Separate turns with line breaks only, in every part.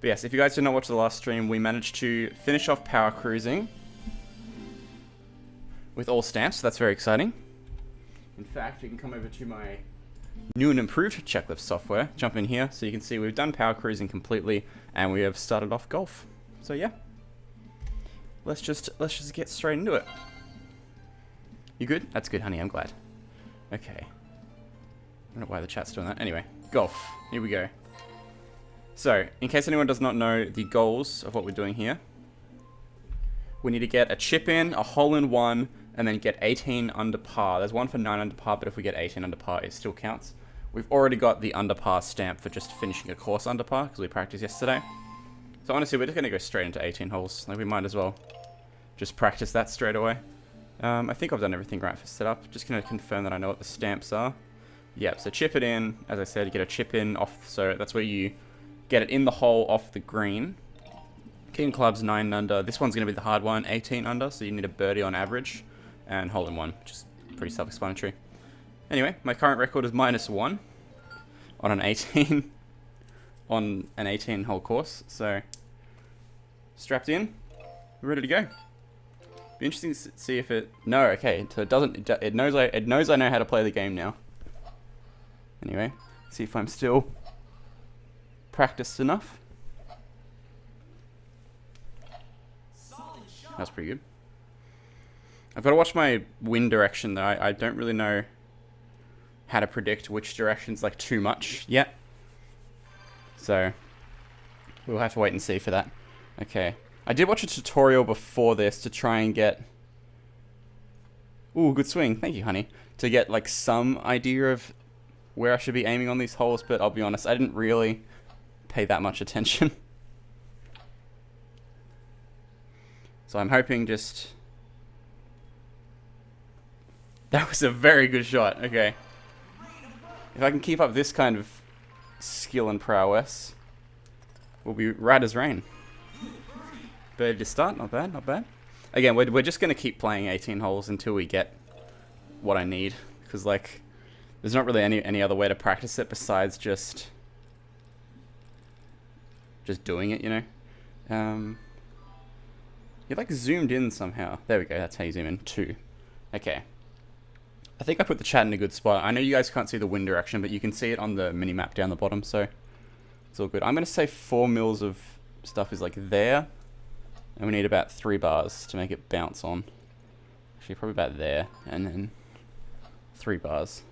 But yes, if you guys did not watch the last stream, we managed to finish off power cruising with all stamps, so that's very exciting. In fact, you can come over to my new and improved Checklift software, jump in here, so you can see we've done power cruising completely, and we have started off golf. So yeah, let's just get straight into it. You good? That's good, honey, I'm glad. Okay. I don't know why the chat's doing that. Anyway, golf. Here we go. So, in case anyone does not know the goals of what we're doing here, we need to get a chip in, a hole in one, and then get 18 under par. There's one for 9 under par, but if we get 18 under par, it still counts. We've already got the under par stamp for just finishing a course under par, because we practiced yesterday. So honestly, we're just going to go straight into 18 holes. Like, we might as well just practice that straight away. I think I've done everything right for setup. Just going to confirm that I know what the stamps are. Yep, so chip it in. As I said, you get a chip in off, so that's where you get it in the hole off the green. King clubs 9 under. This one's going to be the hard one, 18 under, so you need a birdie on average. And hole in one, which is pretty self-explanatory. Anyway, my current record is -1 on an 18 on an 18 hole course. So strapped in, we're ready to go. Be interesting to see if it. No, okay. So it doesn't. It knows I know how to play the game now. Anyway, see if I'm still practiced enough. That's pretty good. I've got to watch my wind direction though. I don't really know how to predict which direction's like too much yet. So we'll have to wait and see for that. Okay. I did watch a tutorial before this to try and get... Ooh, good swing. Thank you, honey. To get like some idea of where I should be aiming on these holes, but I'll be honest, I didn't really pay that much attention. So I'm hoping just... That was a very good shot. Okay. If I can keep up this kind of skill and prowess, we'll be right as rain. Birdie to start. Not bad, not bad. Again, we're just going to keep playing 18 holes until we get what I need. Because, like, there's not really any other way to practice it besides just doing it, you know? You're, like, zoomed in somehow. There we go. That's how you zoom in. 2. Okay. I think I put the chat in a good spot. I know you guys can't see the wind direction, but you can see it on the mini-map down the bottom, so it's all good. I'm going to say 4 mils of stuff is, like, there. And we need about 3 bars to make it bounce on. Actually, probably about there. And then 3 bars.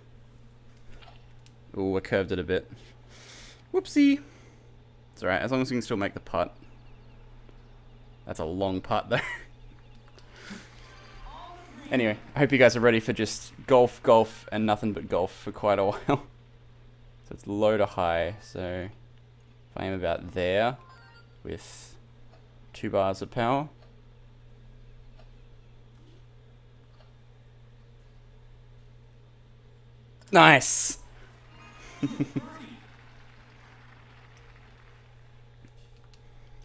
Ooh, I curved it a bit. Whoopsie. It's alright, as long as we can still make the putt. That's a long putt, though. Anyway, I hope you guys are ready for just golf, golf, and nothing but golf for quite a while. So it's low to high. So if I aim about there with 2 bars of power. Nice!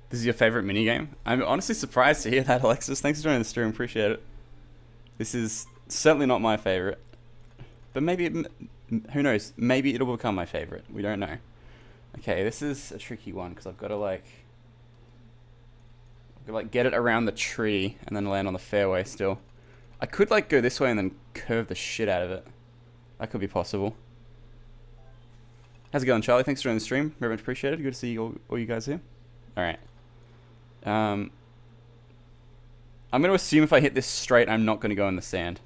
This is your favorite minigame? I'm honestly surprised to hear that, Alexis. Thanks for joining the stream, appreciate it. This is certainly not my favorite. But maybe, who knows, maybe it'll become my favorite. We don't know. Okay, this is a tricky one, because I've got to like get it around the tree and then land on the fairway still. I could like go this way and then curve the shit out of it. That could be possible. How's it going, Charlie? Thanks for joining the stream. Very much appreciated. Good to see all you guys here. Alright. I'm going to assume if I hit this straight, I'm not going to go in the sand.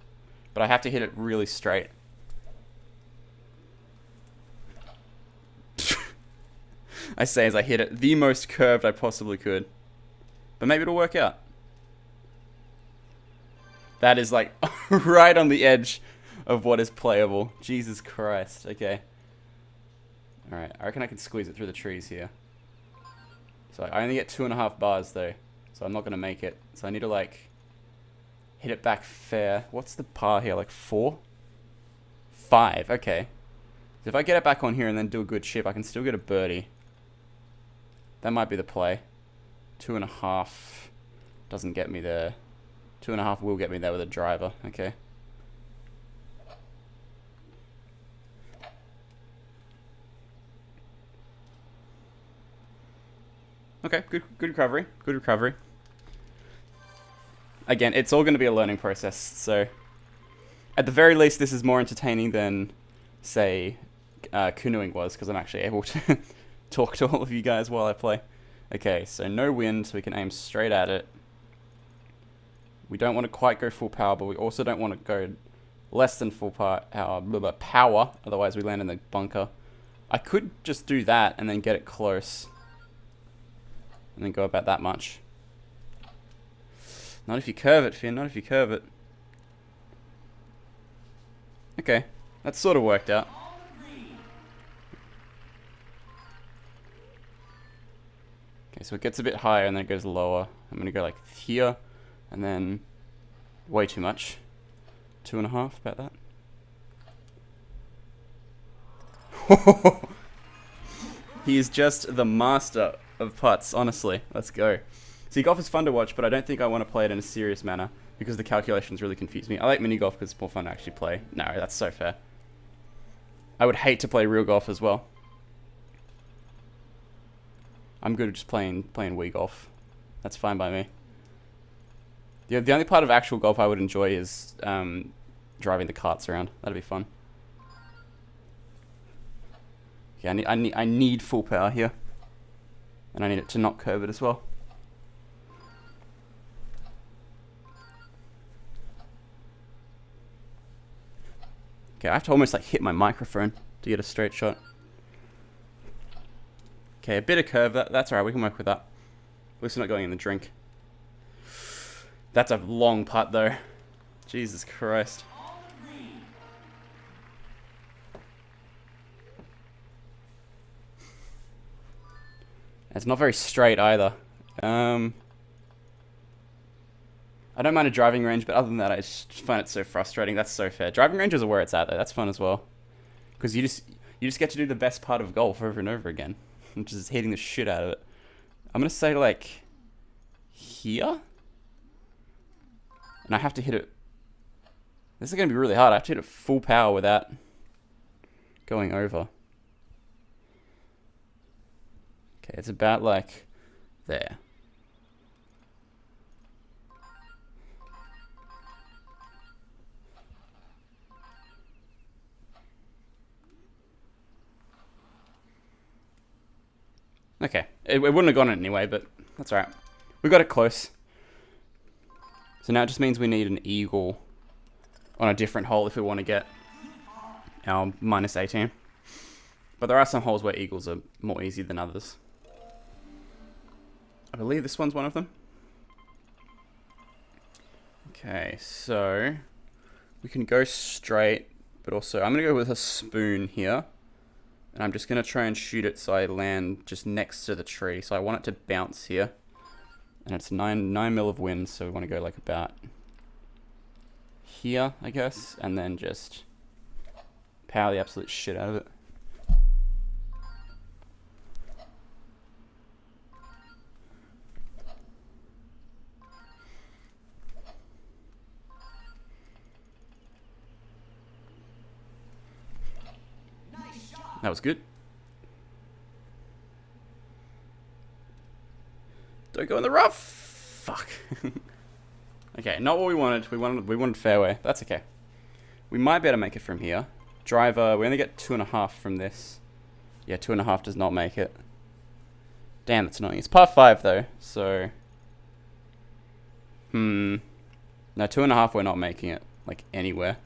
But I have to hit it really straight. I say as I hit it the most curved I possibly could. But maybe it'll work out. That is like right on the edge of what is playable. Jesus Christ. Okay. Alright, I reckon I can squeeze it through the trees here. So I only get 2.5 bars though. So I'm not going to make it. So I need to like hit it back fair. What's the par here? Like 4? 5. Okay. So if I get it back on here and then do a good chip, I can still get a birdie. That might be the play. 2.5 doesn't get me there. 2.5 will get me there with a driver. Okay. Okay, good recovery. Good recovery. Again, it's all going to be a learning process, so... At the very least, this is more entertaining than, say, canoeing was, because I'm actually able to talk to all of you guys while I play. Okay, so no wind, so we can aim straight at it. We don't want to quite go full power, but we also don't want to go less than full power, otherwise we land in the bunker. I could just do that and then get it close. And then go about that much. Not if you curve it, Finn, not if you curve it. Okay, that sort of worked out. Okay, so it gets a bit higher and then it goes lower. I'm gonna go like here, and then way too much. 2.5, about that. He is just the master of putts, honestly. Let's go. See, golf is fun to watch, but I don't think I want to play it in a serious manner because the calculations really confuse me. I like mini golf because it's more fun to actually play. No, that's so fair. I would hate to play real golf as well. I'm good at just playing Wii golf. That's fine by me. The only part of actual golf I would enjoy is driving the carts around. That'd be fun. Yeah, I need full power here, and I need it to not curve it as well. Okay, I have to almost like hit my microphone to get a straight shot. Okay, a bit of curve. That's alright. We can work with that. At least we're not going in the drink. That's a long putt though. Jesus Christ. It's not very straight either. I don't mind a driving range, but other than that, I just find it so frustrating. That's so fair. Driving ranges are where it's at though. That's fun as well, because you just get to do the best part of golf over and over again, which is hitting the shit out of it. I'm gonna say like here, and I have to hit it. This is gonna be really hard. I have to hit it full power without going over. Okay, it's about like there. Okay, it wouldn't have gone anyway, but that's alright. We got it close. So now it just means we need an eagle on a different hole if we want to get our minus 18. But there are some holes where eagles are more easy than others. I believe this one's one of them. Okay, so we can go straight, but also I'm going to go with a spoon here. And I'm just going to try and shoot it so I land just next to the tree. So I want it to bounce here. And it's 9 mil of wind, so we want to go like about here, I guess. And then just power the absolute shit out of it. That was good. Don't go in the rough. Fuck. Okay, not what we wanted. We wanted fairway. That's okay. We might be able to make it from here. Driver, we only get 2.5 from this. Yeah, 2.5 does not make it. Damn, that's annoying. It's par 5 though, so no, 2.5 we're not making it like anywhere.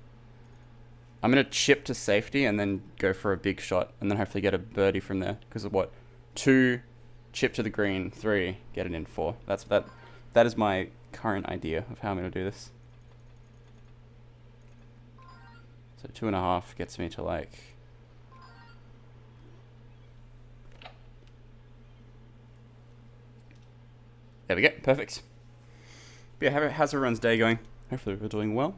I'm going to chip to safety and then go for a big shot and then hopefully get a birdie from there. Because of what? 2, chip to the green, 3, get it in 4. That is my current idea of how I'm going to do this. So 2.5 gets me to like... There we go, perfect. But yeah, how's everyone's day going? Hopefully we're doing well.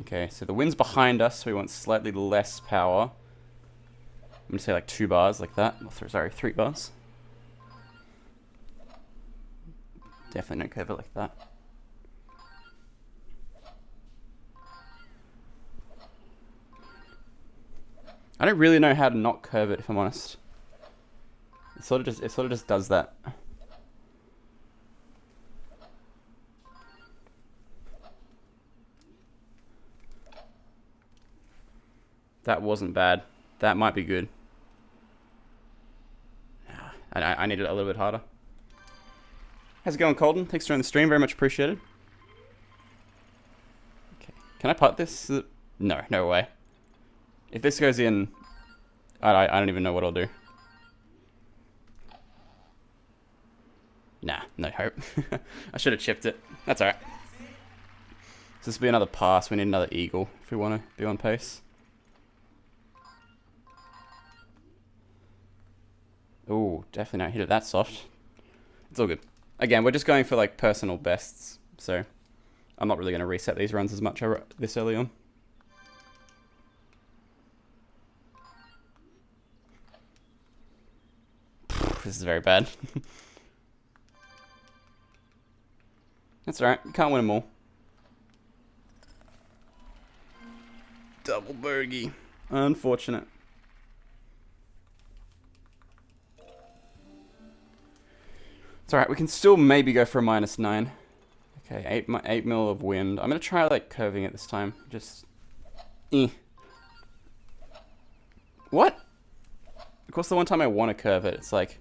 Okay, so the wind's behind us, so we want slightly less power. I'm going to say like 2 bars, like that. Oh, sorry, 3 bars. Definitely don't curve it like that. I don't really know how to not curve it, if I'm honest. It sort of just does that. That wasn't bad. That might be good. I need it a little bit harder. How's it going, Colton? Thanks for joining the stream. Very much appreciated. Okay. Can I putt this? No, no way. If this goes in, I don't even know what I'll do. Nah, no hope. I should have chipped it. That's alright. So this will be another pass. We need another eagle if we want to be on pace. Ooh, definitely not hit it that soft. It's all good. Again, we're just going for like personal bests, so I'm not really going to reset these runs as much this early on. This is very bad. That's alright, you can't win them all. Double bogey. Unfortunate. It's alright, we can still maybe go for a -9. Okay, 8 mil of wind. I'm gonna try like curving it this time. Just What? Of course the one time I want to curve it, it's like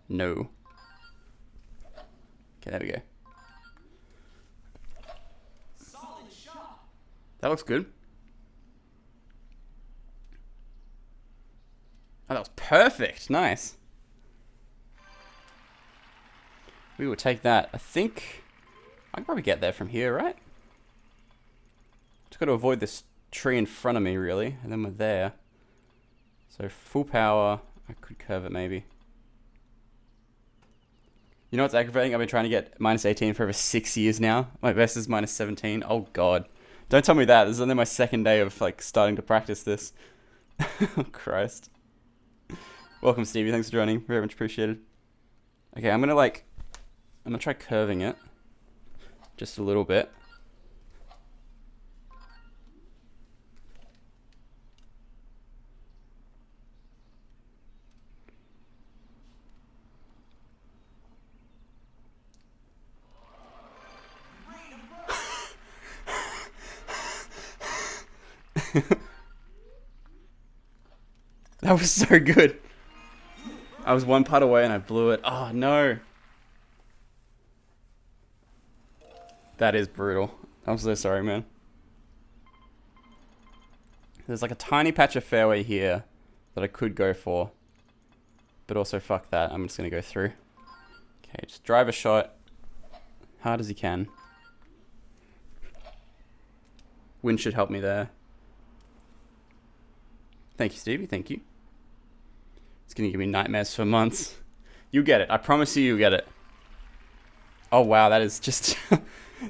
no. Okay, there we go. Solid shot. That looks good. Oh, that was perfect. Nice. We will take that. I think I can probably get there from here, right? Just got to avoid this tree in front of me, really. And then we're there. So full power. I could curve it, maybe. You know what's aggravating? I've been trying to get -18 for over 6 years now. My best is -17. Oh, God. Don't tell me that. This is only my second day of, like, starting to practice this. Oh, Christ. Welcome, Stevie. Thanks for joining. Very much appreciated. Okay, I'm going to try curving it. Just a little bit. That was so good. I was one putt away and I blew it. Oh, no. That is brutal. I'm so sorry, man. There's like a tiny patch of fairway here that I could go for. But also, fuck that. I'm just going to go through. Okay, just drive a shot. Hard as you can. Wind should help me there. Thank you, Stevie. Thank you. It's going to give me nightmares for months. You get it. I promise you'll get it. Oh, wow. That is just...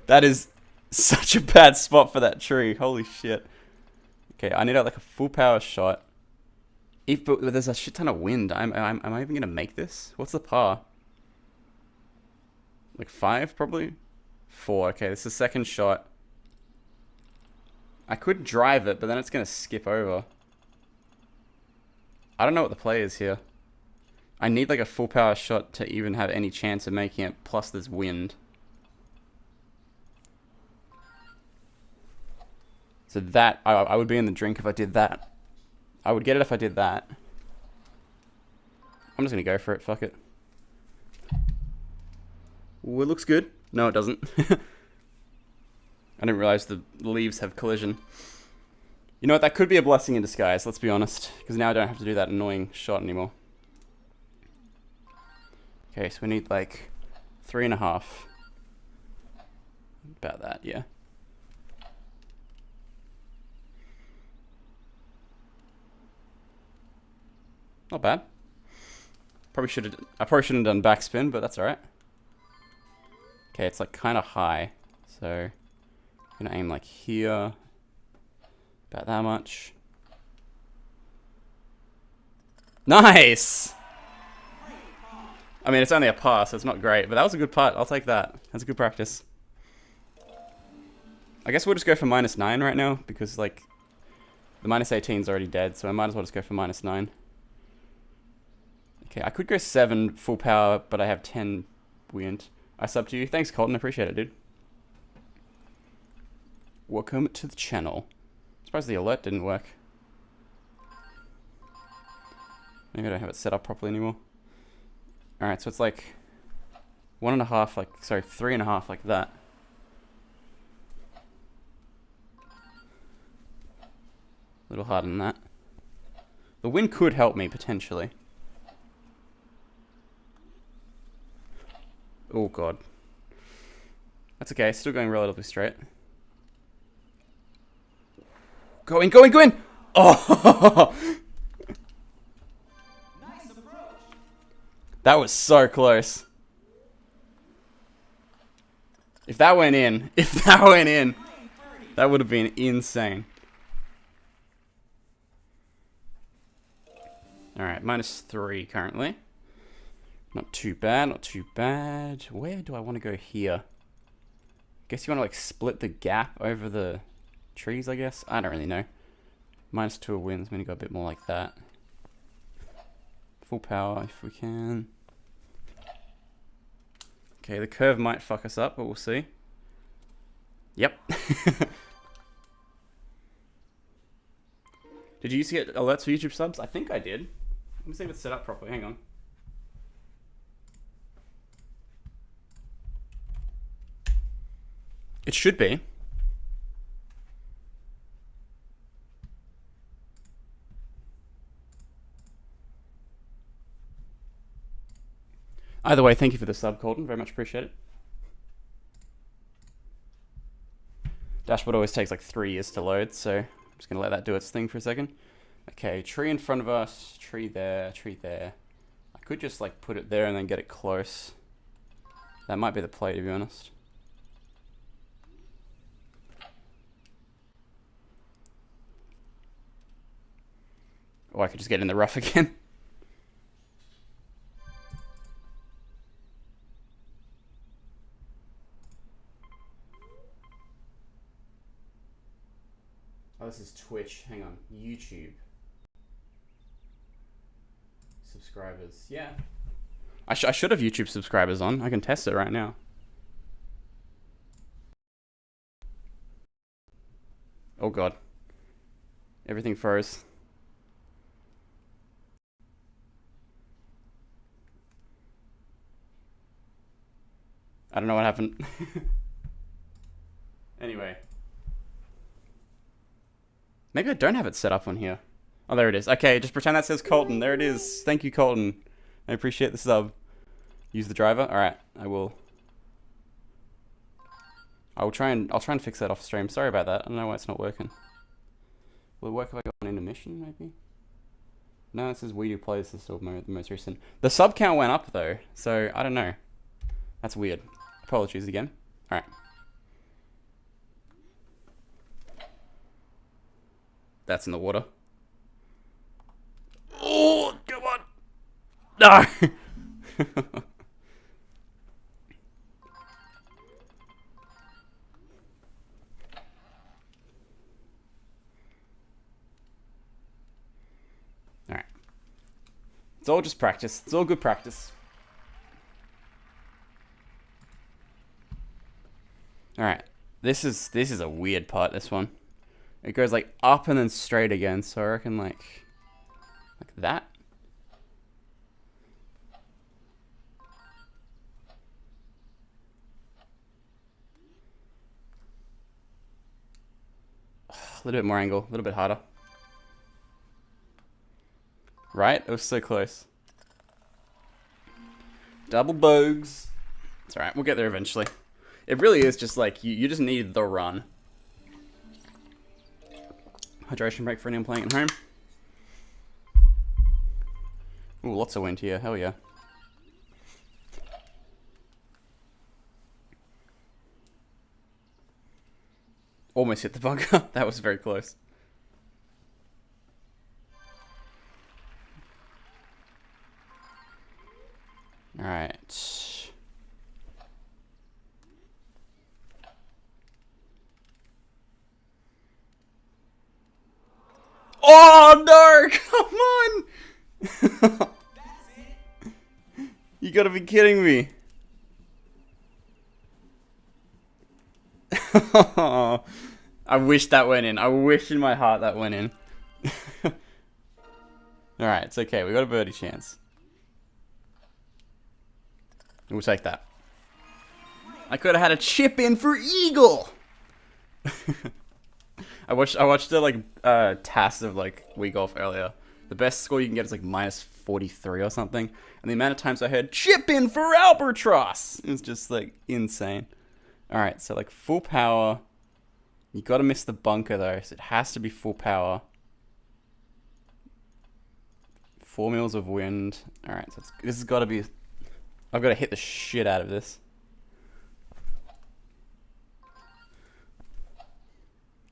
that is such a bad spot for that tree. Holy shit. Okay, I need like a full power shot. But there's a shit ton of wind. Am I even going to make this? What's the par? Like 5, probably? 4. Okay, this is the second shot. I could drive it, but then it's going to skip over. I don't know what the play is here. I need like a full power shot to even have any chance of making it, plus there's wind. So that, I would be in the drink if I did that. I would get it if I did that. I'm just going to go for it, fuck it. Ooh, it looks good. No, it doesn't. I didn't realize the leaves have collision. You know what, that could be a blessing in disguise, let's be honest. Because now I don't have to do that annoying shot anymore. Okay, so we need like 3.5. About that, yeah. Not bad. I probably shouldn't have done backspin, but that's alright. Okay, it's like kind of high. So I'm gonna aim like here. About that much. Nice! I mean, it's only a par, so it's not great, but that was a good putt. I'll take that. That's a good practice. I guess we'll just go for -9 right now, because, like, the -18's already dead, so I might as well just go for -9. Okay, I could go 7 full power, but I have 10 wind. I sub to you. Thanks, Colton. Appreciate it, dude. Welcome to the channel. Surprised the alert didn't work. Maybe I don't have it set up properly anymore. Alright, so it's like 1.5, like, sorry, 3.5 like that. A little harder than that. The wind could help me, potentially. Oh, God. That's okay, still going relatively straight. Go in, go in, go in! Oh! That was so close. If that went in, that would have been insane. Alright, -3 currently. Not too bad, not too bad. Where do I want to go here? Guess you want to like split the gap over the trees, I guess? I don't really know. -2 wins, I'm going to go a bit more like that. Full power if we can. Okay, the curve might fuck us up, but we'll see. Yep. Did you used to get alerts for YouTube subs? I think I did. Let me see if it's set up properly. Hang on. It should be. Either way, thank you for the sub, Colton. Very much appreciate it. Dashboard always takes like 3 years to load, so I'm just going to let that do its thing for a second. Okay, tree in front of us, tree there, tree there. I could just like put it there and then get it close. That might be the play, to be honest. Or I could just get in the rough again. Oh, this is Twitch. Hang on. YouTube. Subscribers. Yeah. I should have YouTube subscribers on. I can test it right now. Oh, God. Everything froze. I don't know what happened. Anyway. Maybe I don't have it set up on here. Oh, there it is. Okay, just pretend that says Colton. There it is. Thank you, Colton. I appreciate the sub. Use the driver. All right, I'll try and fix that off stream. Sorry about that. I don't know why it's not working. Will it work if I go on intermission, maybe? No, it says we do play. This is still the most recent. The sub count went up though, so I don't know. That's weird. Apologies again. All right. That's in the water. Oh, come on. No. All right. It's all just practice. It's all good practice. All right. This is a weird part, this one. It goes like up and then straight again, so I reckon like that. A little bit more angle, a little bit harder. Right? It was so close. Double bogues. It's alright, we'll get there eventually. It really is just like, you just need the run. Hydration break for anyone playing at home. Ooh, lots of wind here. Hell yeah. Almost hit the bunker. That was very close. Alright. Oh no! Come on! You gotta be kidding me. I wish that went in. I wish in my heart that went in. Alright, it's okay. We got a birdie chance. We'll take that. I could have had a chip in for eagle. I watched the like TAS of like Wii Golf earlier. The best score you can get is like -43 or something. And the amount of times I heard chip in for albatross, it was just like insane. Alright, so like full power. You gotta miss the bunker though, so it has to be full power. 4 mils of wind. Alright, so this has gotta be... I've gotta hit the shit out of this.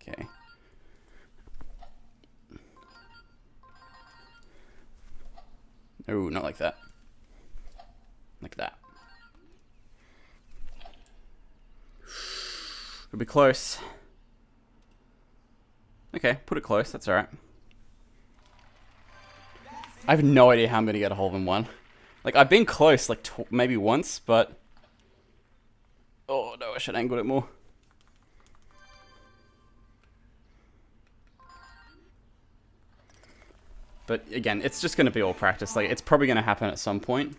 Okay. Oh, not like that. Like that. It'll be close. Okay, put it close, that's alright. I have no idea how I'm gonna get a hole in one. Like, I've been close, like, maybe once, but... Oh, no, I should angle it more. But, again, it's just gonna be all practice. Like, it's probably gonna happen at some point.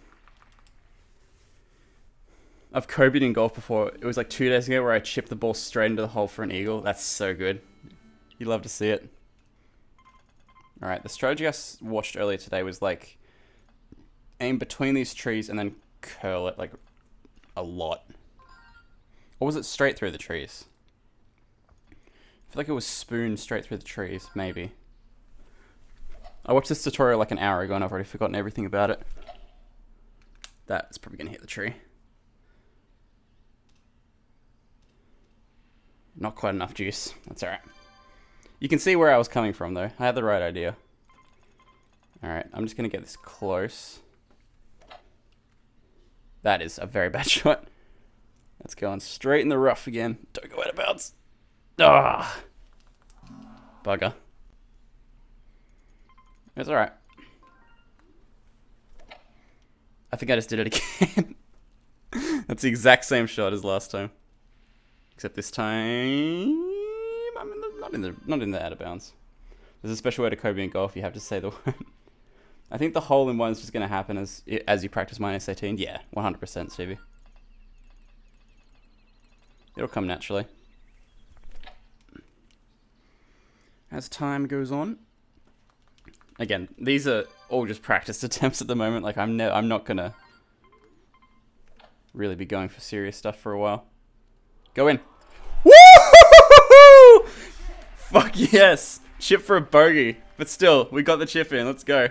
I've Kobe'd in golf before. It was like 2 days ago where I chipped the ball straight into the hole for an eagle. That's so good. You'd love to see it. Alright, the strategy I watched earlier today was like aim between these trees and then curl it like a lot. Or was it straight through the trees? I feel like it was spoon straight through the trees, maybe. I watched this tutorial like an hour ago and I've already forgotten everything about it. That's probably gonna hit the tree. Not quite enough juice. That's alright. You can see where I was coming from, though. I had the right idea. Alright, I'm just going to get this close. That is a very bad shot. That's going straight in the rough again. Don't go out of bounds. Ah, bugger. It's alright. I think I just did it again. That's the exact same shot as last time. Except this time, I'm not in the out of bounds. There's a special way to Kobe in golf. You have to say the word. I think the hole in one is just going to happen as you practice -18. Yeah, 100%, Stevie. It'll come naturally as time goes on. Again, these are all just practice attempts at the moment. Like I'm not gonna really be going for serious stuff for a while. Go in. Woo! Fuck yes! Chip for a bogey. But still, we got the chip in. Let's go.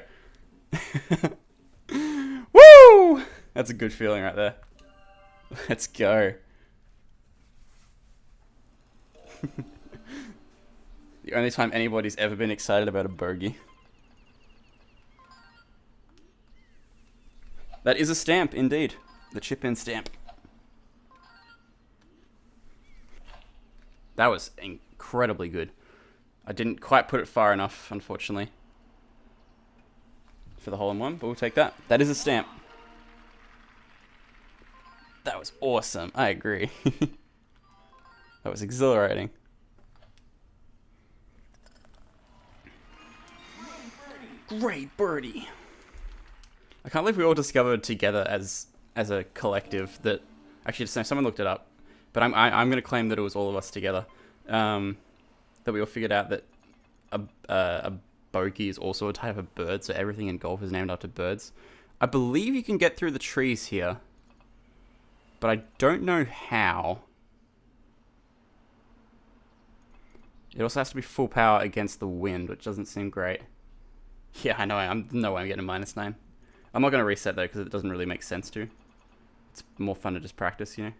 Woo! That's a good feeling right there. Let's go. The only time anybody's ever been excited about a bogey. That is a stamp, indeed. The chip in stamp. That was incredibly good. I didn't quite put it far enough, unfortunately, for the hole-in-one, but we'll take that. That is a stamp. That was awesome. I agree. That was exhilarating. Great birdie. I can't believe we all discovered together as a collective that... Actually, someone looked it up. But I'm going to claim that it was all of us together. That we all figured out that a bogey is also a type of bird, so everything in golf is named after birds. I believe you can get through the trees here, but I don't know how. It also has to be full power against the wind, which doesn't seem great. Yeah, I know, no way I'm getting a -9. I'm not going to reset though, because it doesn't really make sense to. It's more fun to just practice, you know?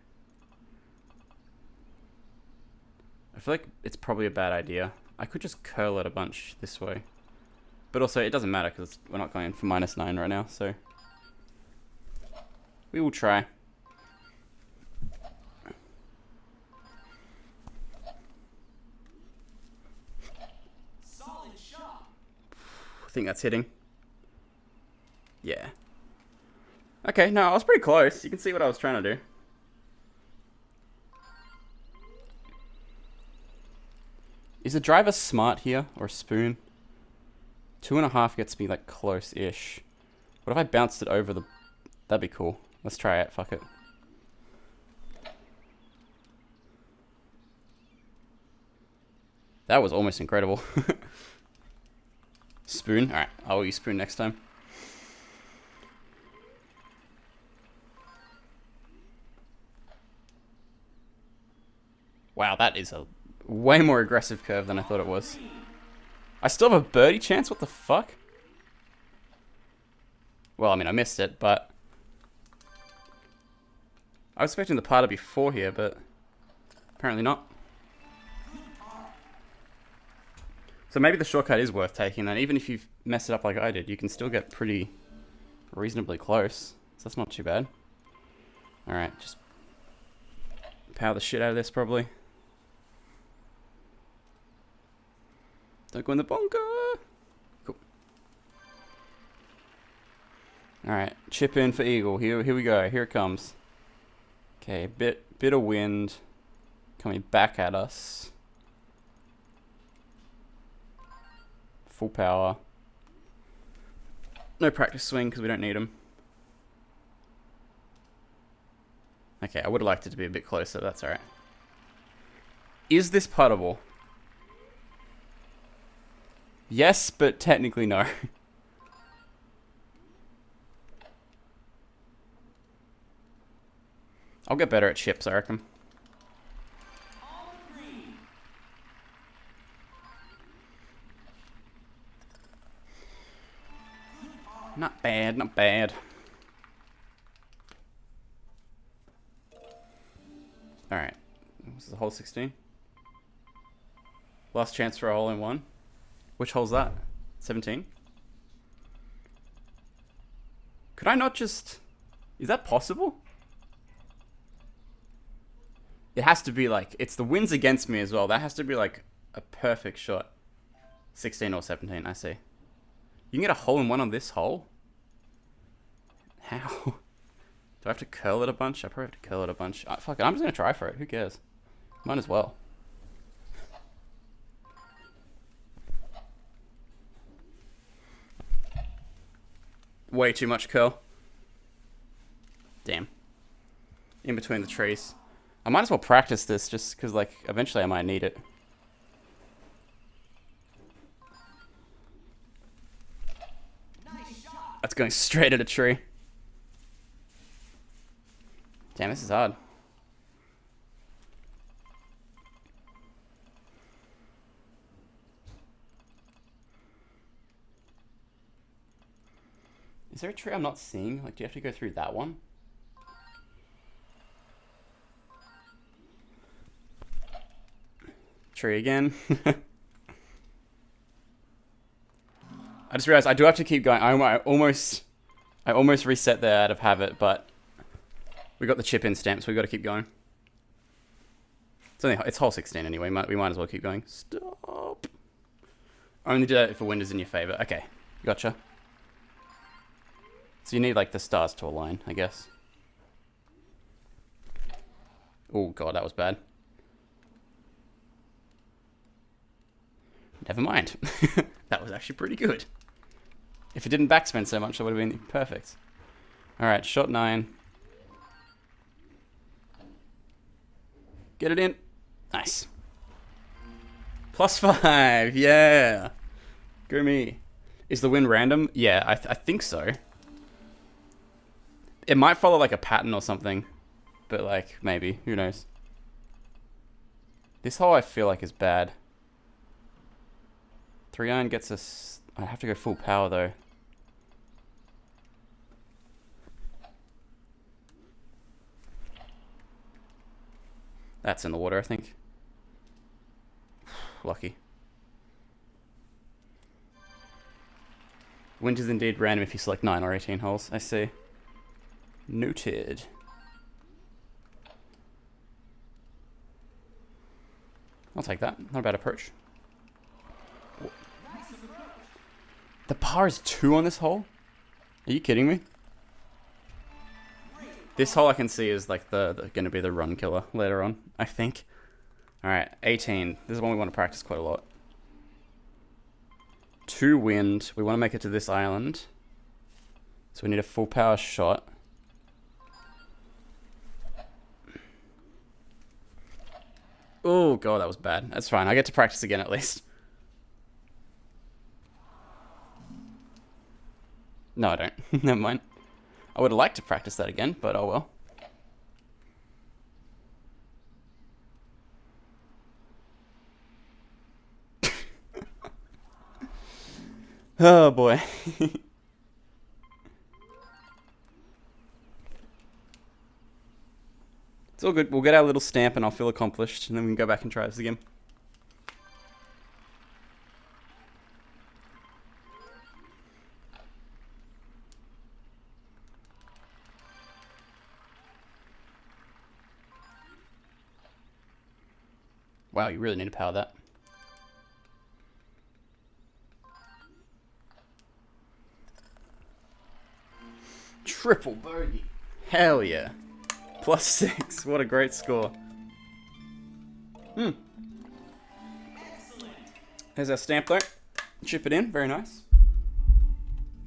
I feel like it's probably a bad idea. I could just curl it a bunch this way. But also, it doesn't matter because we're not going for -9 right now, so... We will try. Solid shot. I think that's hitting. Yeah. Okay, no, I was pretty close. You can see what I was trying to do. Is the driver smart here, or spoon? 2.5 gets me, like, close-ish. What if I bounced it over the... That'd be cool. Let's try it. Fuck it. That was almost incredible. Spoon? Alright, I'll use spoon next time. Wow, that is a way more aggressive curve than I thought it was. I still have a birdie chance? What the fuck? Well, I mean, I missed it, but... I was expecting the par to be 4 here, but... apparently not. So maybe the shortcut is worth taking then. Even if you mess it up like I did, you can still get pretty reasonably close. So that's not too bad. Alright, just power the shit out of this probably. Don't go in the bunker. Cool. Alright, chip in for eagle. Here we go. Here it comes. Okay, bit of wind coming back at us. Full power. No practice swing because we don't need them. Okay, I would have liked it to be a bit closer. That's alright. Is this puttable? Yes, but technically no. I'll get better at chips, I reckon. Not bad, not bad. Alright. This is a hole 16. Last chance for a hole in one. Which hole's that? 17? Could I not just... Is that possible? It has to be like... It's the wind's against me as well. That has to be like a perfect shot. 16 or 17, I see. You can get a hole in one on this hole? How? Do I have to curl it a bunch? I probably have to curl it a bunch. Fuck it, I'm just gonna try for it. Who cares? Might as well. Way too much curl. Damn. In between the trees. I might as well practice this just because, like, eventually I might need it. That's going straight at a tree. Damn, this is hard. Is there a tree I'm not seeing? Like, do you have to go through that one? Tree again. I just realized I do have to keep going. I almost reset there out of habit, but we got the chip in stamp, so we got to keep going. It's hole 16 anyway. We might as well keep going. Stop. Only do that if the wind is in your favor. Okay, gotcha. So you need like the stars to align, I guess. Oh god, that was bad. Never mind. That was actually pretty good. If it didn't backspin so much, it would have been perfect. Alright, shot 9. Get it in. Nice. +5, yeah. Go me. Is the wind random? Yeah, I think so. It might follow like a pattern or something. But like, maybe. Who knows? This hole I feel like is bad. 3-iron gets us... I have to go full power though. That's in the water, I think. Lucky. Wind is indeed random if you select 9 or 18 holes. I see. Noted. I'll take that. Not a bad approach. The par is 2 on this hole? Are you kidding me? This hole I can see is like the going to be the run killer later on, I think. Alright, 18. This is one we want to practice quite a lot. 2 wind. We want to make it to this island. So we need a full power shot. Oh god, that was bad. That's fine. I get to practice again at least. No, I don't. Never mind. I would have liked to practice that again, but oh well. Oh boy. It's all good. We'll get our little stamp and I'll feel accomplished, and then we can go back and try this again. Wow, you really need to power that. Triple bogey. Hell yeah. +6. What a great score. There's our stamp though. Chip it in. Very nice.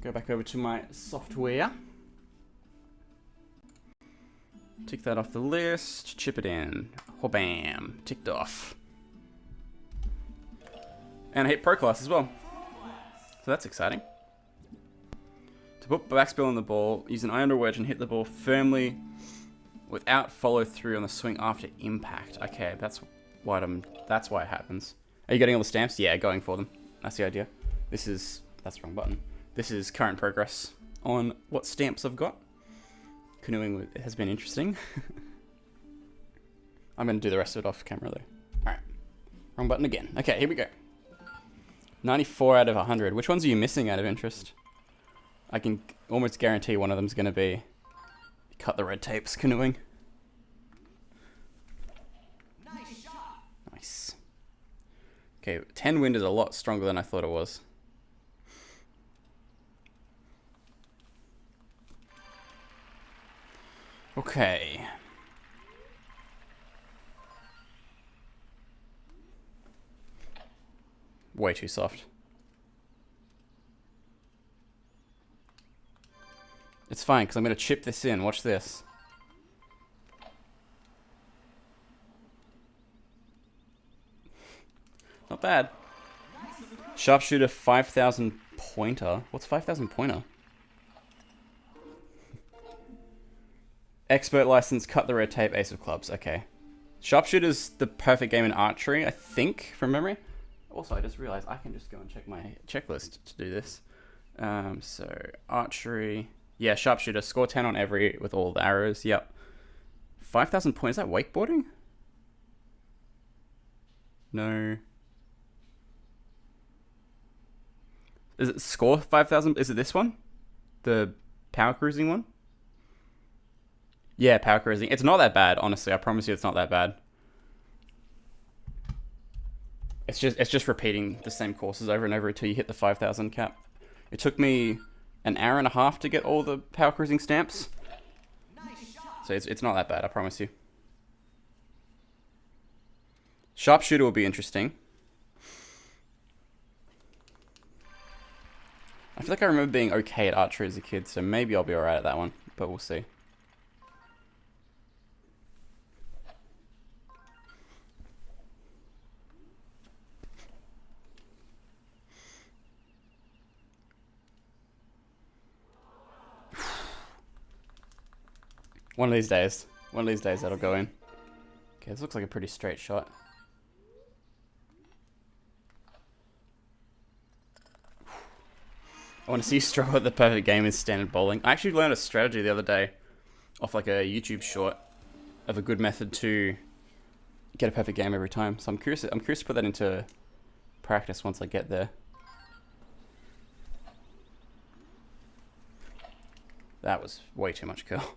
Go back over to my software. Tick that off the list. Chip it in. Bam. Ticked off. And I hit Pro Class as well. So that's exciting. To put backspin on the ball, use an iron or wedge and hit the ball firmly without follow through on the swing after impact. Okay, that's why it happens. Are you getting all the stamps? Yeah, going for them. That's the idea. That's the wrong button. This is current progress on what stamps I've got. Canoeing has been interesting. I'm going to do the rest of it off camera though. Alright. Wrong button again. Okay, here we go. 94 out of 100. Which ones are you missing out of interest? I can almost guarantee one of them's going to be cut the red tapes canoeing. Nice. Okay, 10 wind is a lot stronger than I thought it was. Okay. Way too soft. It's fine, because I'm going to chip this in. Watch this. Not bad. Sharpshooter 5,000 pointer. What's 5,000 pointer? Expert license, cut the red tape, ace of clubs. Okay. Sharpshooter's the perfect game in archery, I think, from memory. Also, I just realized I can just go and check my checklist to do this. So, archery. Yeah, sharpshooter. Score 10 on every with all the arrows. Yep. 5,000 points. Is that wakeboarding? No. Is it score 5,000? Is it this one? The power cruising one? Yeah, power cruising. It's not that bad, honestly. I promise you it's not that bad. It's just repeating the same courses over and over until you hit the 5,000 cap. It took me an hour and a half to get all the power cruising stamps. So it's not that bad, I promise you. Sharpshooter will be interesting. I feel like I remember being okay at archery as a kid, so maybe I'll be alright at that one, but we'll see. One of these days that'll go in. Okay, this looks like a pretty straight shot. I want to see you struggle at the perfect game is standard bowling. I actually learned a strategy the other day off like a YouTube short of a good method to get a perfect game every time. So I'm curious to put that into practice once I get there. That was way too much curl.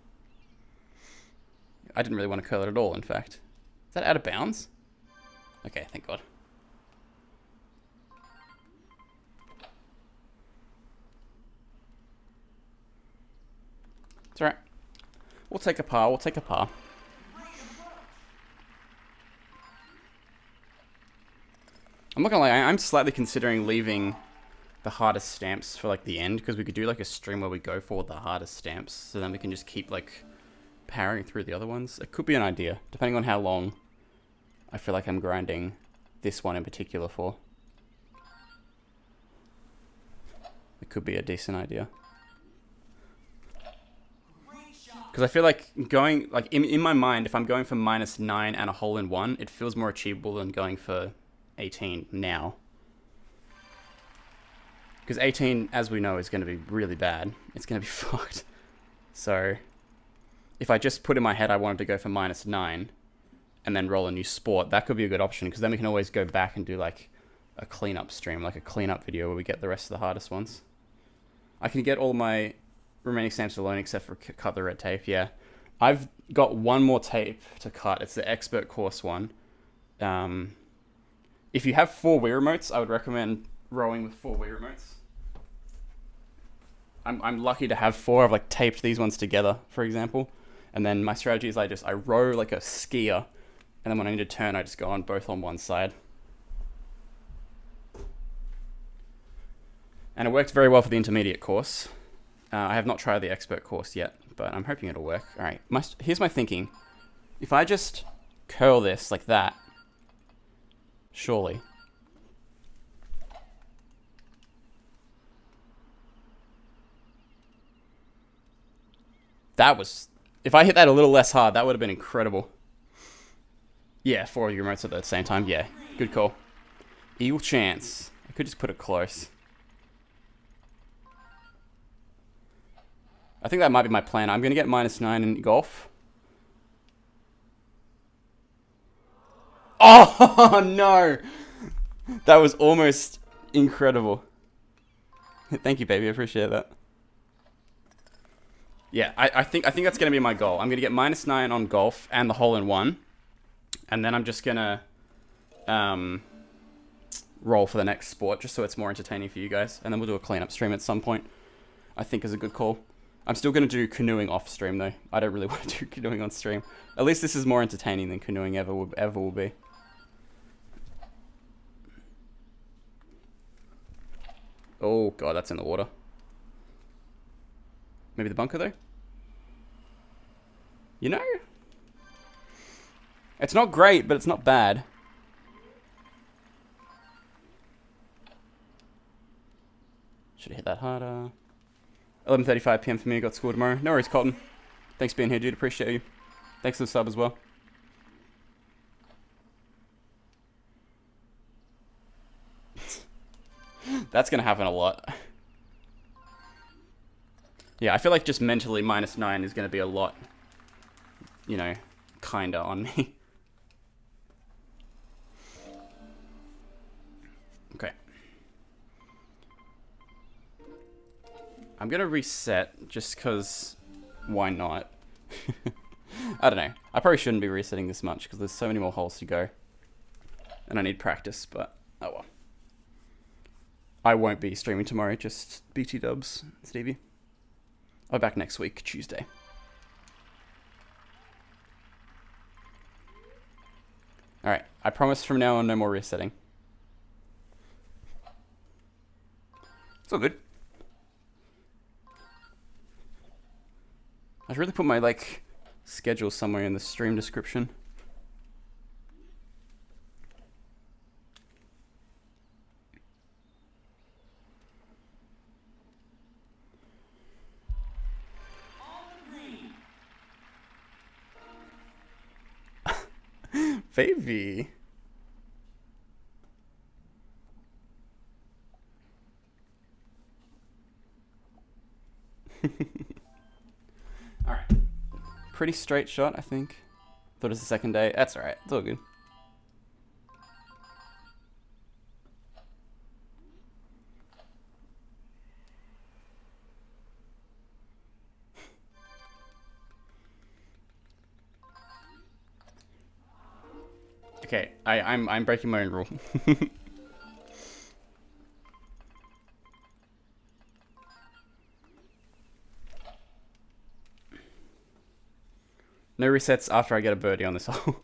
I didn't really want to curl it at all, in fact. Is that out of bounds? Okay, thank God. It's alright. We'll take a par. We'll take a par. I'm not gonna lie, I'm slightly considering leaving the hardest stamps for like the end, because we could do like a stream where we go for the hardest stamps, so then we can just keep like powering through the other ones. It could be an idea, depending on how long I feel like I'm grinding this one in particular for. It could be a decent idea. Because I feel like going, like in my mind, if I'm going for -9 and a hole-in-one, it feels more achievable than going for 18 now. Because 18, as we know, is going to be really bad. It's going to be fucked. So, if I just put in my head I wanted to go for -9 and then roll a new sport, that could be a good option, because then we can always go back and do like a cleanup stream, like a cleanup video where we get the rest of the hardest ones. I can get all my remaining stamps alone except for cut the red tape, yeah. I've got one more tape to cut. It's the expert course one. If you have 4 Wii remotes, I would recommend rowing with 4 Wii remotes. I'm lucky to have 4. I've like taped these ones together, for example. And then my strategy is I row like a skier, and then when I need to turn, I just go on both on one side. And it worked very well for the intermediate course. I have not tried the expert course yet, but I'm hoping it'll work. All right, here's my thinking. If I just curl this like that, surely. That was... If I hit that a little less hard, that would have been incredible. Yeah, 4 remotes at the same time. Yeah, good call. Eagle chance. I could just put it close. I think that might be my plan. I'm going to get -9 in golf. Oh, no! That was almost incredible. Thank you, baby. I appreciate that. Yeah, I think that's going to be my goal. I'm going to get -9 on golf and the hole-in-one. And then I'm just going to roll for the next sport, just so it's more entertaining for you guys. And then we'll do a cleanup stream at some point. I think is a good call. I'm still going to do canoeing off stream, though. I don't really want to do canoeing on stream. At least this is more entertaining than canoeing ever will be. Oh, God, that's in the water. Maybe the bunker, though? You know? It's not great, but it's not bad. Should have hit that harder. 11:35 PM for me. Got school tomorrow. No worries, Colton. Thanks for being here, dude. Appreciate you. Thanks for the sub as well. That's going to happen a lot. Yeah, I feel like just mentally -9 is going to be a lot, you know, kinda on me. Okay. I'm going to reset just because why not? I don't know. I probably shouldn't be resetting this much because there's so many more holes to go. And I need practice, but oh well. I won't be streaming tomorrow, just BT dubs, Stevie. I'll be back next week, Tuesday. Alright, I promise from now on no more resetting. It's all good. I should really put my, like, schedule somewhere in the stream description. Baby. Alright. Pretty straight shot, I think. Thought it was the second day. That's alright. It's all good. Okay, I'm breaking my own rule. No resets after I get a birdie on this hole.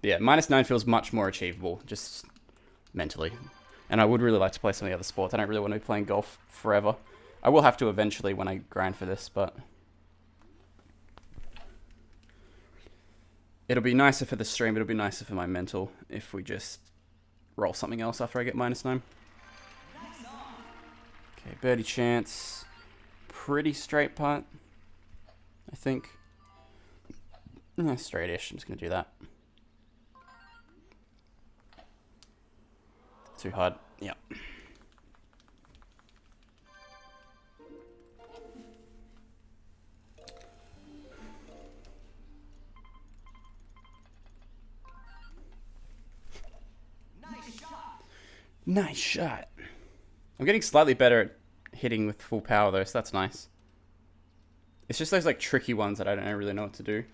Yeah, -9 feels much more achievable, just mentally. And I would really like to play some of the other sports. I don't really want to be playing golf forever. I will have to eventually when I grind for this, but... It'll be nicer for the stream, it'll be nicer for my mental if we just roll something else after I get -9. Okay, birdie chance. Pretty straight putt, I think. Yeah, straight-ish. I'm just going to do that. Too hard. Yep. Nice shot. I'm getting slightly better at hitting with full power though, so that's nice. It's just those like tricky ones that I don't really know what to do.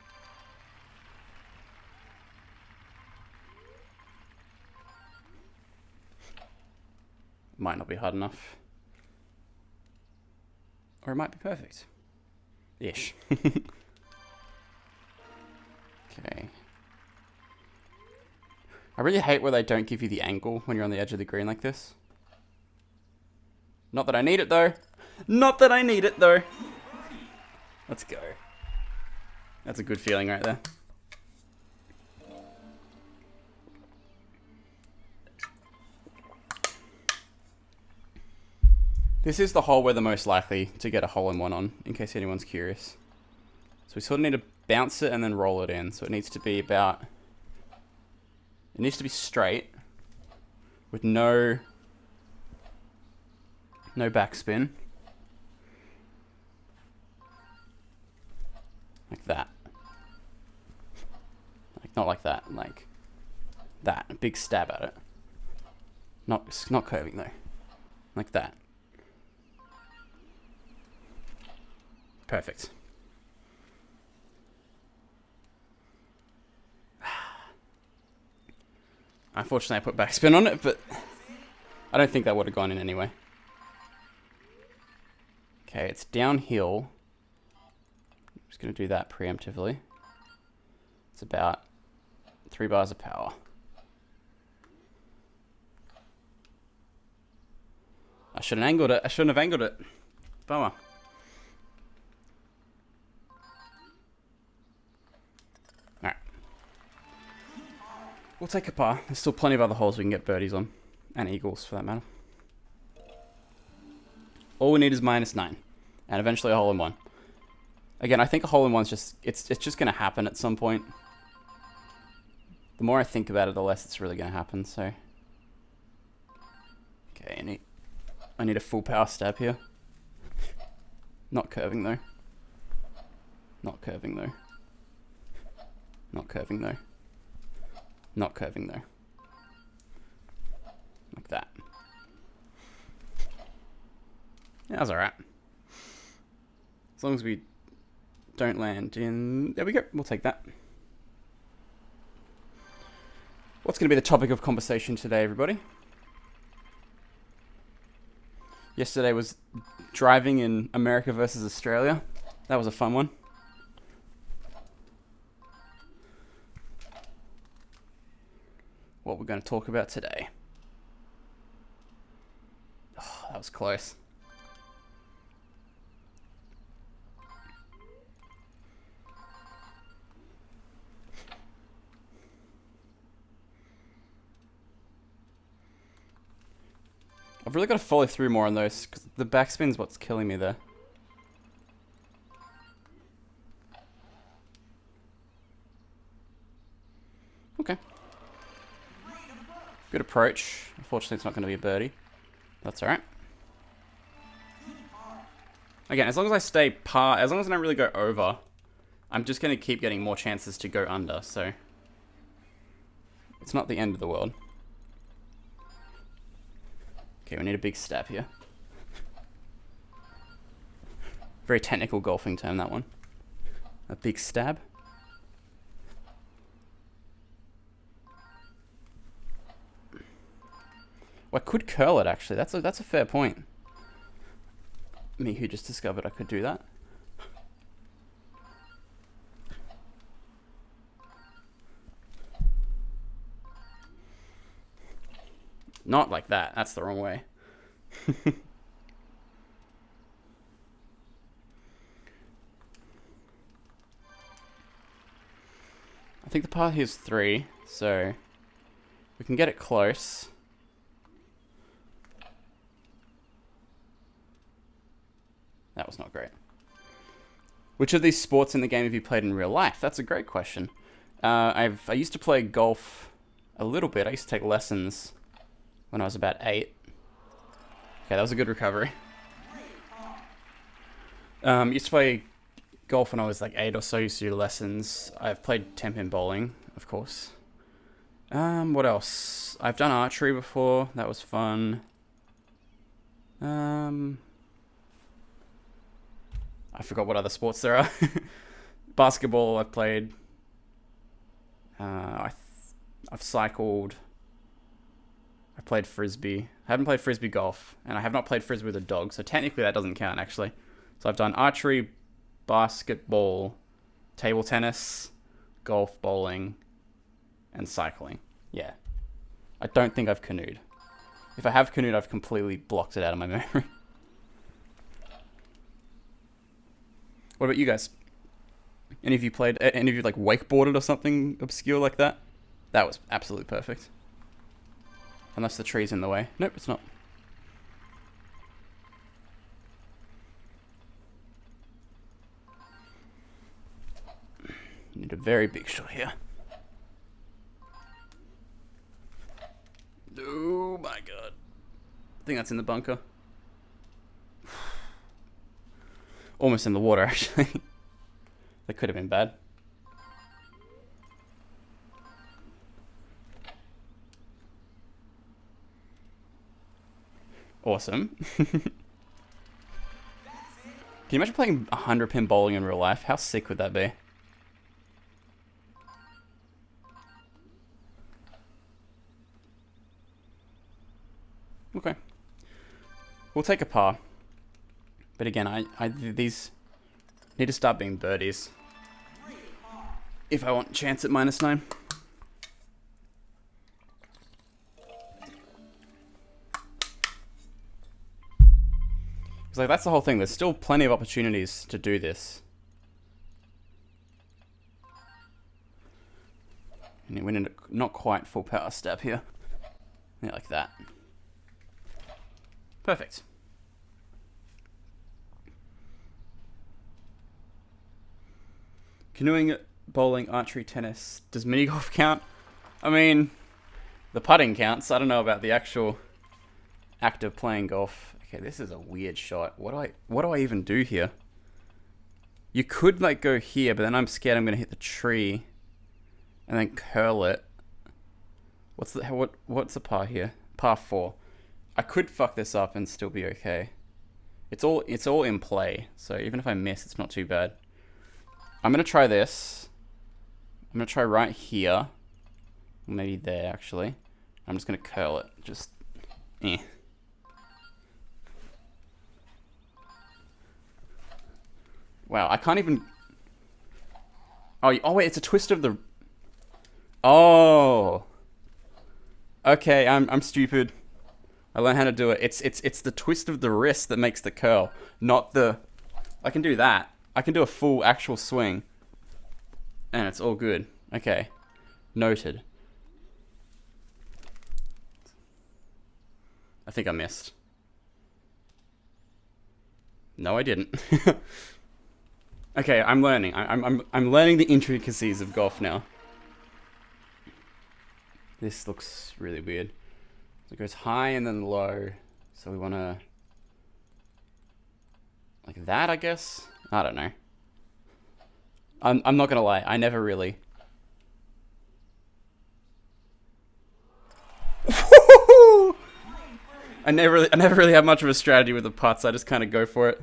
Might not be hard enough. Or it might be perfect. Ish. Okay. I really hate where they don't give you the angle when you're on the edge of the green like this. Not that I need it though. Not that I need it though. Let's go. That's a good feeling right there. This is the hole we're the most likely to get a hole-in-one on, in case anyone's curious. So we sort of need to bounce it and then roll it in. So it needs to be about... It needs to be straight with no backspin. Like that. Like not like that, like that. A big stab at it. It's not curving though. Like that. Perfect. Unfortunately, I put backspin on it, but I don't think that would have gone in anyway. Okay, it's downhill. I'm just going to do that preemptively. It's about 3 bars of power. I shouldn't have angled it. I shouldn't have angled it. Bummer. Alright. We'll take a par. There's still plenty of other holes we can get birdies on. And eagles, for that matter. All we need is -9. And eventually a hole-in-one. Again, I think a hole-in-one's just... It's just going to happen at some point. The more I think about it, the less it's really going to happen, so... Okay, I need a full power stab here. Not curving, though. Not curving, though. Not curving, though. Not curving though. Like that. Yeah, that's alright. As long as we don't land in... There we go. We'll take that. What's going to be the topic of conversation today, everybody? Yesterday was driving in America versus Australia. That was a fun one. What we're going to talk about today. Oh, that was close. I've really got to follow through more on those, because the backspin's what's killing me there. Okay. Good approach. Unfortunately, it's not going to be a birdie. That's alright. Again, as long as I stay par, as long as I don't really go over, I'm just going to keep getting more chances to go under, so... It's not the end of the world. Okay, we need a big stab here. Very technical golfing term, that one. A big stab. Well, I could curl it, actually. That's a fair point. Me who just discovered I could do that. Not like that. That's the wrong way. I think the par here is 3, so we can get it close. That was not great. Which of these sports in the game have you played in real life? That's a great question. I used to play golf a little bit. I used to take lessons when I was about 8. Okay, that was a good recovery. Used to play golf when I was like 8 or so. Used to do lessons. I've played 10-pin bowling, of course. What else? I've done archery before. That was fun. I forgot what other sports there are. Basketball I've played. I've cycled. I played frisbee. I haven't played frisbee golf, and I have not played frisbee with a dog, so technically that doesn't count, actually. So I've done archery, basketball, table tennis, golf, bowling, and cycling. Yeah. I don't think I've canoed. If I have canoed, I've completely blocked it out of my memory. What about you guys? Any of you played, any of you like wakeboarded or something obscure like that? That was absolutely perfect. Unless the tree's in the way. Nope, it's not. Need a very big shot here. Oh my god. I think that's in the bunker. Almost in the water, actually. That could have been bad. Awesome. Can you imagine playing 100-pin bowling in real life? How sick would that be? Okay. We'll take a par. But again, these need to start being birdies if I want a chance at -9. Because like that's the whole thing. There's still plenty of opportunities to do this. And we need a not quite full power step here. Yeah, like that. Perfect. Canoeing, bowling, archery, tennis. Does mini golf count? I mean, the putting counts. I don't know about the actual act of playing golf. Okay, this is a weird shot. What do I even do here? You could like go here, but then I'm scared I'm gonna hit the tree and then curl it. What's the par here? Par 4. I could fuck this up and still be okay. It's all in play, so even if I miss, it's not too bad. I'm gonna try this. I'm gonna try right here. Maybe there, actually. I'm just gonna curl it. Just, Wow, I can't even... Oh wait, it's a twist of the... Oh. Okay, I'm stupid. I learned how to do it. It's the twist of the wrist that makes the curl, not the... I can do that. I can do a full actual swing. And it's all good. Okay. Noted. I think I missed. No, I didn't. Okay, I'm learning. I'm learning the intricacies of golf now. This looks really weird. So it goes high and then low. So we want to... like that, I guess? I don't know. I'm not gonna lie, I never really... I never really have much of a strategy with the putts. I just kind of go for it.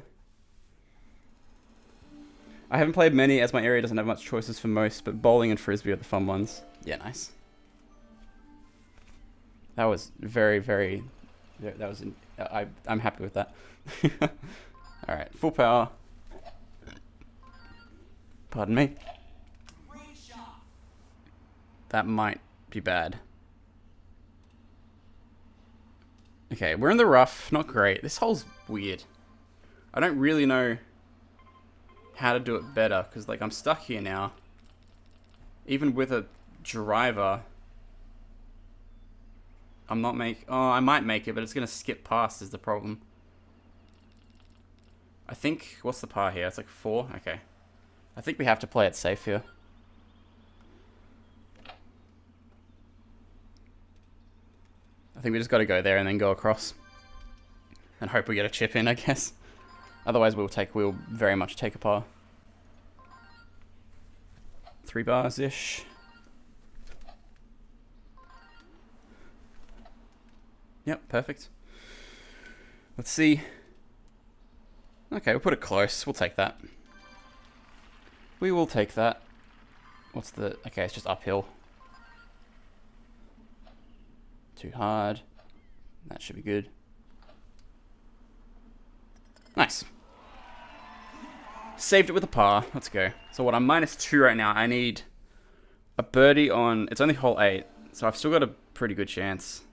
I haven't played many as my area doesn't have much choices for most, but bowling and frisbee are the fun ones. Yeah, nice. That was very, very... that was... I'm happy with that. Alright, full power. Pardon me. That might be bad. Okay, we're in the rough. Not great. This hole's weird. I don't really know how to do it better, because, like, I'm stuck here now. Even with a driver, I'm not oh, I might make it, but it's going to skip past is the problem. I think, what's the par here? It's like 4? Okay. I think we have to play it safe here. I think we just got to go there and then go across. And hope we get a chip in, I guess. Otherwise we'll very much take a par. 3 bars-ish. Yep, perfect. Let's see. Okay, we'll put it close. We'll take that. We will take that. What's the... Okay, it's just uphill. Too hard. That should be good. Nice. Saved it with a par. Let's go. So what, I'm -2 right now. I need a birdie on... It's only hole 8, so I've still got a pretty good chance.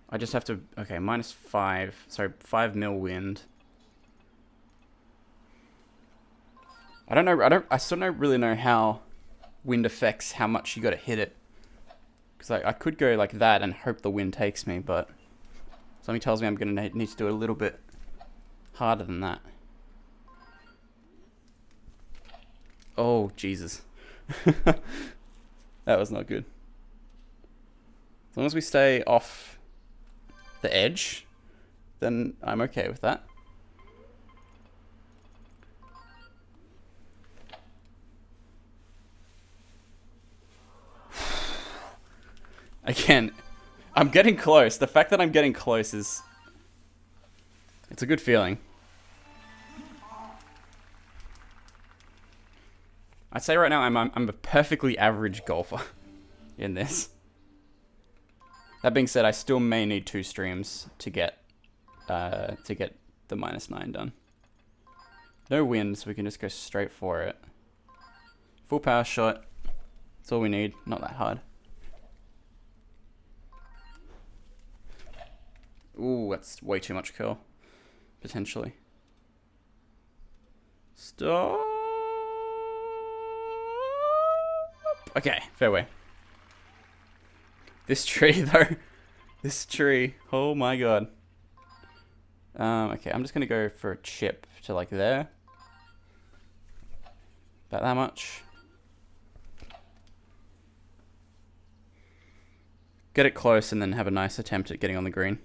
I just have to... Okay, -5. Sorry, 5 mil wind. I don't know... I still don't really know how wind affects how much you got to hit it. Because I could go like that and hope the wind takes me, but something tells me I'm going to need to do it a little bit harder than that. Oh, Jesus. That was not good. As long as we stay off the edge, then I'm okay with that. Again, I'm getting close. The fact that I'm getting close is... It's a good feeling. I'd say right now I'm a perfectly average golfer in this. That being said, I still may need 2 streams to get the -9 done. No wind, so we can just go straight for it. Full power shot. That's all we need. Not that hard. Ooh, that's way too much curl. Potentially. Stop. Okay, fairway. This tree, though. This tree. Oh my god. Okay, I'm just going to go for a chip to like there. About that much. Get it close and then have a nice attempt at getting on the green.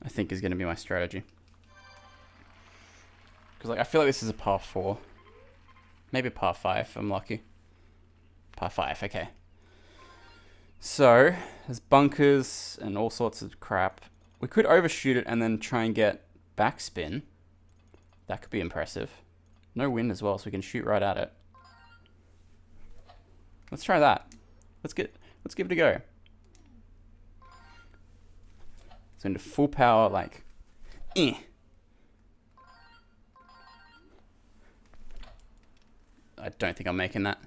I think is going to be my strategy. Because like I feel like this is a par 4. Maybe par 5 if I'm lucky. Par 5, okay. So, there's bunkers and all sorts of crap. We could overshoot it and then try and get backspin. That could be impressive. No wind as well, so we can shoot right at it. Let's try that. Let's give it a go. So into full power, like, I don't think I'm making that.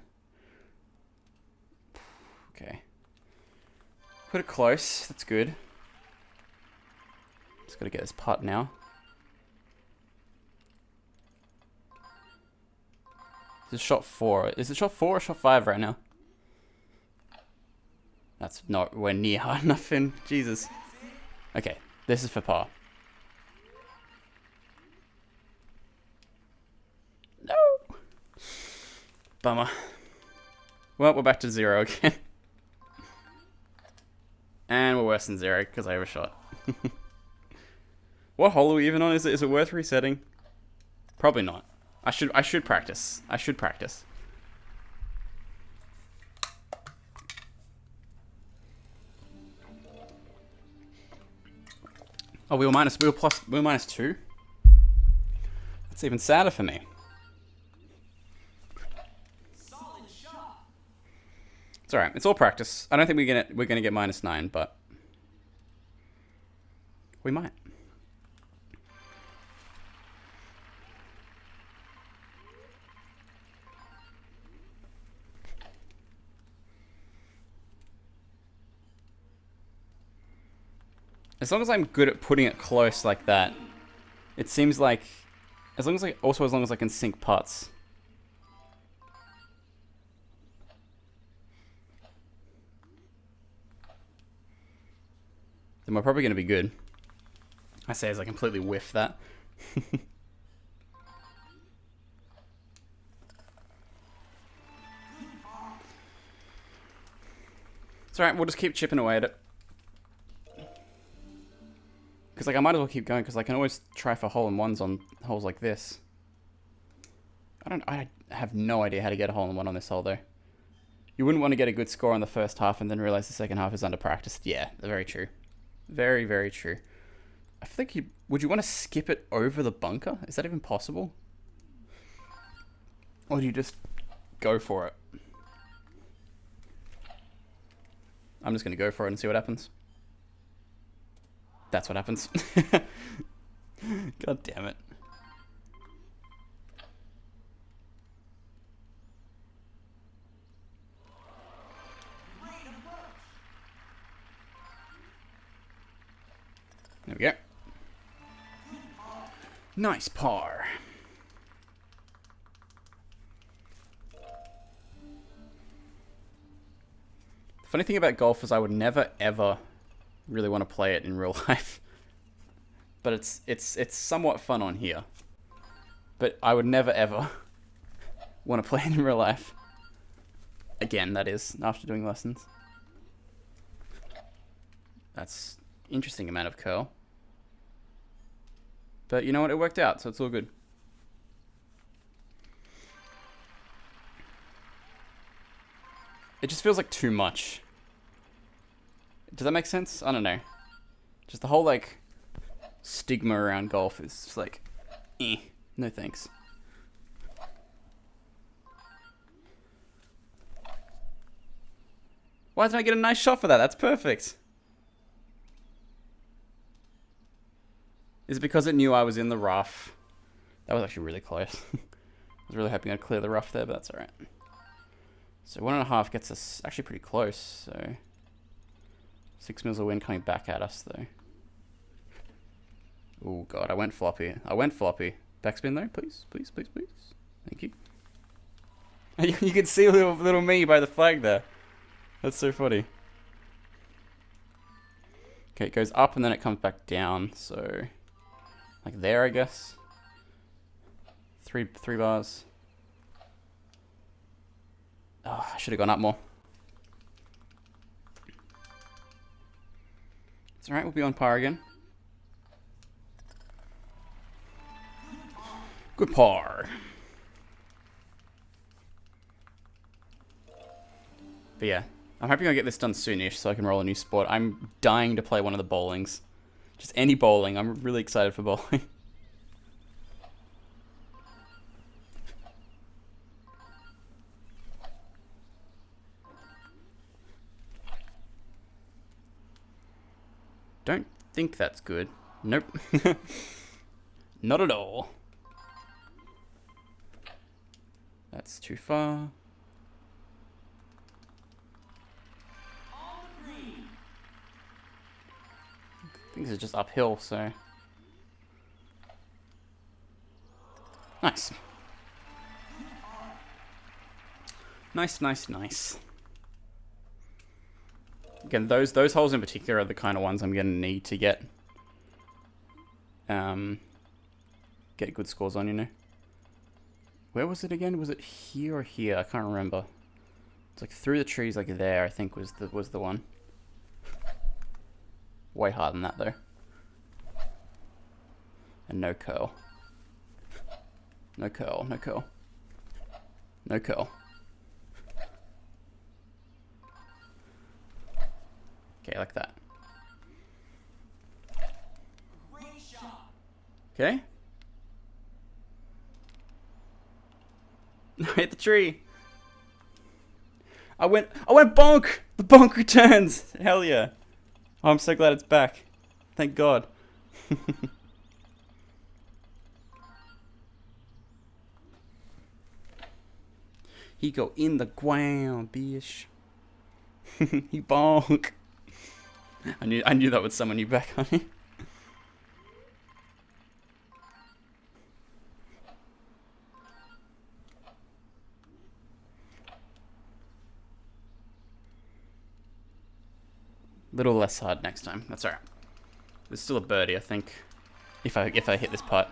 Okay. Put it close. That's good. Just got to get this putt now. This is shot 4. Is it shot 4 or shot 5 right now? That's nowhere near hard enough in. Jesus. Okay, this is for par. No! Bummer. Well, we're back to 0 again. And we're worse than 0 because I overshot. What hole are we even on? Is it worth resetting? Probably not. I should practice. I should practice. Oh, we were -2. That's even sadder for me. It's alright. It's all practice. I don't think we're gonna get -9, but we might. As long as I'm good at putting it close like that, it seems like, as long as I can sink putts. Then we're probably going to be good. I say as I completely whiff that. It's alright, we'll just keep chipping away at it. Because, like, I might as well keep going, because I can always try for hole-in-ones on holes like this. I have no idea how to get a hole-in-one on this hole, though. You wouldn't want to get a good score on the first half and then realize the second half is under-practiced. Yeah, very true. Very, very true. I think would you want to skip it over the bunker? Is that even possible? Or do you just go for it? I'm just going to go for it and see what happens. That's what happens. God damn it. There we go. Nice par. The funny thing about golf is I would never ever really want to play it in real life. But it's somewhat fun on here. But I would never ever want to play it in real life. Again, that is, after doing lessons. That's interesting amount of curl. But you know what, it worked out, so it's all good. It just feels like too much. Does that make sense? I don't know. Just the whole, like, stigma around golf is just like, no thanks. Why didn't I get a nice shot for that? That's perfect. Is it because it knew I was in the rough? That was actually really close. I was really hoping I'd clear the rough there, but that's alright. So 1.5 gets us actually pretty close, so 6 mils of wind coming back at us though. Oh god, I went floppy. Backspin though, please, please, please, please. Thank you. You can see little me by the flag there. That's so funny. Okay, it goes up and then it comes back down, so like there, I guess. Three bars. Oh, I should have gone up more. It's alright, we'll be on par again. Good par. But yeah, I'm hoping I get this done soonish so I can roll a new sport. I'm dying to play one of the bowlings. Just any bowling. I'm really excited for bowling. Don't think that's good. Nope. Not at all. That's too far. I think this is just uphill, so... Nice. Nice, nice, nice. Again, those holes in particular are the kind of ones I'm going to need to get good scores on, you know. Where was it again? Was it here or here? I can't remember. It's like through the trees, like there, I think was the one. Way harder than that though. And no curl. No curl, no curl. No curl. Okay, like that. Okay. I hit the tree. I went bonk! The bonk returns! Hell yeah. Oh, I'm so glad it's back. Thank God. He go in the ground, bitch. He bonk. I knew that would summon you back, honey. Little less hard next time. That's alright. There's still a birdie, I think. If I hit this putt.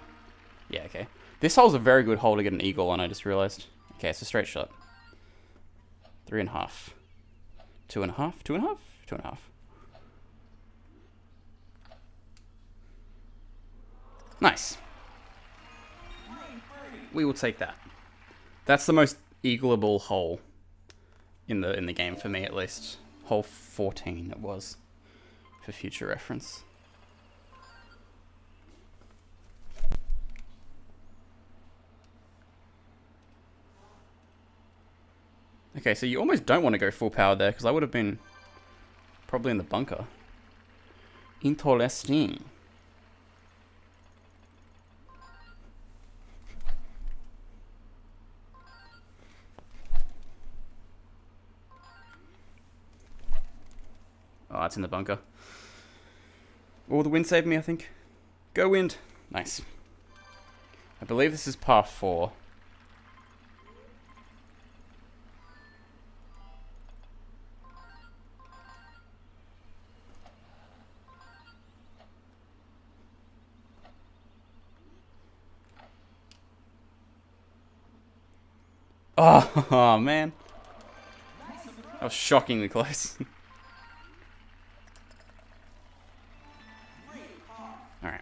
Yeah, okay. This hole's a very good hole to get an eagle on, I just realized. Okay, it's a straight shot. 3.5. 2.5? 2.5? 2.5. Nice. We will take that. That's the most eagleable hole in the game for me, at least. Hole 14 it was, for future reference. Okay, so you almost don't want to go full power there, because I would have been probably in the bunker. Interesting. Oh, it's in the bunker. Oh, the wind saved me, I think. Go wind. Nice. I believe this is par 4. Oh, man. That was shockingly close. Alright.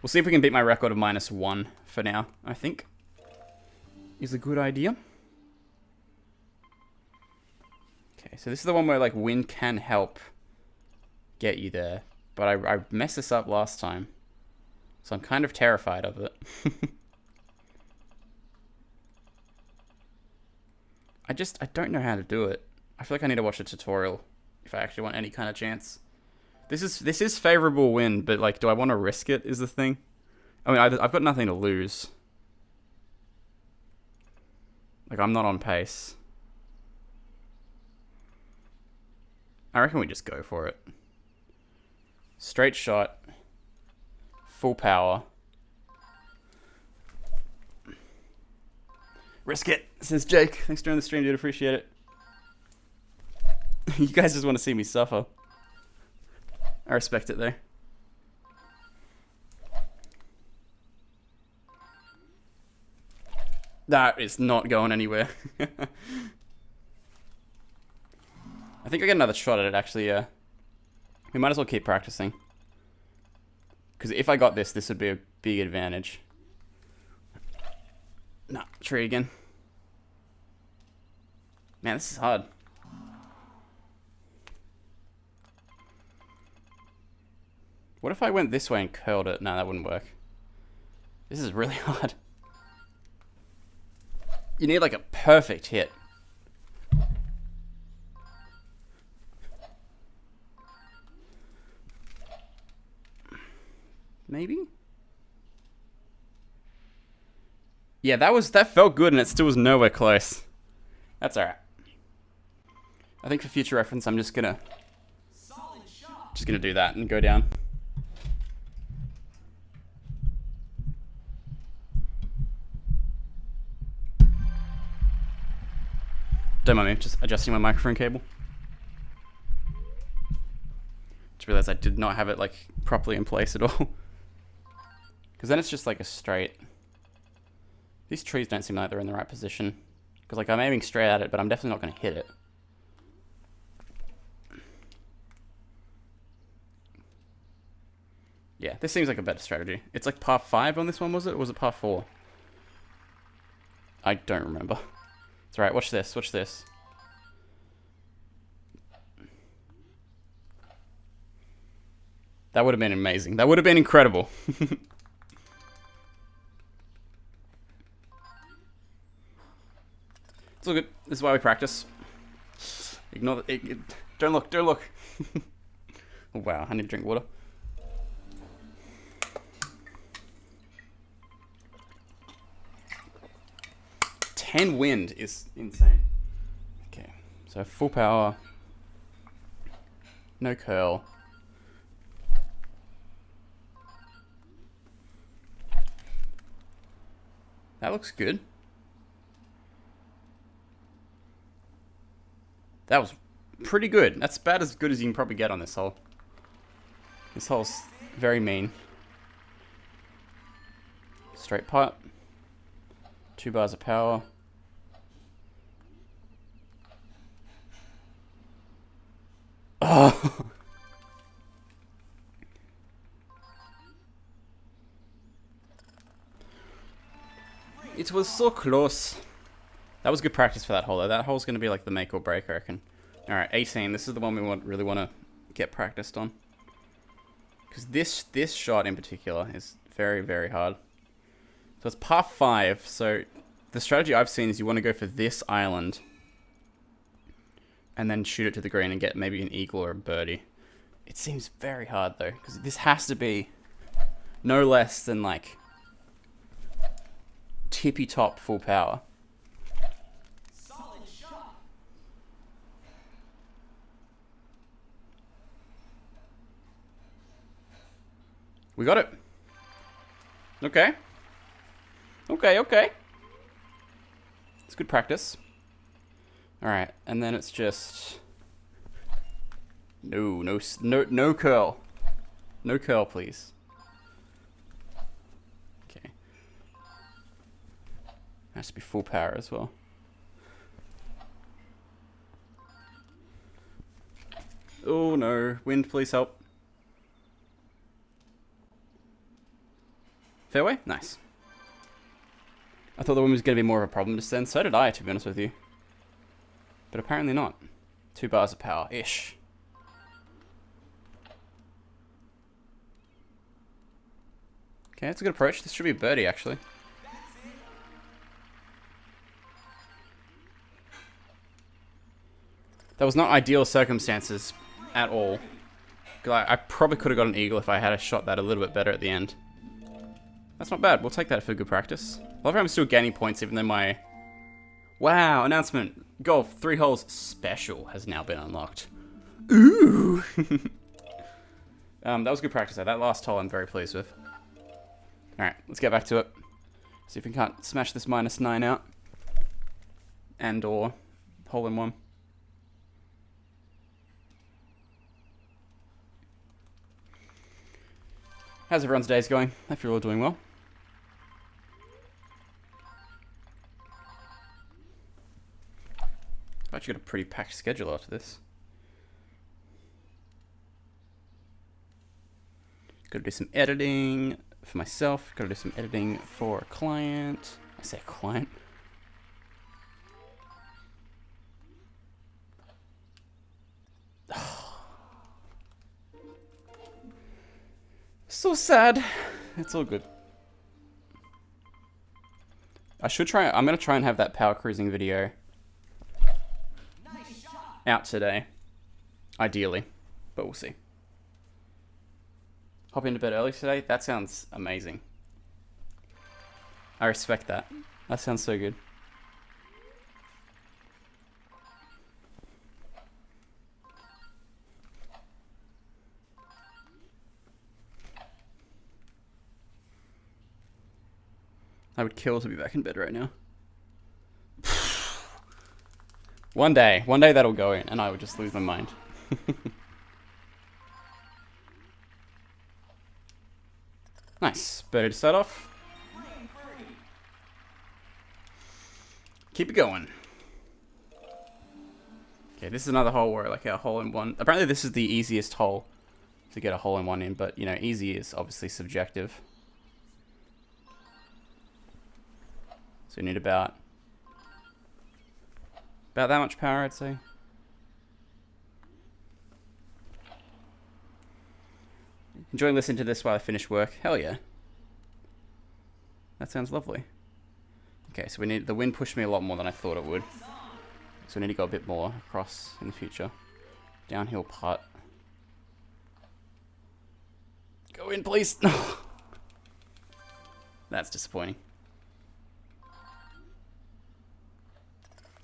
We'll see if we can beat my record of -1 for now, I think. Is a good idea. Okay, so this is the one where, like, wind can help get you there. But I messed this up last time. So I'm kind of terrified of it. I don't know how to do it. I feel like I need to watch a tutorial if I actually want any kind of chance. This is favorable wind, but like, do I want to risk it is the thing. I mean, I've got nothing to lose. Like, I'm not on pace. I reckon we just go for it. Straight shot. Full power. Risk it, says Jake. Thanks for joining the stream, dude. Appreciate it. You guys just want to see me suffer. I respect it, though. That is not going anywhere. I think I get another shot at it, actually, yeah. We might as well keep practicing. Because if I got this, this would be a big advantage. Nah, tree again. Man, this is hard. What if I went this way and curled it? No, that wouldn't work. This is really hard. You need like a perfect hit. Maybe? Yeah, that felt good and it still was nowhere close. That's alright. I think for future reference I'm just gonna do that and go down. Don't mind me, just adjusting my microphone cable. Just realized I did not have it like properly in place at all. Because then it's just like a straight. These trees don't seem like they're in the right position. Because like I'm aiming straight at it, but I'm definitely not going to hit it. Yeah, this seems like a better strategy. It's like par 5 on this one, was it? Or was it par 4? I don't remember. It's alright, watch this, watch this. That would have been amazing. That would have been incredible. It's all good. This is why we practice. Ignore the... Don't look, don't look. Oh, wow, I need to drink water. Ten wind is insane. Okay, so full power. No curl. That looks good. That was pretty good. That's about as good as you can probably get on this hole. This hole's very mean. Straight putt. 2 bars of power. Oh! It was so close. That was good practice for that hole, though. That hole's going to be like the make or break, I reckon. Alright, 18. This is the one we really want to get practiced on. Because this shot in particular is very, very hard. So it's par 5. So the strategy I've seen is you want to go for this island. And then shoot it to the green and get maybe an eagle or a birdie. It seems very hard, though. Because this has to be no less than, like, tippy top full power. Solid shot. We got it. Okay. Okay. It's good practice. Alright, and then it's just... No curl. No curl, please. Okay. Has to be full power as well. Oh no. Wind, please help. Fairway? Nice. I thought the wind was going to be more of a problem just then. So did I, to be honest with you. But apparently not. 2 bars of power-ish. Okay, that's a good approach. This should be a birdie, actually. That was not ideal circumstances at all. I probably could have got an eagle if I had shot that a little bit better at the end. That's not bad. We'll take that for good practice. I love how I'm still gaining points even though my... Wow, announcement. Golf 3 holes special has now been unlocked. Ooh! That was good practice though. That last hole I'm very pleased with. Alright, let's get back to it. See if we can't smash this -9 out. And or hole in one. How's everyone's days going? I hope you're all doing well. I've actually got a pretty packed schedule after this. Gotta do some editing for myself. Gotta do some editing for a client. I say client. So sad. It's all good. I should try. I'm gonna try and have that power cruising video out today, ideally, but we'll see. Hop into bed early today. That sounds amazing. I respect that. That sounds so good. I would kill to be back in bed right now. One day that'll go in and I would just lose my mind. Nice. Birdie to start off. Keep it going. Okay, this is another hole where like a hole in one. Apparently this is the easiest hole to get a hole in one in, but you know, easy is obviously subjective. So you need about that much power, I'd say. Enjoying listening to this while I finish work. Hell yeah. That sounds lovely. Okay, so we need the wind pushed me a lot more than I thought it would. So we need to go a bit more across in the future. Downhill putt. Go in, please. That's disappointing.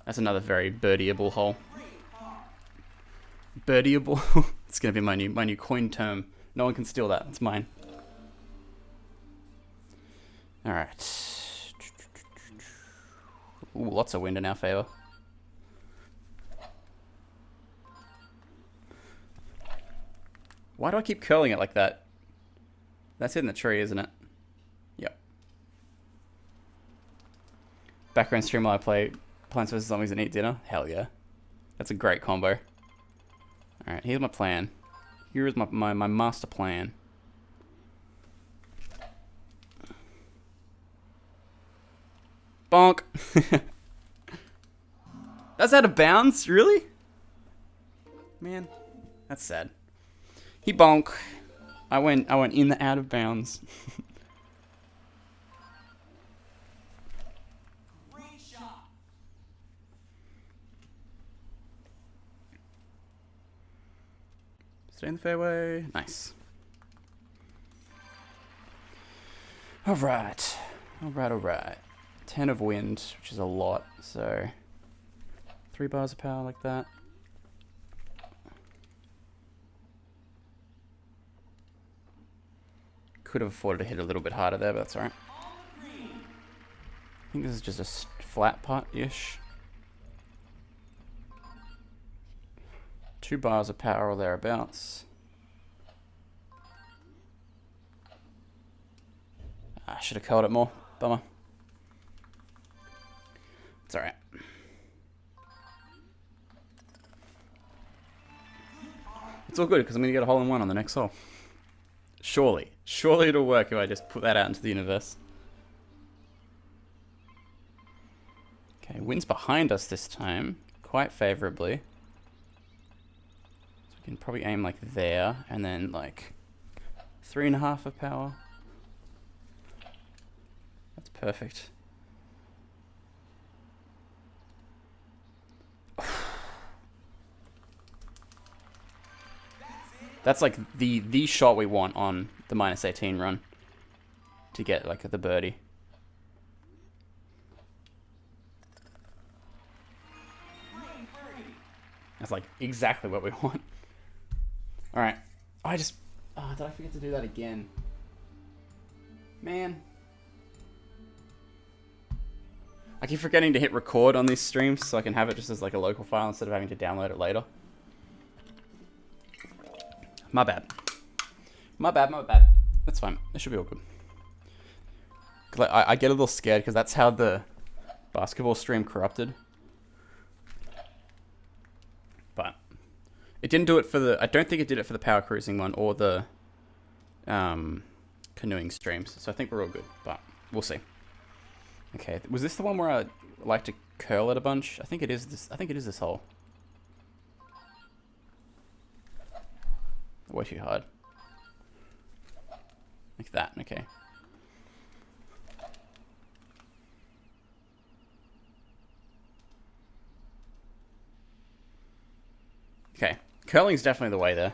That's another very birdieable hole. Birdieable? It's gonna be my new coin term. No one can steal that. It's mine. Alright. Ooh, lots of wind in our favor. Why do I keep curling it like that? That's in the tree, isn't it? Yep. Background stream while I play Plants vs. Zombies and eat dinner? Hell yeah. That's a great combo. Alright, here's my plan. Here is my master plan. Bonk! That's out of bounds? Really? Man, that's sad. He bonk. I went in the out of bounds. Stay in the fairway. Nice. Alright. Alright. 10 of wind, which is a lot, so 3 bars of power like that. Could have afforded to hit a little bit harder there, but that's alright. I think this is just a flat putt-ish. 2 bars of power or thereabouts. I should have curled it more. Bummer. It's alright. It's all good because I'm going to get a hole in one on the next hole. Surely. Surely it'll work if I just put that out into the universe. Okay, wind's behind us this time. Quite favorably. So we can probably aim like there. And then like 3.5 of power. That's perfect. That's like the shot we want on the -18 run to get like the birdie. That's like exactly what we want. All right, did I forget to do that again? Man, I keep forgetting to hit record on these streams so I can have it just as like a local file instead of having to download it later. My bad. My bad. That's fine. It should be all good. Cause I get a little scared because that's how the basketball stream corrupted. But it didn't do it for the... I don't think it did it for the power cruising one or the canoeing streams. So I think we're all good, but we'll see. Okay, was this the one where I like to curl it a bunch? I think it is this. I think it is this hole. Way too hard. Like that, okay. Okay, curling is definitely the way there.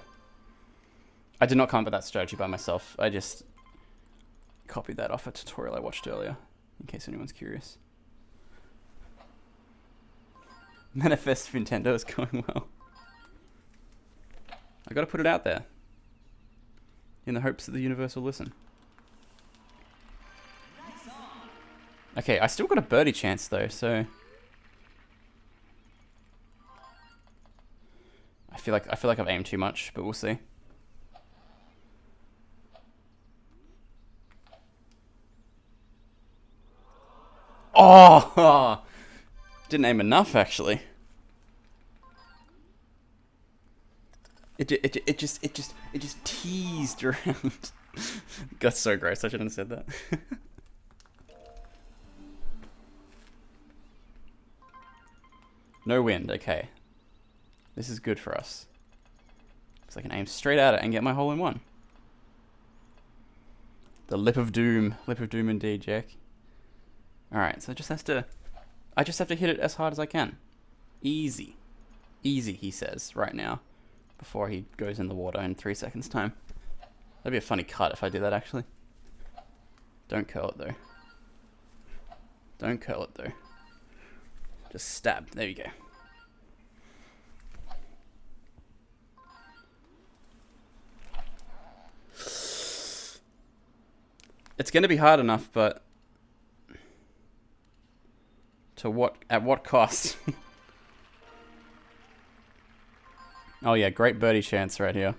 I did not come up with that strategy by myself. I just copied that off a tutorial I watched earlier, in case anyone's curious. Manifest Nintendo is going well. I gotta put it out there. In the hopes that the universe will listen. Okay, I still got a birdie chance though, so I feel like I've aimed too much, but we'll see. Oh, didn't aim enough actually. It just teased around. That's so gross. I shouldn't have said that. No wind. Okay. This is good for us. Because I can aim straight at it and get my hole in one. The lip of doom. Lip of doom indeed, Jack. Alright, so I just have to hit it as hard as I can. Easy. Easy, he says, right now. Before he goes in the water in 3 seconds time. That'd be a funny cut if I did that actually. Don't curl it though. Don't curl it though. Just stab. There you go. It's gonna be hard enough, but At what cost? Oh yeah, great birdie chance right here.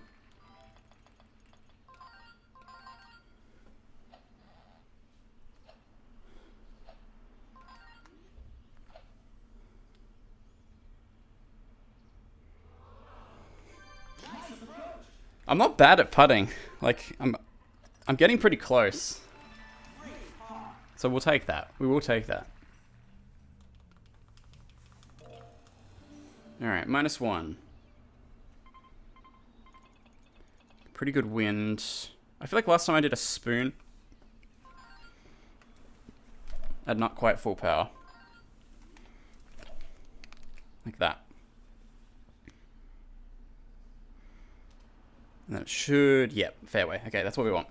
I'm not bad at putting. Like I'm getting pretty close. So we'll take that. We will take that. Alright, -1. Pretty good wind. I feel like last time I did a spoon at not quite full power. Like that. And then it should... Yep, fairway. Okay, that's what we want.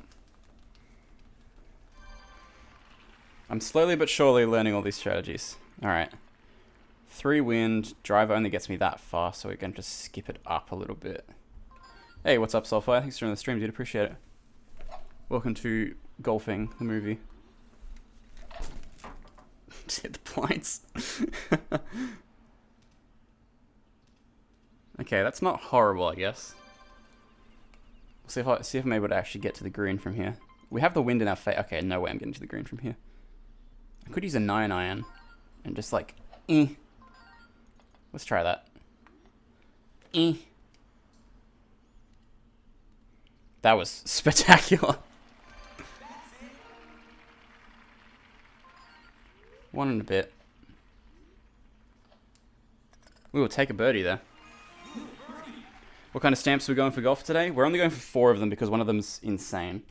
I'm slowly but surely learning all these strategies. Alright. 3 wind. Driver only gets me that far, so we're going to just skip it up a little bit. Hey, what's up, Soulfire? Thanks for joining the stream, dude. Appreciate it. Welcome to Golfing, the movie. Just hit the points. Okay, that's not horrible, I guess. See if I'm able to actually get to the green from here. We have the wind in our face. Okay, no way I'm getting to the green from here. I could use a 9-iron and just like, Let's try that. That was spectacular. 1 and a bit. We will take a birdie there. What kind of stamps are we going for golf today? We're only going for 4 of them because one of them's insane.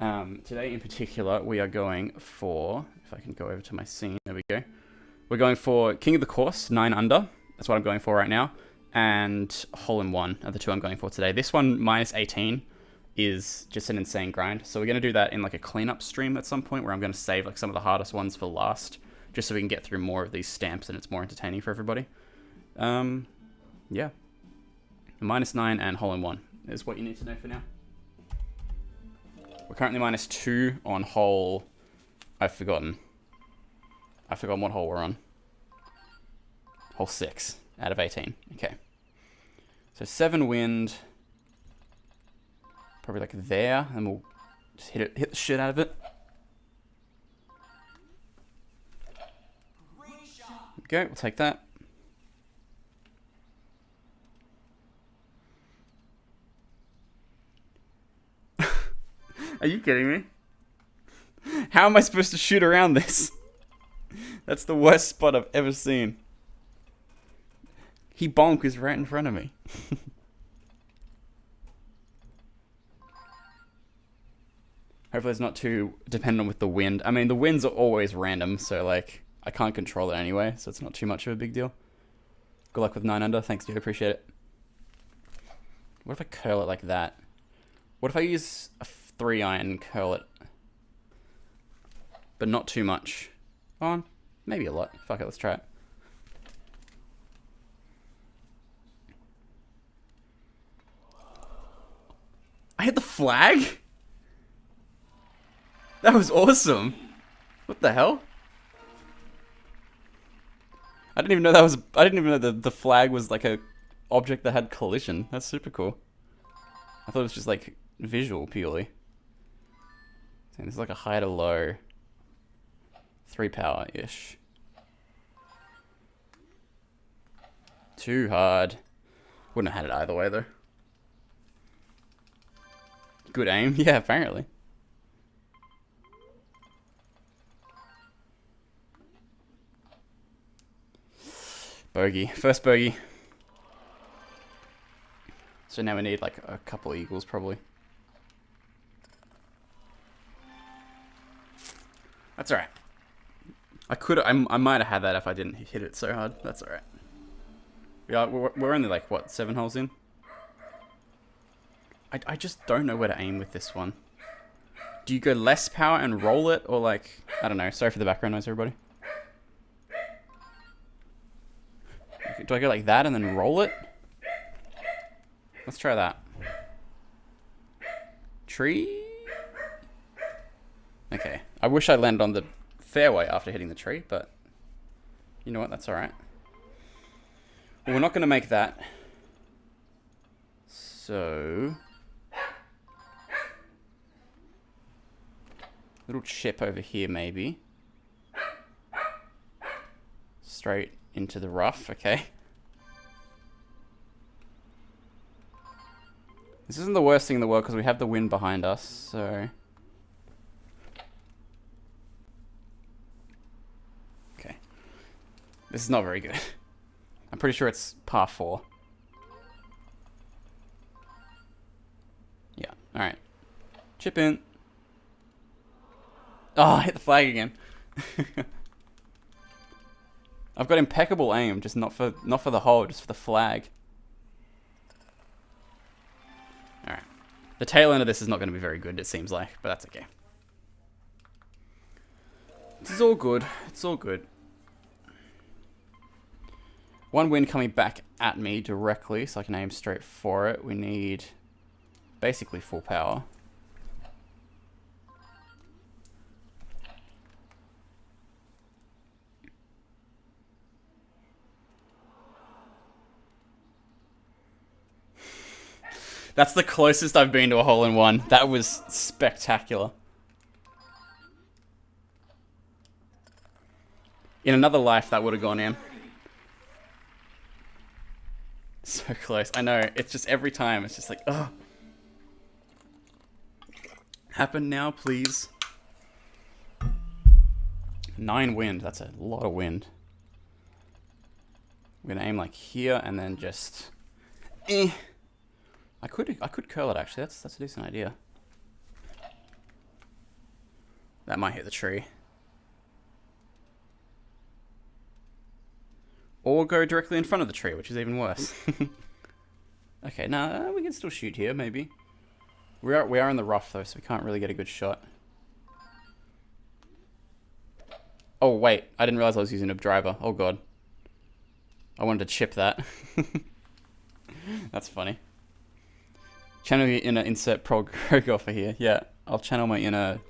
Today in particular, we are going for... If I can go over to my scene, there we go. We're going for King of the Course, 9 under. That's what I'm going for right now. And Hole in One are the 2 I'm going for today. This one, -18, is just an insane grind. So we're going to do that in like a cleanup stream at some point where I'm going to save like some of the hardest ones for last, just so we can get through more of these stamps and it's more entertaining for everybody. Yeah. -9 and Hole in One is what you need to know for now. We're currently -2 on hole... I've forgotten what hole we're on. Hole 6 out of 18. Okay. So 7 wind. Probably like there, and we'll just hit the shit out of it. Okay, we'll take that. Are you kidding me? How am I supposed to shoot around this? That's the worst spot I've ever seen. He bonk is right in front of me. Hopefully it's not too dependent with the wind. I mean, the winds are always random, so like, I can't control it anyway, so it's not too much of a big deal. Good luck with 9 under. Thanks, dude. Appreciate it. What if I curl it like that? What if I use a 3-iron and curl it? But not too much. Oh, maybe a lot. Fuck it, let's try it. I hit the flag? That was awesome. What the hell? I didn't even know the flag was like a object that had collision. That's super cool. I thought it was just like visual purely. And it's like a high to low. 3 power-ish. Too hard. Wouldn't have had it either way though. Good aim? Yeah, apparently. Bogey. First bogey. So now we need like a couple eagles probably. That's alright. I might have had that if I didn't hit it so hard. That's alright. Yeah, we're only like, what, 7 holes in? I just don't know where to aim with this one. Do you go less power and roll it? Or like, I don't know. Sorry for the background noise, everybody. Do I go like that and then roll it? Let's try that. Tree? Okay. I wish I landed on the fairway after hitting the tree, but You know what? That's alright. Well, we're not going to make that. So... little chip over here, maybe. Straight into the rough, okay. This isn't the worst thing in the world because we have the wind behind us, so... okay. This is not very good. I'm pretty sure it's par 4. Yeah, alright. Chip in. Oh, I hit the flag again. I've got impeccable aim, just not for the hole, just for the flag. Alright. The tail end of this is not going to be very good, it seems like, but that's okay. This is all good. It's all good. One wind coming back at me directly, so I can aim straight for it. We need basically full power. That's the closest I've been to a hole-in-one. That was spectacular. In another life, that would have gone in. So close. I know. It's just every time. It's just like, oh. Happen now, please. 9 wind. That's a lot of wind. We're gonna aim like here and then just... I could curl it actually. That's a decent idea. That might hit the tree. Or go directly in front of the tree, which is even worse. Okay, now we can still shoot here, maybe. We are in the rough though, so we can't really get a good shot. Oh wait, I didn't realize I was using a driver. Oh god. I wanted to chip that. That's funny. Channel your inner insert pro golfer here. Yeah, I'll channel my inner...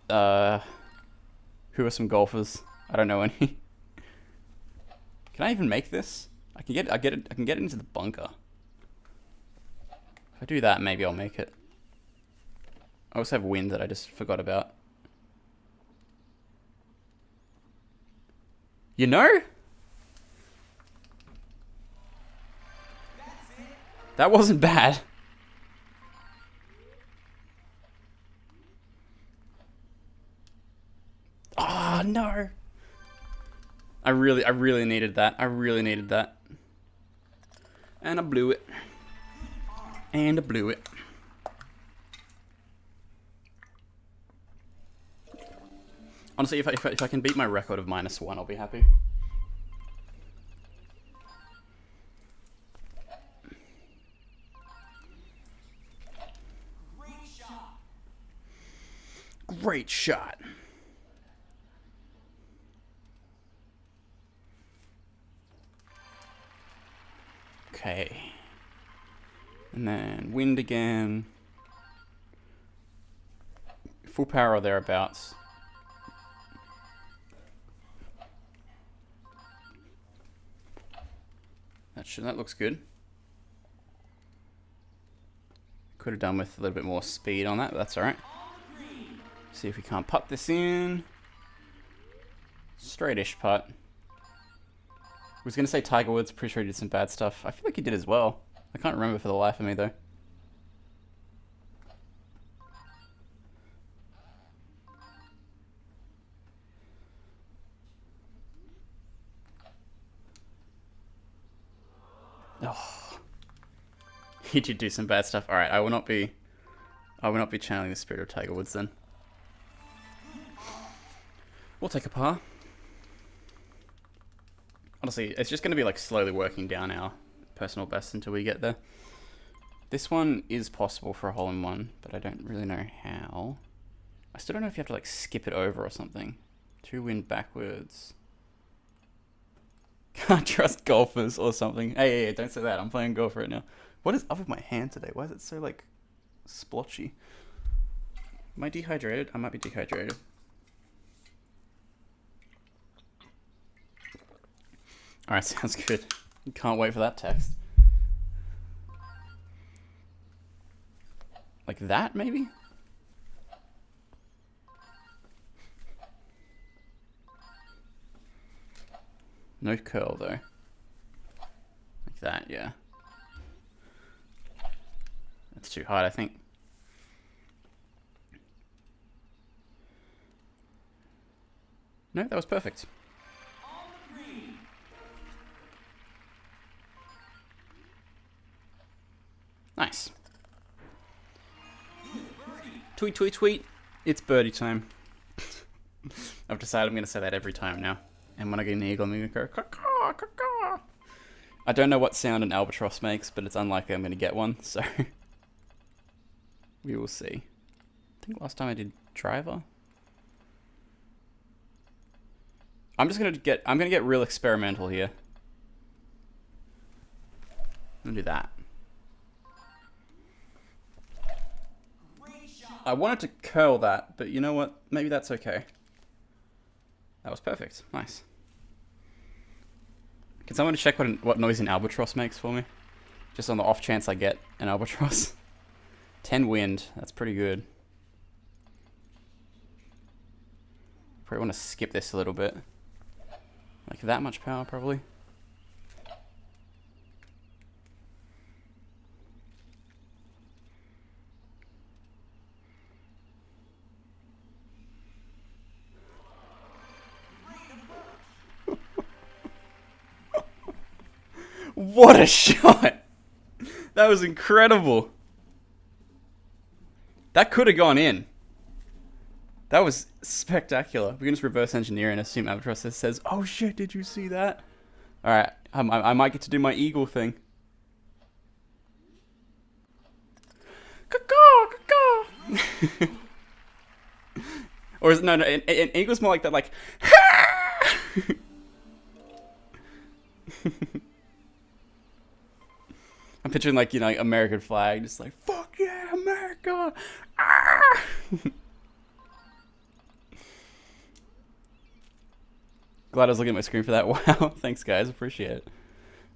who are some golfers? I don't know any. Can I even make this? I can get it into the bunker. If I do that, maybe I'll make it. I also have wind that I just forgot about. You know? That wasn't bad. Oh, no. I really needed that. I really needed that. And I blew it. And I blew it. Honestly, if I can beat my record of -1, I'll be happy. Great shot. Okay. And then wind again. Full power or thereabouts. That looks good. Could have done with a little bit more speed on that, but that's alright. See if we can't putt this in. Straightish putt. I was going to say Tiger Woods, pretty sure he did some bad stuff. I feel like he did as well. I can't remember for the life of me though. Oh. He did do some bad stuff. Alright, I will not be channeling the spirit of Tiger Woods then. We'll take a par. Honestly, it's just going to be like slowly working down our personal best until we get there. This one is possible for a hole-in-one, but I don't really know how. I still don't know if you have to like skip it over or something. 2 wind backwards. Can't trust golfers or something. Hey, don't say that. I'm playing golf right now. What is up with my hand today? Why is it so like splotchy? Am I dehydrated? I might be dehydrated. Alright, sounds good. Can't wait for that text. Like that, maybe? No curl, though. Like that, yeah. That's too hard, I think. No, that was perfect. Nice. Tweet, tweet, tweet. It's birdie time. I've decided I'm going to say that every time now. And when I get an eagle, I'm going to go, caw-caw, caw-caw. I don't know what sound an albatross makes, but it's unlikely I'm going to get one, so we will see. I think last time I did driver. I'm going to get real experimental here. I'm going to do that. I wanted to curl that, but you know what? Maybe that's okay. That was perfect. Nice. Can someone check what noise an albatross makes for me? Just on the off chance I get an albatross. 10 wind. That's pretty good. Probably want to skip this a little bit. Like that much power, probably. What a shot! That was incredible. That could have gone in. That was spectacular. We can just reverse engineer and assume Albatross says, "Oh shit, did you see that?" Alright, I might get to do my eagle thing. Caw-caw, caw-caw. Or is it, no, an eagle's more like that, like, I'm picturing, like, you know, like American flag, just like, fuck yeah, America! Ah! Glad I was looking at my screen for that. Wow, thanks guys, appreciate it.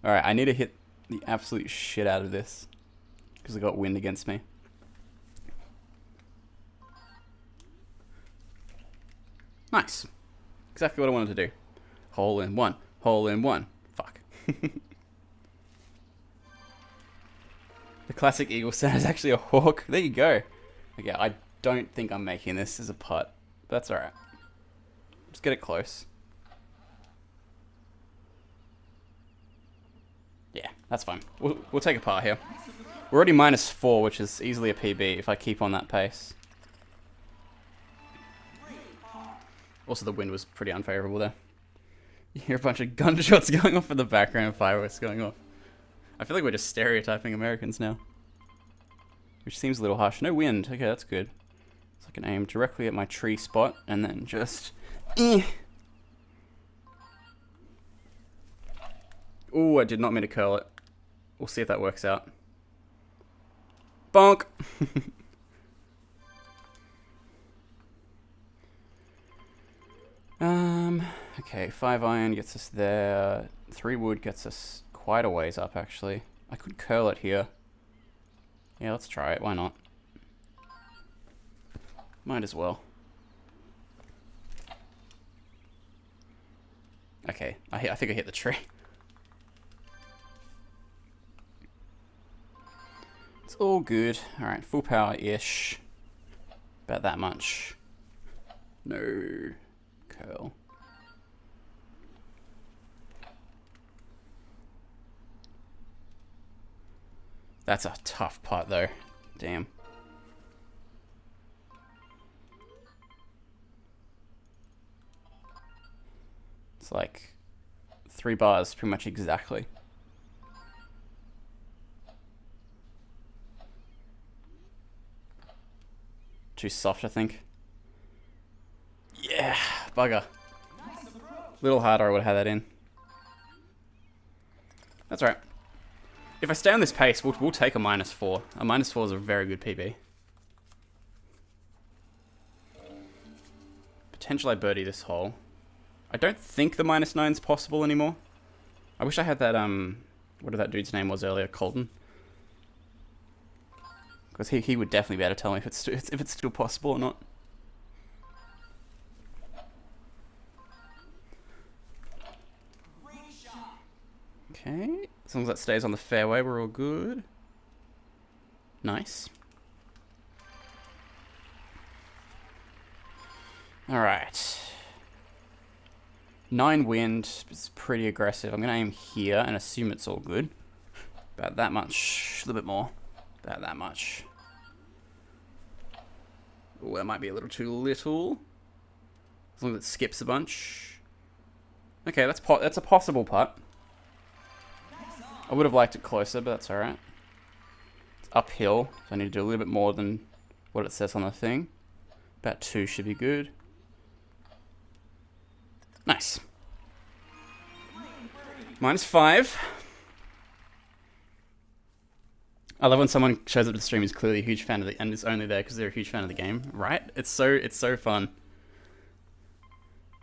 Alright, I need to hit the absolute shit out of this, because I got wind against me. Nice. Exactly what I wanted to do. Hole in one. Hole in one. Fuck. The classic eagle sound is actually a hawk. There you go. Okay, I don't think I'm making this as a putt. But that's alright. Just get it close. Yeah, that's fine. We'll take a par here. We're already -4, which is easily a PB if I keep on that pace. Also, the wind was pretty unfavorable there. You hear a bunch of gunshots going off in the background and fireworks going off. I feel like we're just stereotyping Americans now. Which seems a little harsh. No wind. Okay, that's good. So I can aim directly at my tree spot and then just... Ooh, I did not mean to curl it. We'll see if that works out. Bonk! Okay, 5 iron gets us there. 3 wood gets us quite a ways up, actually. I could curl it here. Yeah, let's try it. Why not? Might as well. Okay, I think I hit the tree. It's all good. Alright, full power-ish. About that much. No. Curl. That's a tough putt, though. Damn. It's like 3 bars, pretty much exactly. Too soft, I think. Yeah, bugger. Little harder, I would have had that in. That's alright. If I stay on this pace, we'll take a -4. A -4 is a very good PB. Potentially I birdie this hole. I don't think the -9's possible anymore. I wish I had that, what that dude's name was earlier, Colton. Because he would definitely be able to tell me if it's still possible or not. Okay, as long as that stays on the fairway, we're all good. Nice. Alright. 9 wind is pretty aggressive. I'm going to aim here and assume it's all good. About that much. A little bit more. About that much. Oh, that might be a little too little. As long as it skips a bunch. Okay, that's a possible putt. I would have liked it closer, but that's alright. It's uphill, so I need to do a little bit more than what it says on the thing. About 2 should be good. Nice. -5. I love when someone shows up to the stream who's clearly a huge fan of the and is only there because they're a huge fan of the game, right? It's so fun.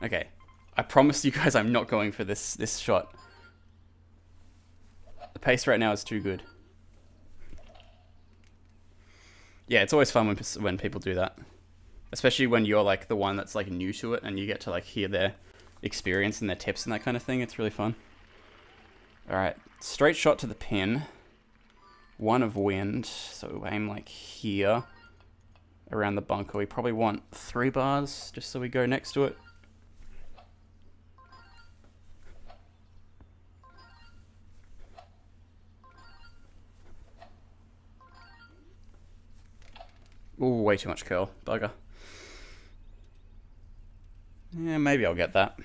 Okay, I promise you guys I'm not going for this shot. The pace right now is too good. Yeah, it's always fun when people do that, especially when you're like the one that's like new to it and you get to like hear their experience and their tips and that kind of thing. It's really fun. All right, straight shot to the pin. 1 of wind, so aim like here around the bunker. We probably want 3 bars just so we go next to it. Ooh, way too much curl. Bugger. Yeah, maybe I'll get that.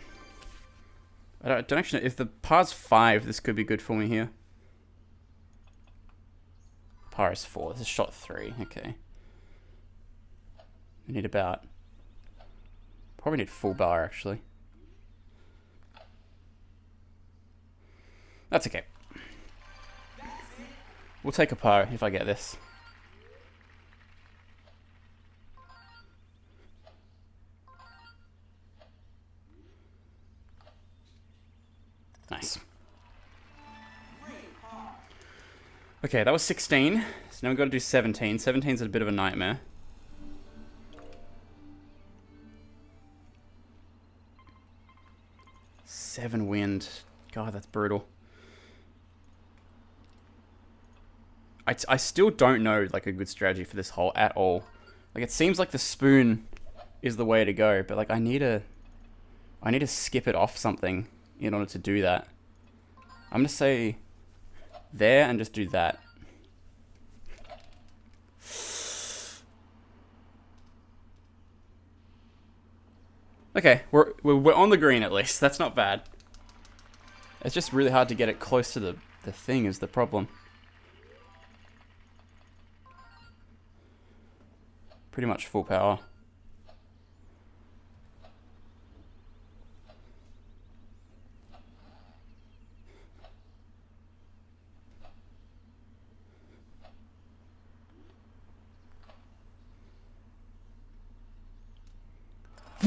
I don't actually know. If the par's 5, this could be good for me here. Par is 4. This is shot 3. Okay. We need about... Probably need full bar, actually. That's okay. We'll take a par if I get this. Nice. Okay, that was 16. So now we've got to do 17. 17's a bit of a nightmare. Seven wind. God, that's brutal. I still don't know like a good strategy for this hole at all. Like it seems like the spoon is the way to go, but like I need to skip it off something in order to do that. I'm gonna say there and just do that. Okay, we're on the green at least. That's not bad. It's just really hard to get it close to the thing is the problem. Pretty much full power.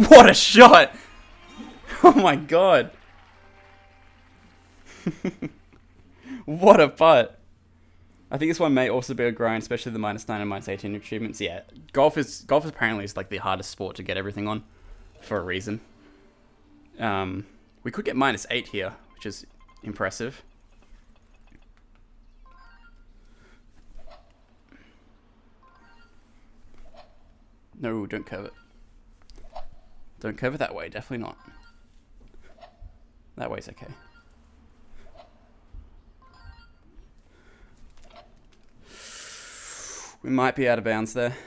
What a shot! Oh my god. What a putt. I think this one may also be a grind, especially the -9 and -18 achievements. Yeah, golf apparently is like the hardest sport to get everything on for a reason. We could get -8 here, which is impressive. No, don't curve it. Don't curve it that way, definitely not. That way's okay. We might be out of bounds there.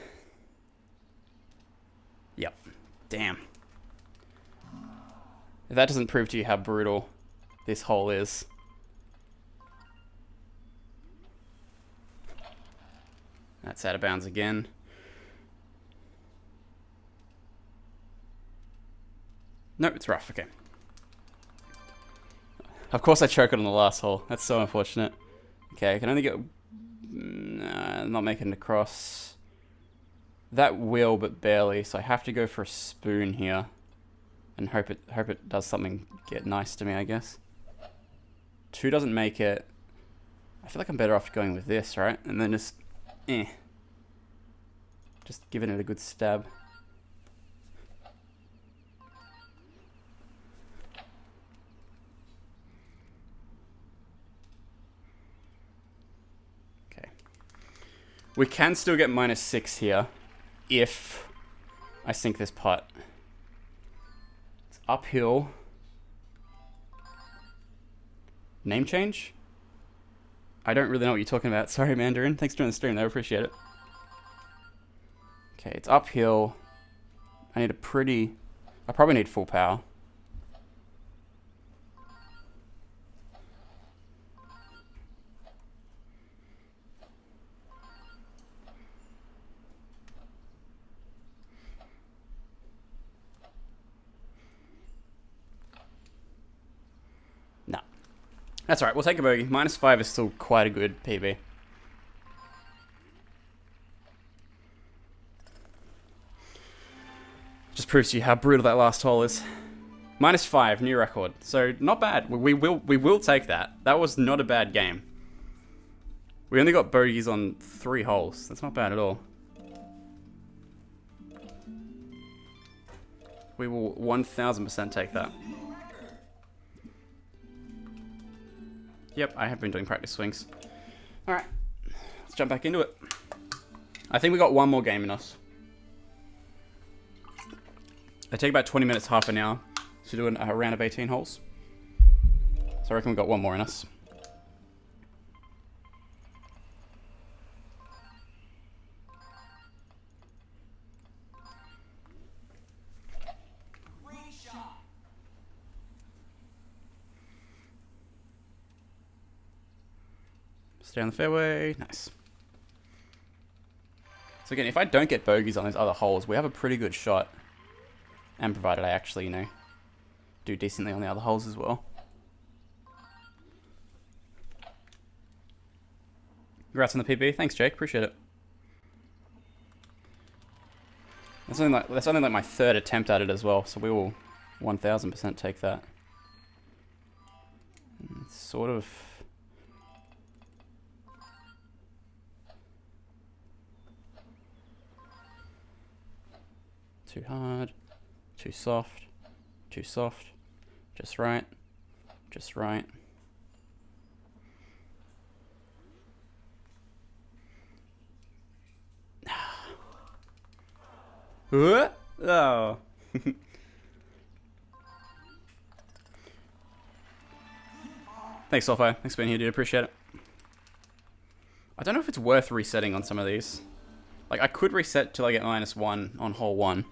Yep. Damn. If that doesn't prove to you how brutal this hole is. That's out of bounds again. Nope, it's rough. Okay. Of course I choke it on the last hole. That's so unfortunate. Okay, I can only get... not making it across. That will, but barely. So I have to go for a spoon here. And hope it does something get nice to me, I guess. 2 doesn't make it. I feel like I'm better off going with this, right? And then just, just giving it a good stab. Okay. We can still get -6 here if I sink this pot. It's uphill. Name change? I don't really know what you're talking about. Sorry, Mandarin. Thanks for doing the stream, though. I appreciate it. Okay, it's uphill. I need a pretty... I probably need full power. No. That's alright. We'll take a bogey. -5 is still quite a good PB. Just proves to you how brutal that last hole is. -5, new record. So not bad. We will take that. That was not a bad game. We only got bogeys on 3 holes. That's not bad at all. We will 1000% take that. Yep, I have been doing practice swings. Alright, let's jump back into it. I think we got one more game in us. They take about 20 minutes, half an hour to do a round of 18 holes. So I reckon we got one more in us. Stay on the fairway. Nice. So again, if I don't get bogeys on these other holes, we have a pretty good shot. And provided I actually, you know, do decently on the other holes as well. Congrats on the PB. Thanks, Jake. Appreciate it. That's only like my 3rd attempt at it as well, so we will 1000% take that. It's sort of... too hard. Too soft. Too soft. Just right. Just right. Oh. Thanks, Sulfo. Thanks for being here, dude. Appreciate it. I don't know if it's worth resetting on some of these. Like, I could reset till I get -1 on hole 1.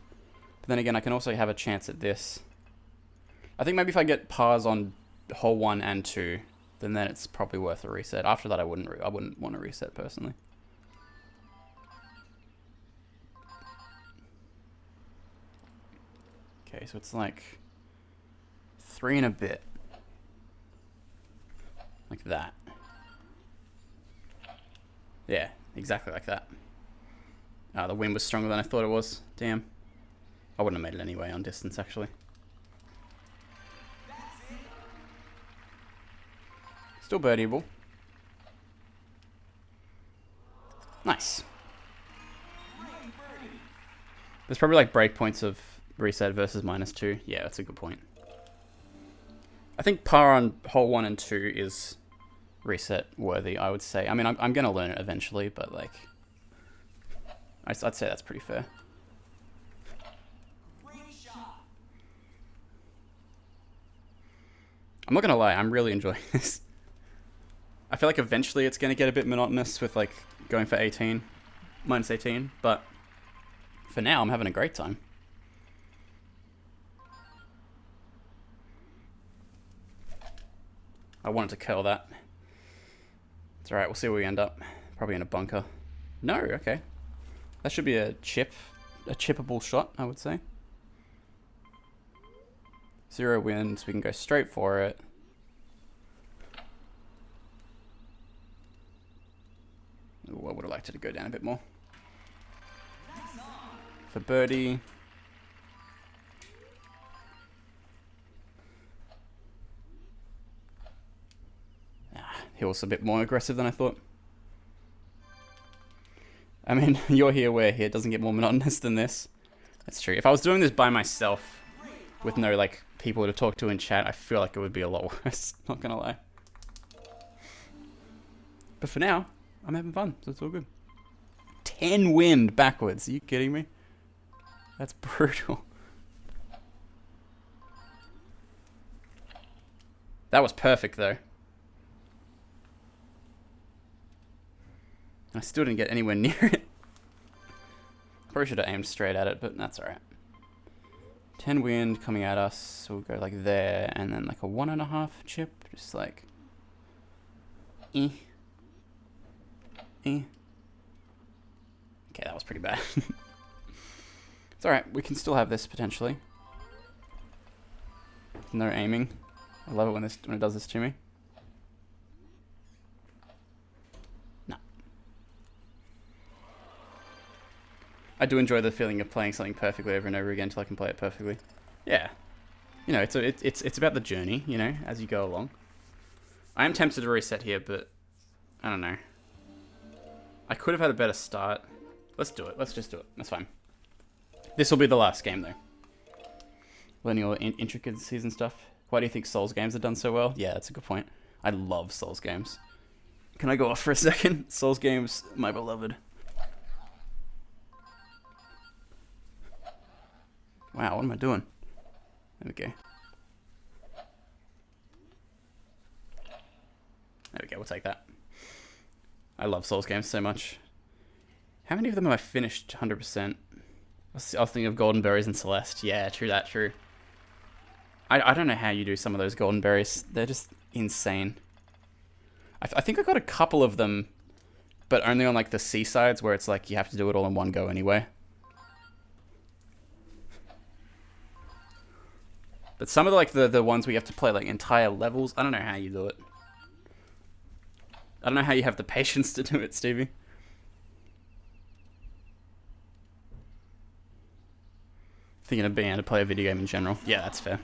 But then again, I can also have a chance at this. I think maybe if I get pars on hole 1 and 2, then it's probably worth a reset. After that, I wouldn't want to reset personally. Okay, so it's like 3 and a bit. Like that. Yeah, exactly like that. The wind was stronger than I thought it was. Damn. I wouldn't have made it anyway on distance, actually. Still birdieable. Nice. There's probably like breakpoints of reset versus -2. Yeah, that's a good point. I think par on hole 1 and 2 is reset worthy, I would say. I mean, I'm going to learn it eventually, but like... I'd say that's pretty fair. I'm not going to lie, I'm really enjoying this. I feel like eventually it's going to get a bit monotonous with like going for 18, -18, but for now I'm having a great time. I wanted to curl that. It's alright, we'll see where we end up. Probably in a bunker. No, okay. That should be a chippable shot, I would say. 0 winds, we can go straight for it. Ooh, I would have liked it to go down a bit more. For birdie. he was a bit more aggressive than I thought. I mean, you're here, we're here. It doesn't get more monotonous than this. That's true. If I was doing this by myself with no, like, people to talk to in chat, I feel like it would be a lot worse. Not gonna lie. But for now, I'm having fun, so it's all good. 10 wind backwards. Are you kidding me? That's brutal. That was perfect, though. I still didn't get anywhere near it. Probably should have aimed straight at it, but that's alright. 10 wind coming at us, so we'll go like there, and then like a 1.5 chip, just like... Okay, that was pretty bad. It's alright, we can still have this potentially. No aiming. I love it when it does this to me. No. I do enjoy the feeling of playing something perfectly over and over again until I can play it perfectly. Yeah. You know, it's about the journey, you know, as you go along. I am tempted to reset here, but I don't know. I could have had a better start. Let's do it. Let's just do it. That's fine. This will be the last game, though. Learning all the intricacies and stuff. Why do you think Souls games are done so well? Yeah, that's a good point. I love Souls games. Can I go off for a second? Souls games, my beloved. Wow, what am I doing? There we go. There we go, we'll take that. I love Souls games so much. How many of them have I finished 100%? I was thinking of Golden Berries and Celeste. Yeah, true that, true. I don't know how you do some of those Golden Berries. They're just insane. I think I got a couple of them, but only on like the seasides where it's like you have to do it all in one go anyway. But some of the ones where you have to play like entire levels, I don't know how you do it. I don't know how you have the patience to do it, Stevie. Thinking of being able to play a video game in general. Yeah, that's fair.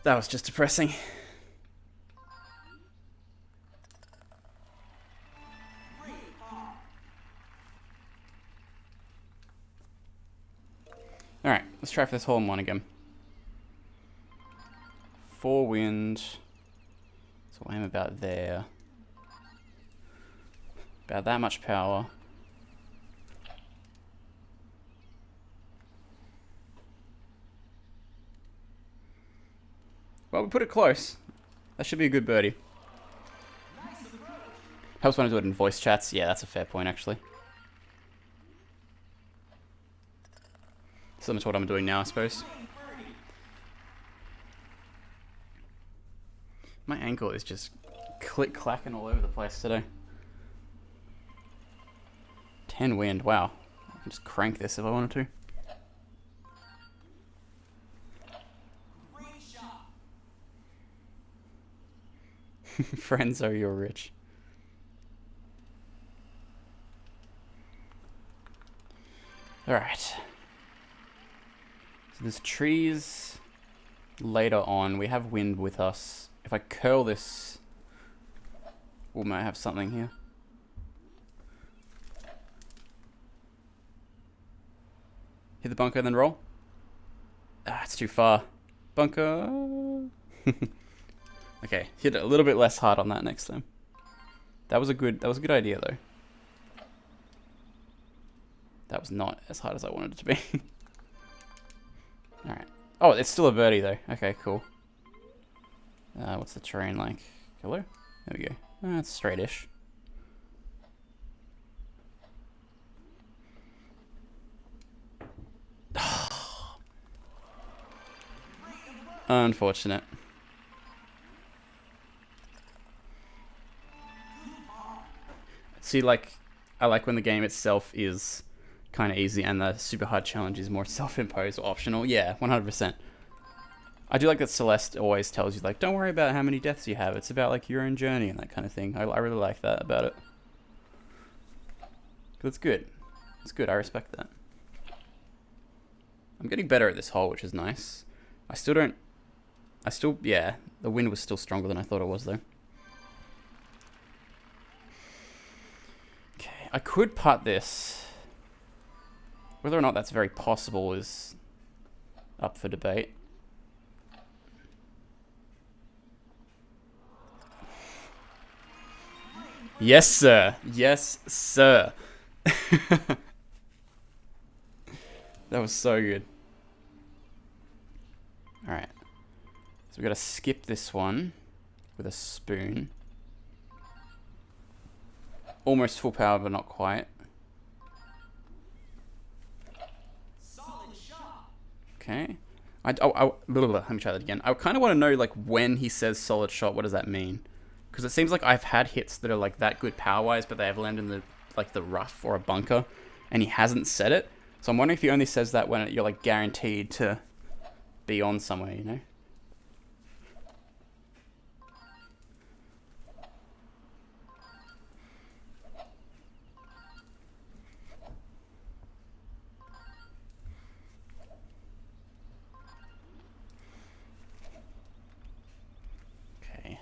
That was just depressing. Alright, let's try for this hole in one again. 4 wind. So I'm about there. About that much power. Well, we put it close. That should be a good birdie. Helps when I do it in voice chats. Yeah, that's a fair point, actually. Similar to what I'm doing now, I suppose. My ankle is just click-clacking all over the place today. 10 wind, wow. I can just crank this if I wanted to. Friendzo, you're rich. Alright. So there's trees later on. We have wind with us. If I curl this, we might have something here. Hit the bunker, then roll. Ah, it's too far. Bunker. Okay, hit it a little bit less hard on that next time. That was a good idea though. That was not as hard as I wanted it to be. Alright. Oh, it's still a birdie though. Okay, cool. What's the terrain like? Hello? There we go. It's straight-ish. Unfortunate. See, like, I like when the game itself is kind of easy and the super hard challenge is more self-imposed or optional. Yeah, 100%. I do like that Celeste always tells you, like, don't worry about how many deaths you have. It's about, like, your own journey and that kind of thing. I really like that about it. That's good. It's good. I respect that. I'm getting better at this hole, which is nice. Yeah, the wind was still stronger than I thought it was, though. Okay, I could putt this. Whether or not that's very possible is up for debate. Yes, sir. Yes, sir. That was so good. Alright. So we gotta skip this one with a spoon. Almost full power, but not quite. Okay. Let me try that again. I kind of want to know, like, when he says solid shot, what does that mean? Because it seems like I've had hits that are, like, that good power-wise, but they have landed in the, like, the rough or a bunker, and he hasn't said it. So I'm wondering if he only says that when you're, like, guaranteed to be on somewhere, you know?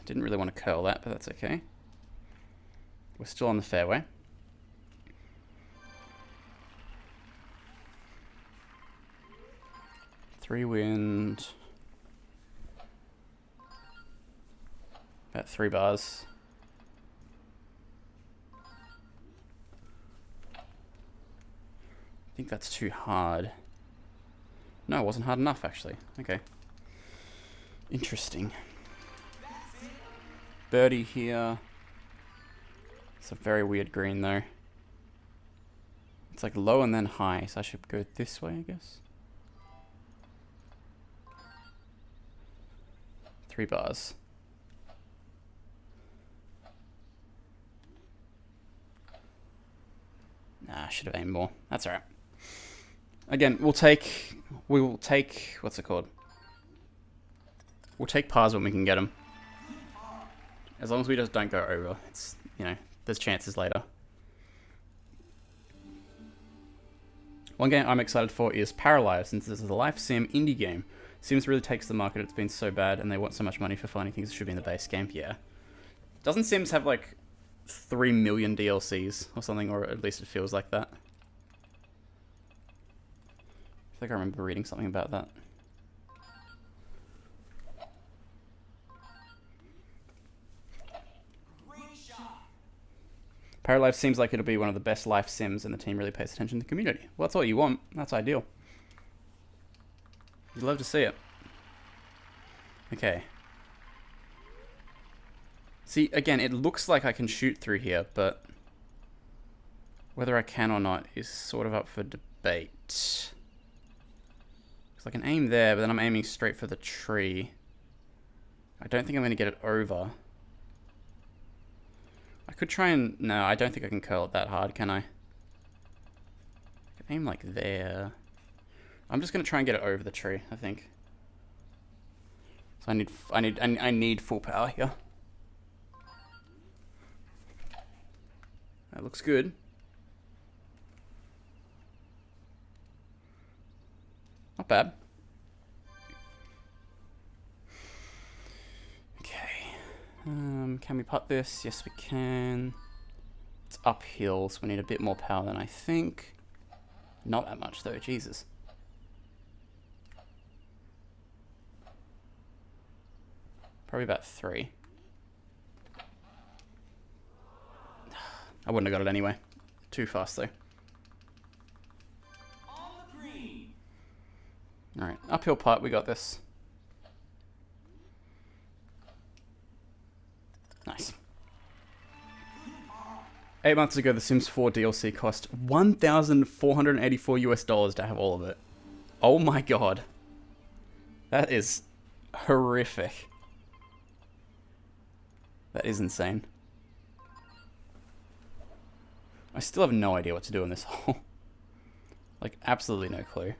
Didn't really want to curl that, but that's okay. We're still on the fairway. Three wind. About 3 bars. I think that's too hard. No, it wasn't hard enough, actually. Okay. Interesting. Birdie here. It's a very weird green though. It's like low and then high, so I should go this way, I guess. 3 bars. Nah, I should have aimed more. That's alright. Again, we will take, what's it called? We'll take pars when we can get them. As long as we just don't go over, it's, you know, there's chances later. One game I'm excited for is Paralive, since this is a life sim indie game. Sims really takes the market, it's been so bad, and they want so much money for finding things that should be in the base game, yeah. Doesn't Sims have like 3 million DLCs or something, or at least it feels like that? I think I remember reading something about that. Paralive seems like it'll be one of the best life sims, and the team really pays attention to the community. Well, that's all you want. That's ideal. You'd love to see it. Okay. See, again, it looks like I can shoot through here, but whether I can or not is sort of up for debate. Because I can aim there, but then I'm aiming straight for the tree. I don't think I'm going to get it over. I could try and... No, I don't think I can curl it that hard, can I? I can aim like there. I'm just going to try and get it over the tree, I think. So I need full power here. That looks good. Not bad. Can we putt this? Yes, we can. It's uphill, so we need a bit more power than I think. Not that much, though. Jesus. Probably about 3. I wouldn't have got it anyway. Too fast, though. Alright, uphill putt. We got this. Nice. 8 months ago, The Sims 4 DLC cost $1,484 US to have all of it. Oh my god. That is horrific. That is insane. I still have no idea what to do in this hole. Like, absolutely no clue.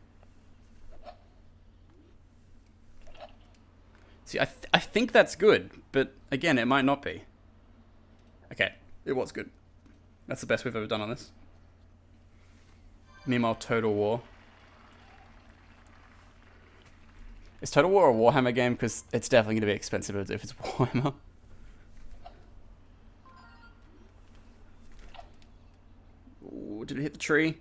See, I think that's good, but again, it might not be. Okay, it was good. That's the best we've ever done on this. Meanwhile, Total War. Is Total War a Warhammer game? Because it's definitely going to be expensive if it's Warhammer. Ooh, did it hit the tree?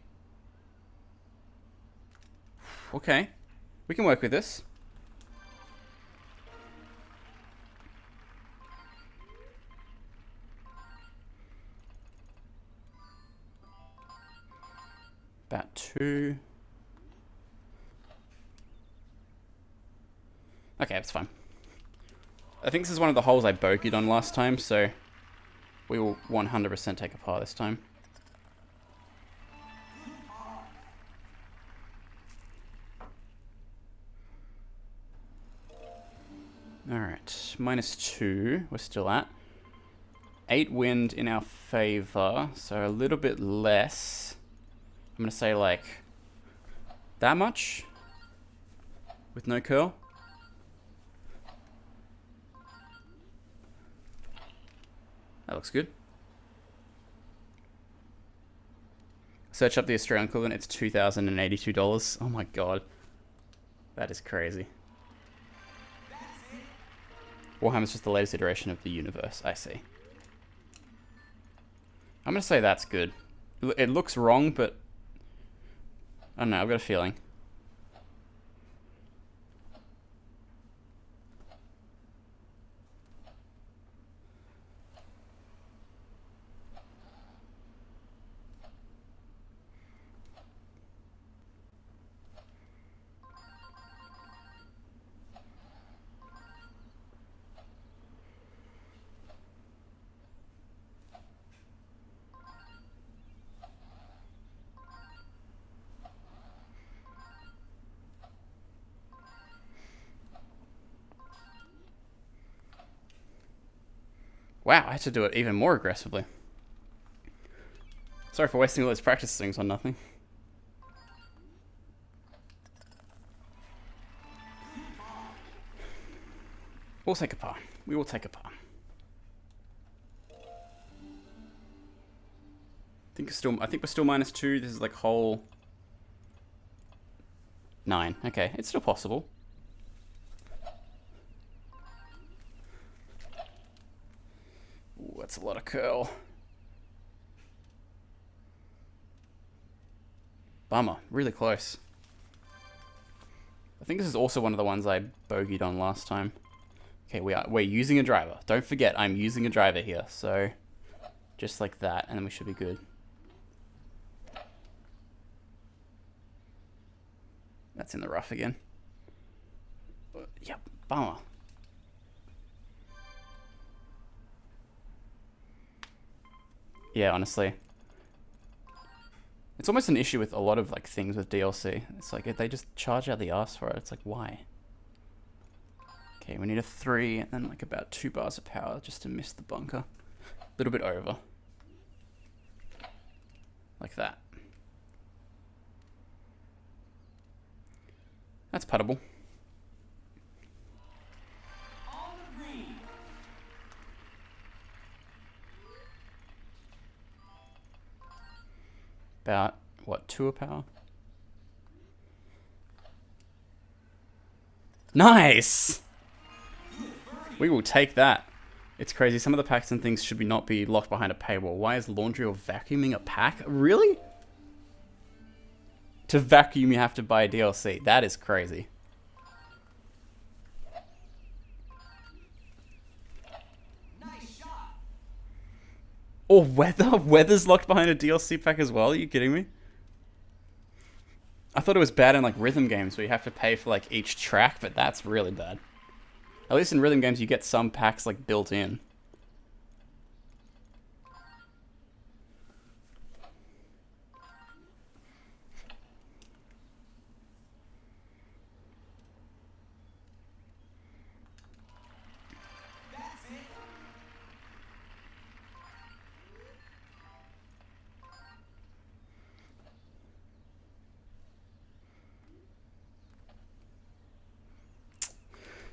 Okay. We can work with this. About 2. Okay, that's fine. I think this is one of the holes I bogeyed on last time, so we will 100% take a par this time. Alright, -2 we're still at. 8 wind in our favor, so a little bit less. I'm gonna say like that much with no curl. That looks good. Search up the Australian equivalent, it's $2,082. Oh my god. That is crazy. Warhammer's just the latest iteration of the universe, I see. I'm gonna say that's good. It looks wrong, but I don't know, I've got a feeling. Wow, I had to do it even more aggressively. Sorry for wasting all those practice things on nothing. We'll take a par. We will take a par. I think we're still -2. This is like hole 9. Okay, it's still possible. Ooh, that's a lot of curl. Bummer, really close. I think this is also one of the ones I bogeyed on last time. Okay, we're using a driver. Don't forget, I'm using a driver here. So, just like that, and then we should be good. That's in the rough again. Yep, bummer. Yeah, honestly. It's almost an issue with a lot of like things with DLC. It's like if they just charge out the arse for it. It's like, why? Okay, we need a 3 and then like about 2 bars of power just to miss the bunker. A little bit over. Like that. That's puttable. About, what, 2 of power? Nice! We will take that. It's crazy. Some of the packs and things should not be locked behind a paywall. Why is laundry or vacuuming a pack? Really? To vacuum, you have to buy a DLC. That is crazy. Nice shot. Or weather? Weather's locked behind a DLC pack as well? Are you kidding me? I thought it was bad in like rhythm games where you have to pay for like each track, but that's really bad. At least in rhythm games, you get some packs like built in.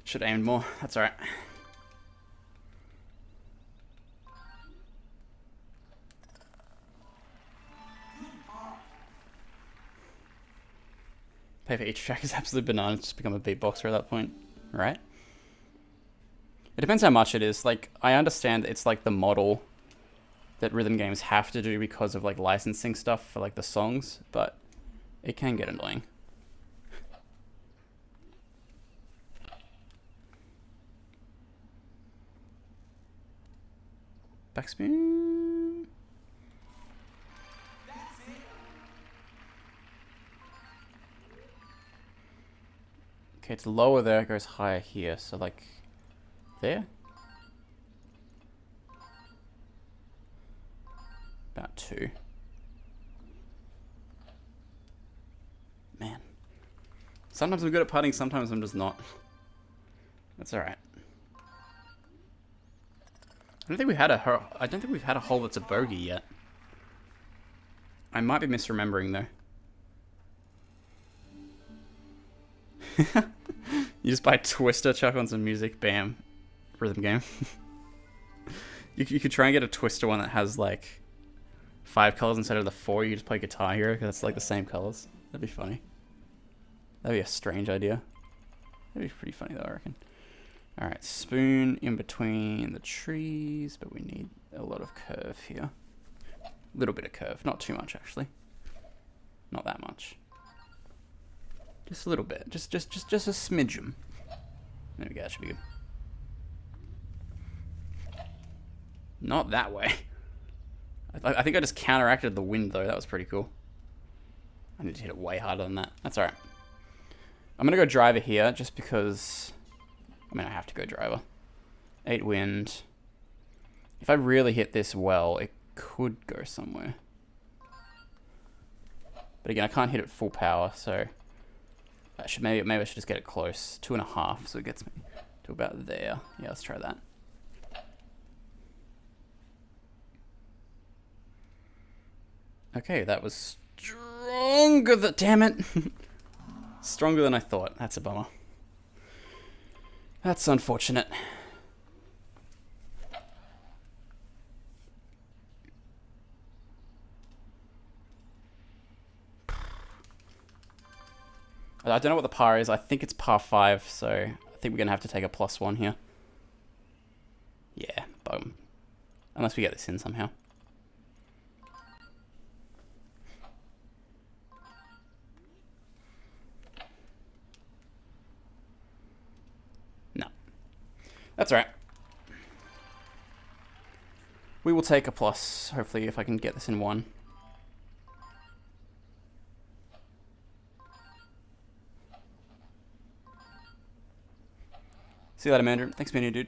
Should have aimed more. That's alright. Pay for each track is absolute bananas. Just become a beatboxer at that point, right? It depends how much it is. Like, I understand it's like the model that rhythm games have to do because of like licensing stuff for like the songs, but it can get annoying. Backspin. Okay, it's lower there, it goes higher here, so like there? About 2. Man. Sometimes I'm good at putting, sometimes I'm just not. That's alright. I don't think we've had a hole that's a bogey yet. I might be misremembering though. You just buy Twister, chuck on some music, bam. Rhythm game. You could try and get a Twister one that has like 5 colors instead of the 4. You just play Guitar Hero because it's like the same colors. That'd be funny. That'd be a strange idea. That'd be pretty funny though, I reckon. Alright, spoon in between the trees, but we need a lot of curve here. A little bit of curve, not too much actually. Not that much. Just a little bit, just a smidgen. There we go, that should be good. Not that way. I think I just counteracted the wind though, that was pretty cool. I need to hit it way harder than that. That's alright. I'm gonna go driver here, just because... I mean, I have to go driver. 8 wind. If I really hit this well, it could go somewhere. But again, I can't hit it full power, so... maybe I should just get it close. 2.5, so it gets me to about there. Yeah, let's try that. Okay, that was stronger than... Damn it! Stronger than I thought. That's a bummer. That's unfortunate. I don't know what the par is. I think it's par 5, so I think we're going to have to take a +1 here. Yeah, boom. Unless we get this in somehow. No. That's alright. We will take a plus, hopefully, if I can get this in 1. See you later, Mandarin. Thanks, man, dude.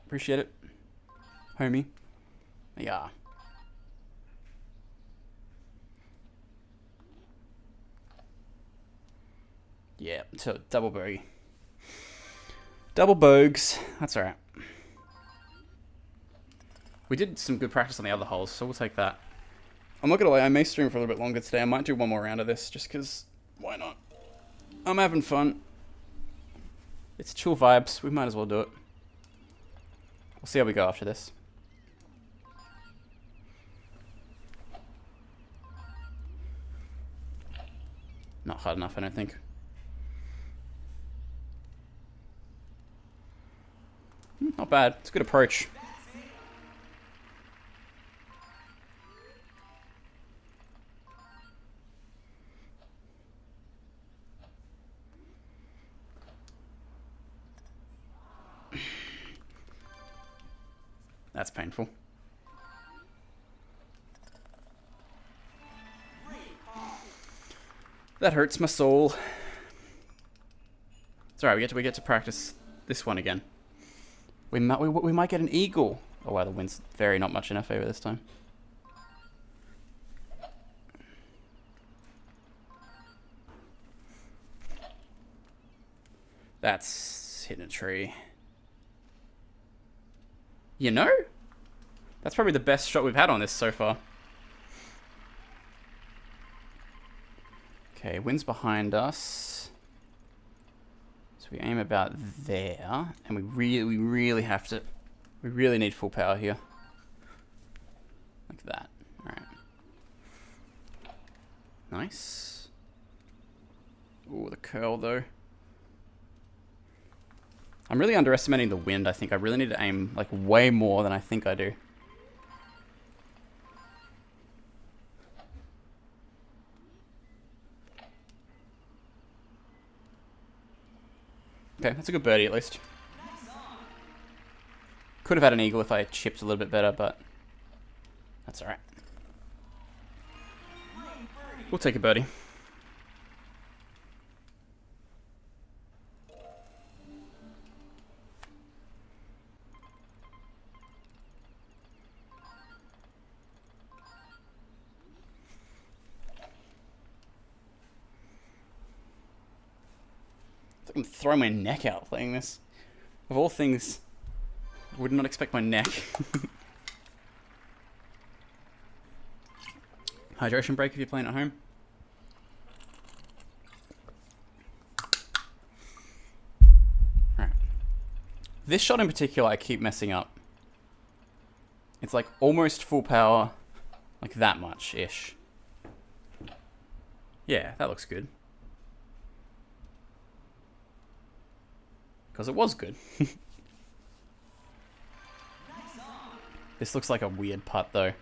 Appreciate it. Homie. Yeah. Yeah, so double bogey. Double bogues. That's alright. We did some good practice on the other holes, so we'll take that. I'm not gonna lie, I may stream for a little bit longer today. I might do one more round of this, just because, why not? I'm having fun. It's chill vibes. We might as well do it. We'll see how we go after this. Not hard enough, I don't think. Not bad. It's a good approach. That's painful. That hurts my soul. It's alright, we get to practice this one again. We might get an eagle. Oh wow, the wind's very not much in our favor this time. That's hitting a tree. You know? That's probably the best shot we've had on this so far. Okay, wind's behind us. So we aim about there. And we really have to... We really need full power here. Like that. Alright. Nice. Ooh, the of curl though. I'm really underestimating the wind, I think. I really need to aim like way more than I think I do. Okay, that's a good birdie at least. Could have had an eagle if I chipped a little bit better, but that's alright. We'll take a birdie. I'm throwing my neck out playing this. Of all things, I would not expect my neck. Hydration break if you're playing at home. Alright. This shot in particular, I keep messing up. It's like almost full power, like that much-ish. Yeah, that looks good. Because it was good. This looks like a weird putt, though.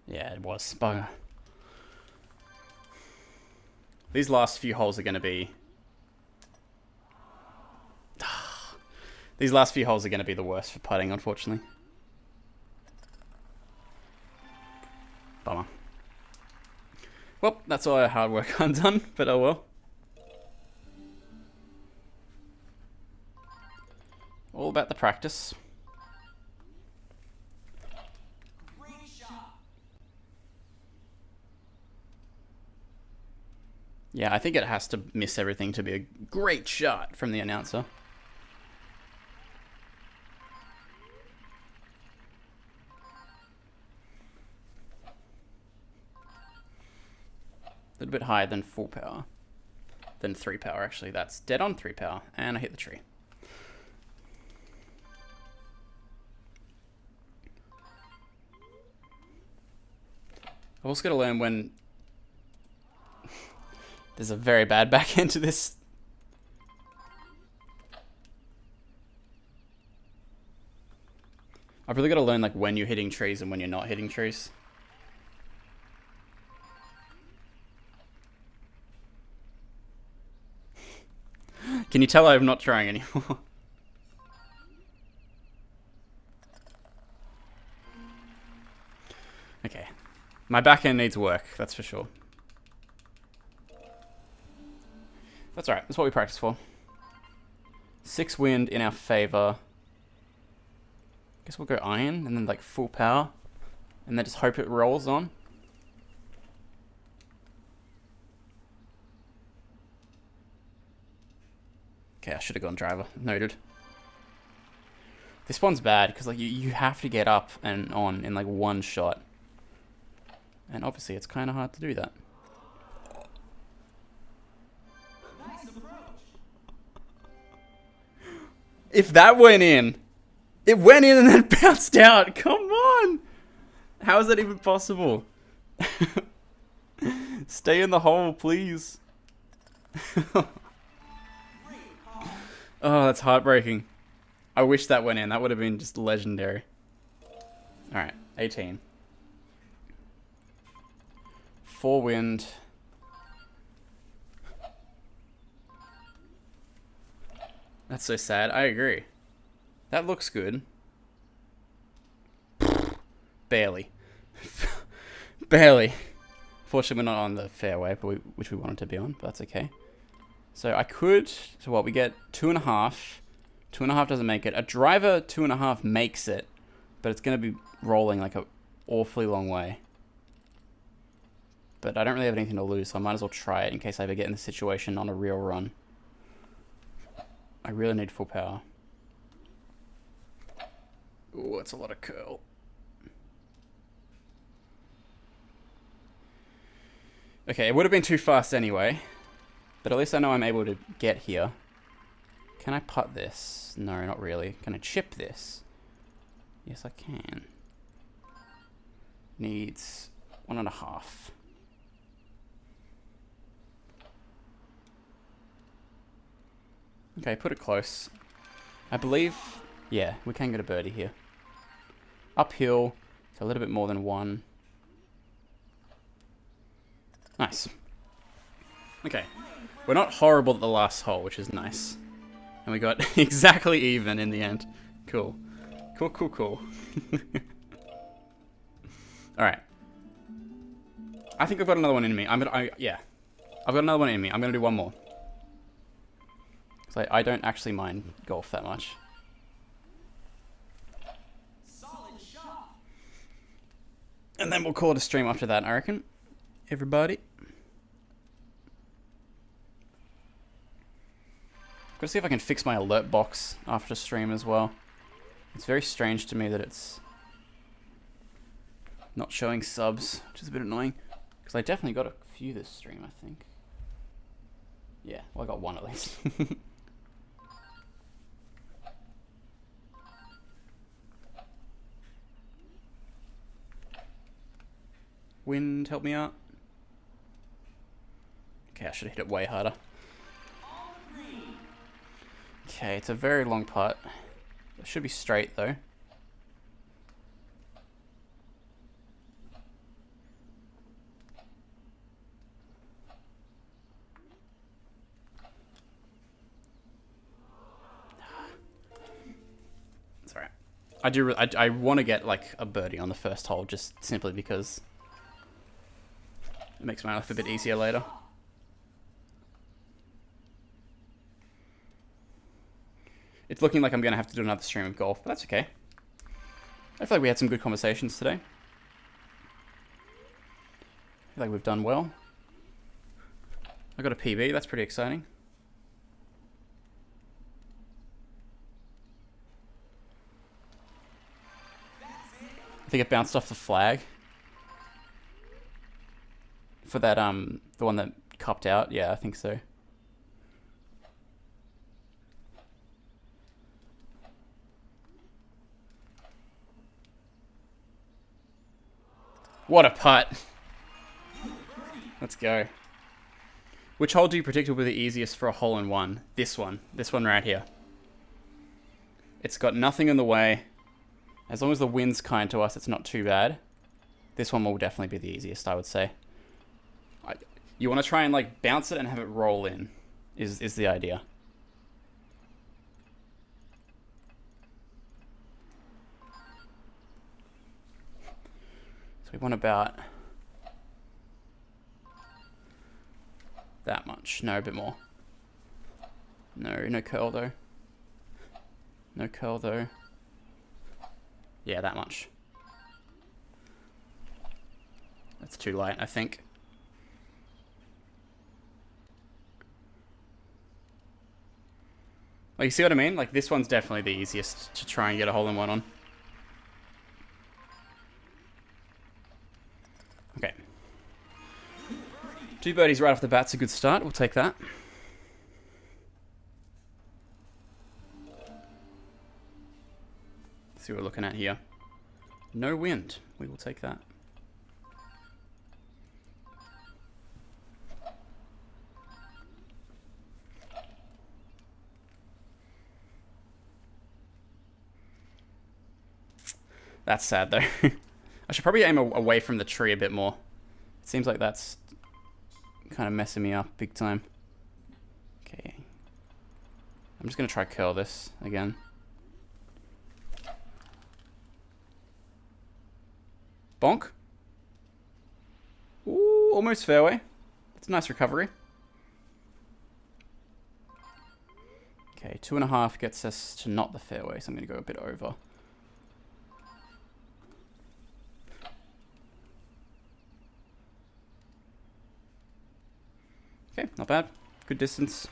Yeah, it was. Bugger. These last few holes are going to be... These last few holes are going to be the worst for putting, unfortunately. Bummer. Well, that's all our hard work undone, but oh well. All about the practice. Yeah, I think it has to miss everything to be a great shot from the announcer. A little bit higher than full power. Than 3 power, actually. That's dead on 3 power. And I hit the tree. I've also got to learn when... There's a very bad back end to this. I've really got to learn like when you're hitting trees and when you're not hitting trees. Can you tell I'm not trying anymore? Okay. My backhand needs work, that's for sure. That's alright, that's what we practice for. 6 wind in our favor. Guess we'll go iron and then like full power. And then just hope it rolls on. Okay, I should have gone driver. Noted. This one's bad because like you have to get up and on in like one shot. And obviously it's kind of hard to do that. If that went in, it went in and then bounced out. Come on. How is that even possible? Stay in the hole, please. Oh, that's heartbreaking. I wish that went in. That would have been just legendary. Alright, 18. 4 wind. That's so sad. I agree. That looks good. Barely. Barely. Fortunately, we're not on the fairway, but which we wanted to be on, but that's okay. So I could... So what? We get 2.5. 2.5 doesn't make it. A driver 2.5 makes it, but it's going to be rolling like an awfully long way. But I don't really have anything to lose, so I might as well try it in case I ever get in this situation on a real run. I really need full power. Ooh, that's a lot of curl. Okay, it would have been too fast anyway. But at least I know I'm able to get here. Can I putt this? No, not really. Can I chip this? Yes, I can. Needs 1.5. Okay, put it close. I believe, yeah, we can get a birdie here. Uphill, so a little bit more than 1. Nice. Okay. We're not horrible at the last hole, which is nice. And we got exactly even in the end. Cool. Cool, cool, cool. Alright. I think I've got another one in me. Yeah. I've got another one in me. I'm gonna do one more. So I don't actually mind golf that much. Solid shot. And then we'll call it a stream after that, I reckon. Everybody. Gotta see if I can fix my alert box after stream as well. It's very strange to me that it's not showing subs, which is a bit annoying. Because I definitely got a few this stream, I think. Yeah, well I got one at least. Wind, help me out. Okay, I should have hit it way harder. Okay, it's a very long putt. It should be straight though. It's alright. I want to get like a birdie on the first hole just simply because it makes my life a bit easier later. It's looking like I'm going to have to do another stream of golf, but that's okay. I feel like we had some good conversations today. I feel like we've done well. I got a PB, that's pretty exciting. I think it bounced off the flag. For that, the one that cupped out. Yeah, I think so. What a putt. Let's go. Which hole do you predict will be the easiest for a hole-in-one? This one. This one right here. It's got nothing in the way. As long as the wind's kind to us, it's not too bad. This one will definitely be the easiest, I would say. You want to try and like bounce it and have it roll in, is the idea. So we want about that much. No, a bit more. No curl though. No curl though. Yeah, that much. That's too light, I think. Like, you see what I mean? Like, this one's definitely the easiest to try and get a hole-in-one on. Okay. 2 birdies right off the bat's a good start. We'll take that. Let's see what we're looking at here. No wind. We will take that. That's sad, though. I should probably aim away from the tree a bit more. It seems like that's kind of messing me up big time. Okay. I'm just going to try curl this again. Bonk. Ooh, almost fairway. That's a nice recovery. Okay, 2.5 gets us to not the fairway, so I'm going to go a bit over. Okay, not bad. Good distance.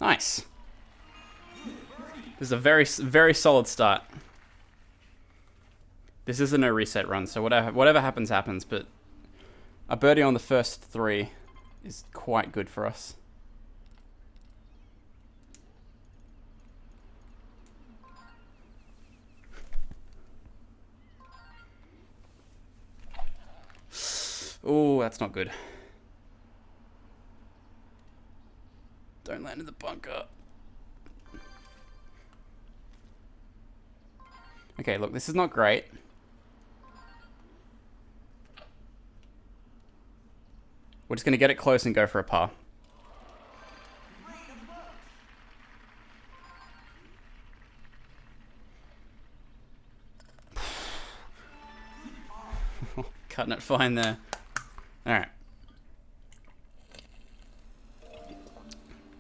Nice. This is a very, very solid start. This isn't a reset run, so whatever happens, happens, but a birdie on the first 3 is quite good for us. Oh, that's not good. Don't land in the bunker. Okay, look, this is not great. We're just going to get it close and go for a par. Cutting it fine there. Alright.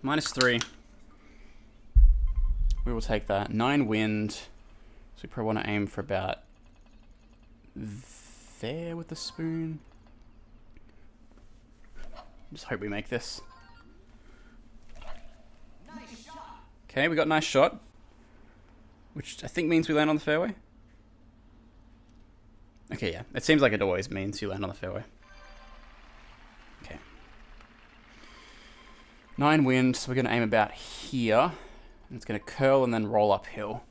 -3. We will take that. 9 wind. So we probably want to aim for about there with the spoon. Just hope we make this. Okay, we got a nice shot. Which I think means we land on the fairway. Okay, yeah. It seems like it always means you land on the fairway. Okay. 9 wind, so we're going to aim about here. And it's going to curl and then roll uphill.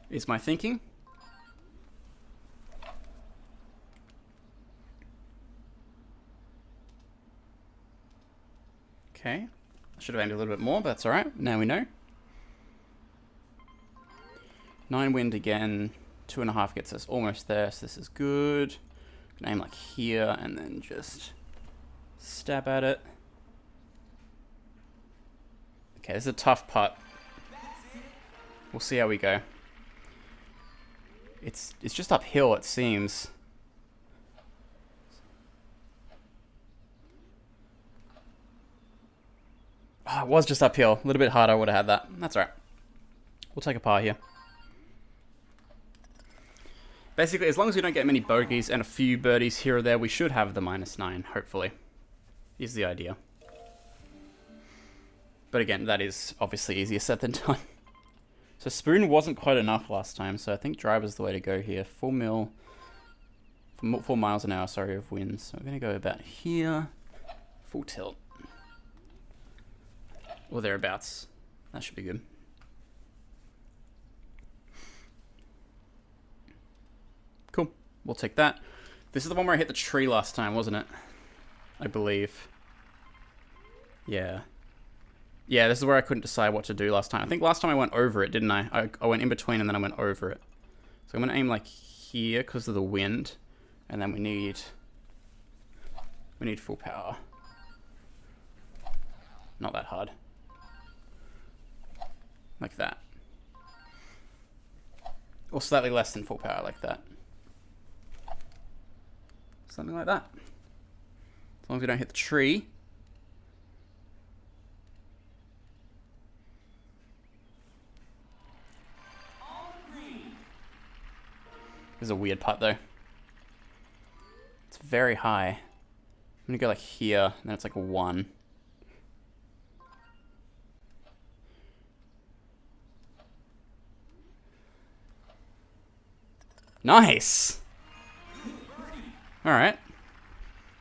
Is my thinking. Okay. I should have aimed a little bit more, but that's alright. Now we know. 9 wind again. 2.5 gets us almost there, so this is good. Can aim like here and then just stab at it. Okay, this is a tough putt. We'll see how we go. It's just uphill, it seems. Oh, it was just uphill. A little bit harder, I would have had that. That's alright. We'll take a par here. Basically, as long as we don't get many bogeys and a few birdies here or there, we should have the -9, hopefully. Is the idea. But again, that is obviously easier said than done. So spoon wasn't quite enough last time, so I think driver's the way to go here. 4 miles an hour, sorry, of wind. So we're going to go about here. Full tilt. Or thereabouts. That should be good. Cool. We'll take that. This is the one where I hit the tree last time, wasn't it? I believe. Yeah. Yeah, this is where I couldn't decide what to do last time. I think last time I went over it, didn't I? I went in between and then I went over it. So I'm going to aim like here because of the wind. And then we need full power. Not that hard. Like that. Or slightly less than full power, like that. Something like that. As long as we don't hit the tree. This is a weird putt though. It's very high. I'm gonna go like here, and then it's like a 1. Nice! Alright.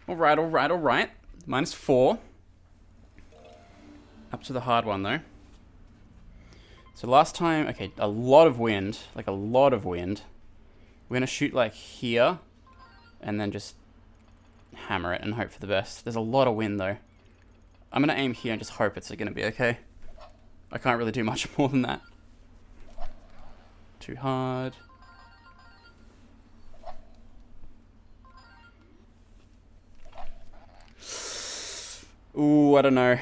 Alright, alright, alright. -4. Up to the hard one though. So last time, okay, a lot of wind. Like a lot of wind. We're gonna shoot like here. And then just hammer it and hope for the best. There's a lot of wind though. I'm gonna aim here and just hope it's gonna be okay. I can't really do much more than that. Too hard. Ooh, I don't know.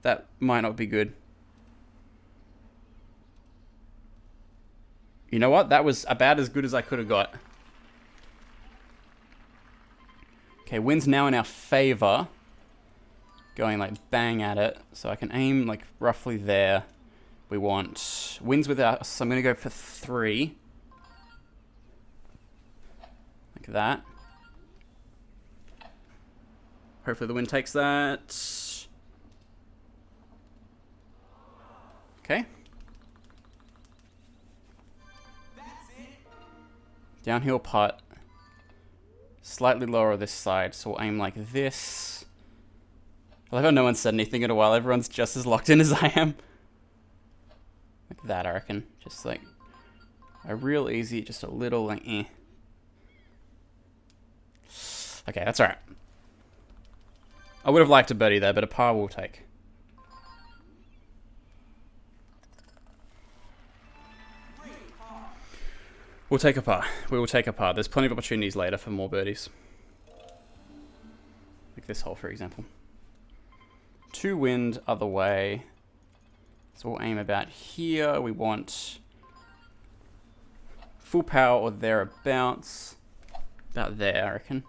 That might not be good. You know what? That was about as good as I could have got. Okay, wind's now in our favor. Going like bang at it. So I can aim like roughly there. We want winds with us. So I'm going to go for 3. Like that. Hopefully the wind takes that. Okay. Downhill putt. Slightly lower this side, so we'll aim like this. I love how no one said anything in a while. Everyone's just as locked in as I am. Like that, I reckon. Just like a real easy, just a little like eh. Okay, that's alright. I would have liked a birdie there, but a par will take. We'll take a par. We will take a par. There's plenty of opportunities later for more birdies. Like this hole, for example. 2 wind, other way. So we'll aim about here. We want full power or thereabouts. About there, I reckon.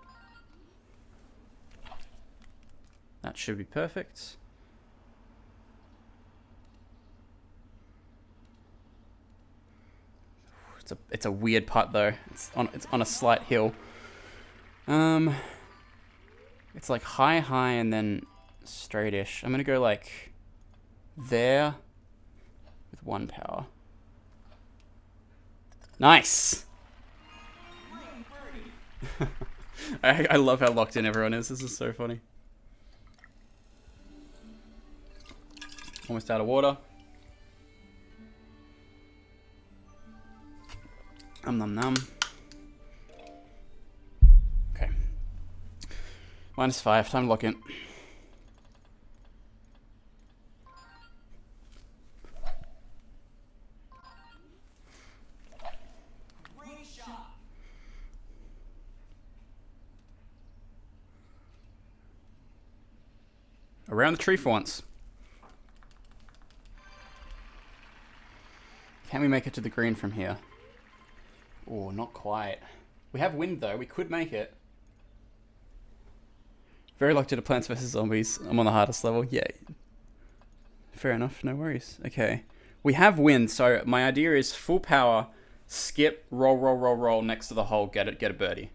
That should be perfect. It's a weird putt though. It's on a slight hill. It's like high and then straightish. I'm gonna go like there with 1 power. Nice. I love how locked in everyone is. This is so funny. Almost out of water. Num num. Okay. -5. Time to lock in. Around the tree for once. Can we make it to the green from here? Oh, not quite. We have wind though. We could make it. Very lucky to Plants vs Zombies. I'm on the hardest level. Yeah. Fair enough. No worries. Okay. We have wind, so my idea is full power, skip, roll next to the hole, get a birdie.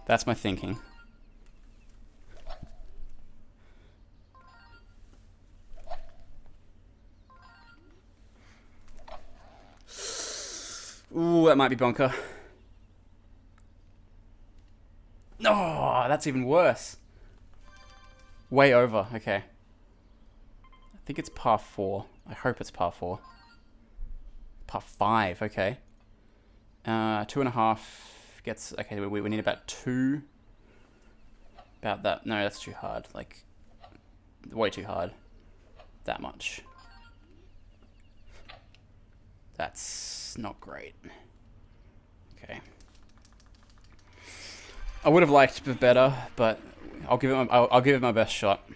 That's my thinking. Ooh, that might be bunker. Oh, that's even worse. Way over. Okay. I think it's par 4. I hope it's par 4. Par 5. Okay. 2.5 gets... Okay, we need about 2. About that. No, that's too hard. Like, way too hard. That much. That's not great. Okay. I would have liked better, but I'll give it my best shot.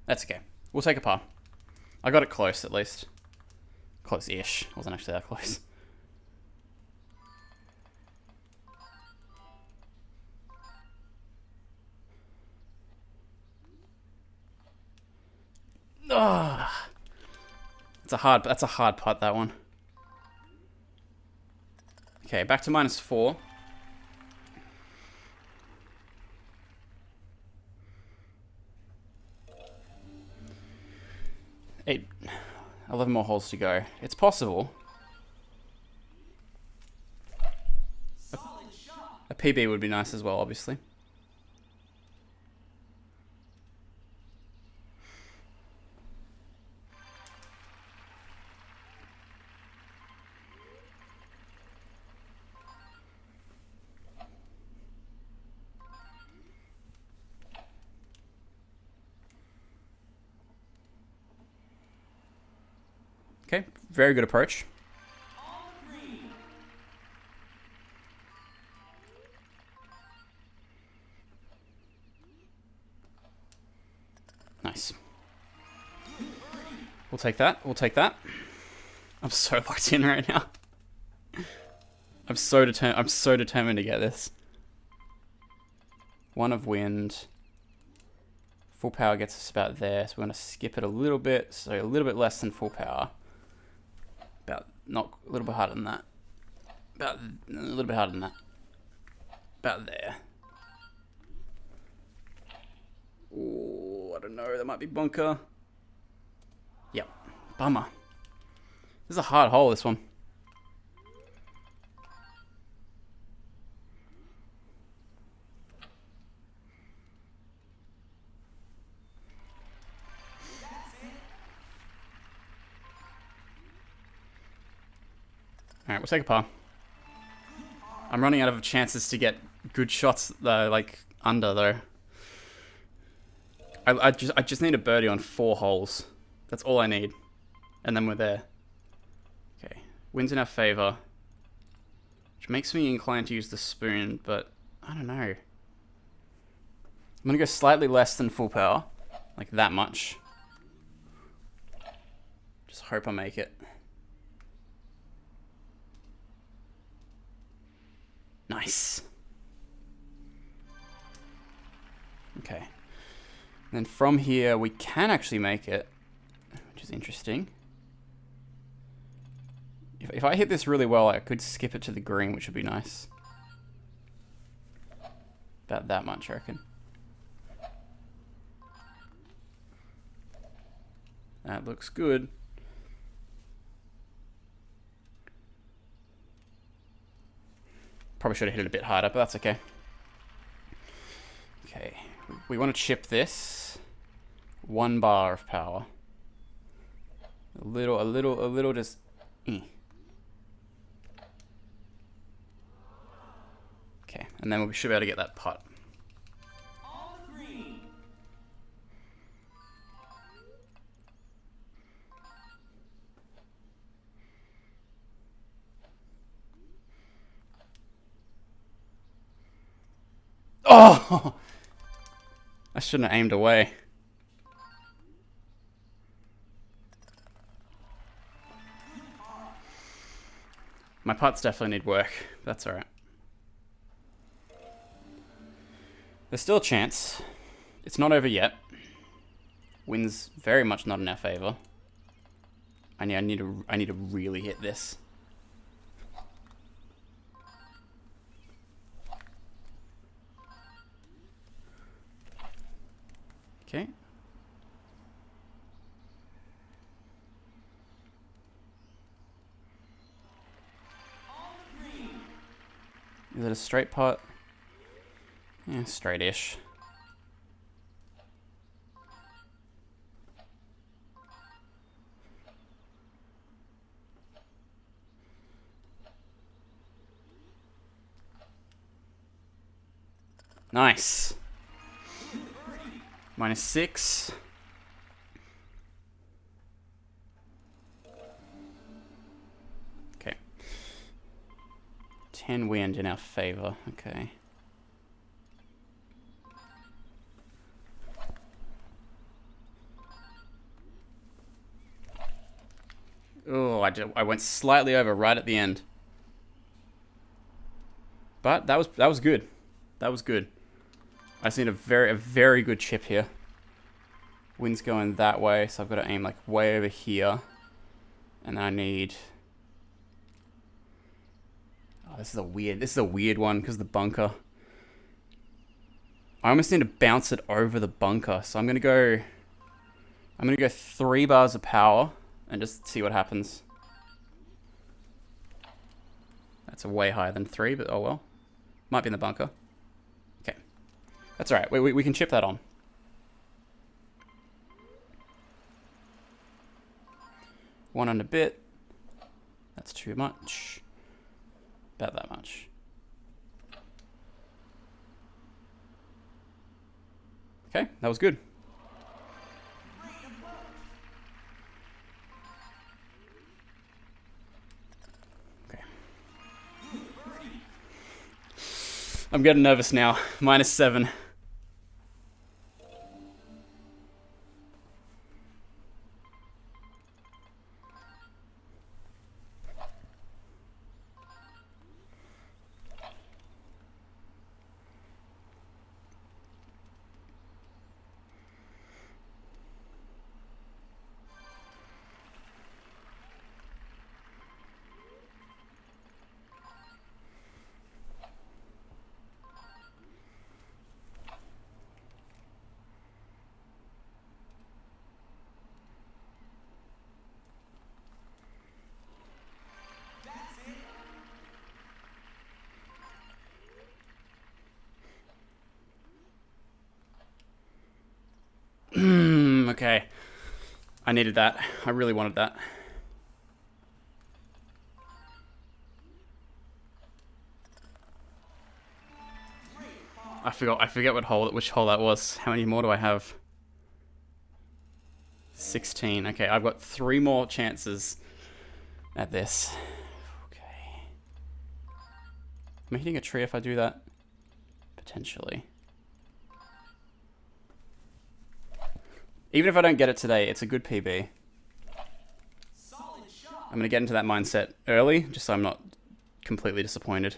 That's okay. We'll take a par. I got it close at least. Close-ish. Wasn't actually that close. Ah, that's a hard putt, that one. Okay, back to -4. Eight, 11 more holes to go. It's possible. A PB would be nice as well, obviously. Okay, very good approach. Nice. We'll take that. We'll take that. I'm so locked in right now. I'm so determined to get this. 1 of wind. Full power gets us about there, so we're going to skip it a little bit, so a little bit less than full power. Not a little bit harder than that. About a little bit harder than that. About there. Ooh, I don't know. That might be bunker. Yep. Bummer. This is a hard hole, this one. Alright, we'll take a par. I'm running out of chances to get good shots, like, under, though. I just need a birdie on 4 holes. That's all I need. And then we're there. Okay. Wind's in our favor. Which makes me inclined to use the spoon, but I don't know. I'm gonna go slightly less than full power. Like that much. Just hope I make it. Nice. Okay. And then from here, we can actually make it, which is interesting. If I hit this really well, I could skip it to the green, which would be nice. About that much, I reckon. That looks good. Probably should have hit it a bit harder, but that's okay. Okay, we want to chip this. 1 bar of power. A little just... Okay, and then we should be able to get that putt. Oh! I shouldn't have aimed away. My putts definitely need work. That's alright. There's still a chance. It's not over yet. Wind's very much not in our favor. I need to really hit this. Okay. Is it a straight putt? Yeah, straight-ish. Nice. -6. Okay. 10 wind in our favor. Okay. Oh, I went slightly over right at the end. But that was good. That was good. I just need a very good chip here. Wind's going that way, so I've got to aim like way over here. And then I need... Oh, this is a weird one because of the bunker. I almost need to bounce it over the bunker, so I'm gonna go 3 bars of power and just see what happens. That's a way higher than 3, but oh well. Might be in the bunker. Okay. That's alright. We can chip that on. One and a bit. That's too much. About that much. Okay, that was good. Okay. I'm getting nervous now. -7. Okay. I needed that. I really wanted that. I forget which hole that was. How many more do I have? 16. Okay, I've got 3 more chances at this. Okay. Am I hitting a tree if I do that? Potentially. Even if I don't get it today, it's a good PB. I'm going to get into that mindset early, just so I'm not completely disappointed.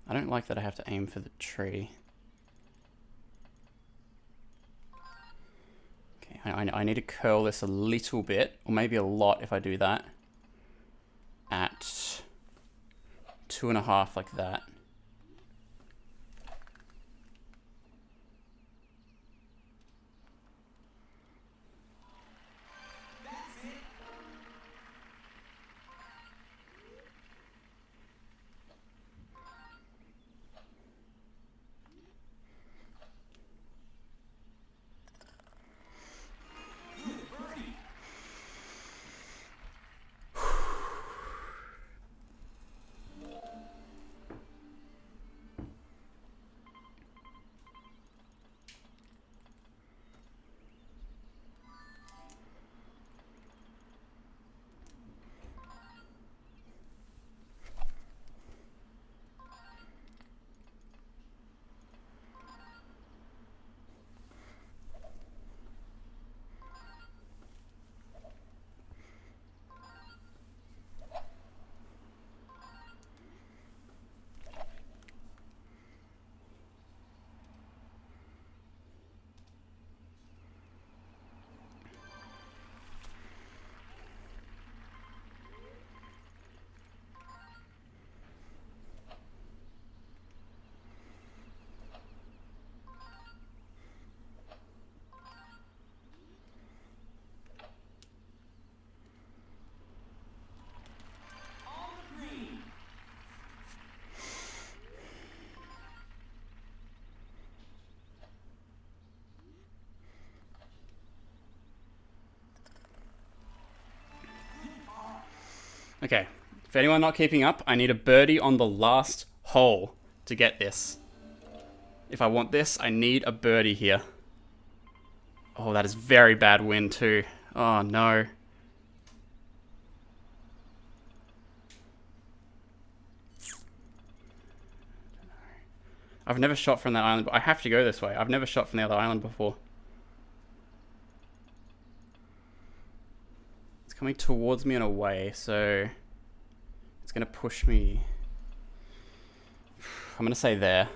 I don't like that I have to aim for the tree. Okay, I need to curl this a little bit, or maybe a lot if I do that. At 2.5 like that. Okay, for anyone not keeping up, I need a birdie on the last hole to get this. If I want this, I need a birdie here. Oh, that is very bad wind too. Oh no. I've never shot from that island, but I have to go this way. I've never shot from the other island before. It's coming towards me in a way, so it's gonna push me. I'm gonna say there.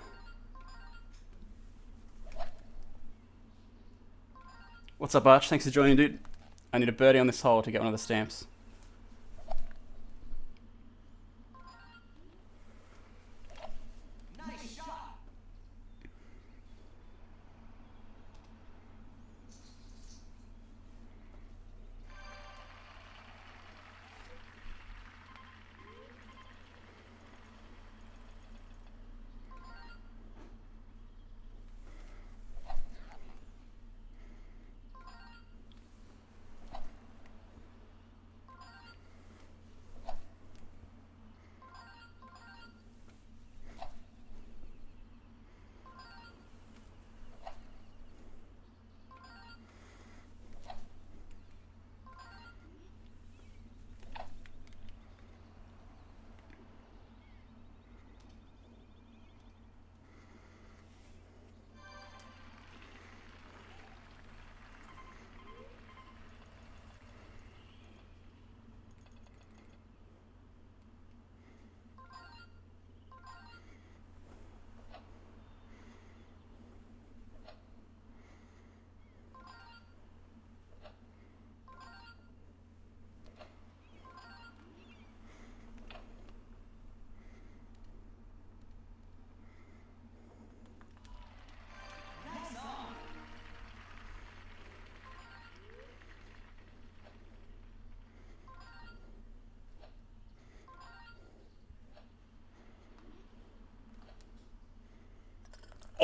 What's up, Arch? Thanks for joining, dude. I need a birdie on this hole to get one of the stamps.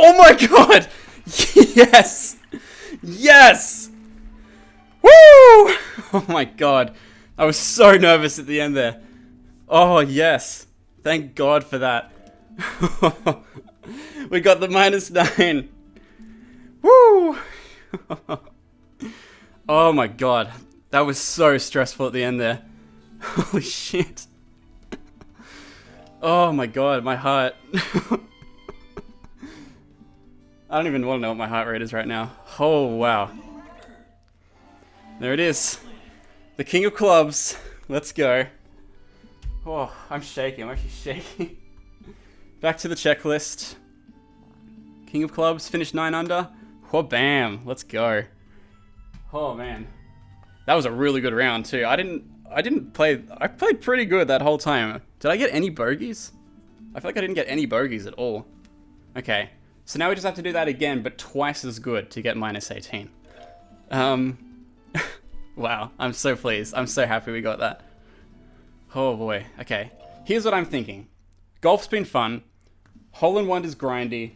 Oh my god! Yes! Yes! Oh my god. I was so nervous at the end there. Oh, yes. Thank God for that. We got the -9. Woo! Oh my god. That was so stressful at the end there. Holy shit. Oh my god, my heart. I don't even want to know what my heart rate is right now. Oh, wow. There it is. The King of Clubs. Let's go. Oh, I'm shaking. I'm actually shaking. Back to the checklist. King of Clubs, finished 9 under. Oh, bam. Let's go. Oh, man. That was a really good round, too. I played pretty good that whole time. Did I get any bogeys? I feel like I didn't get any bogeys at all. Okay. So now we just have to do that again, but twice as good to get -18. Wow, I'm so pleased. I'm so happy we got that. Oh boy, okay. Here's what I'm thinking. Golf's been fun. Hole-in-one is grindy.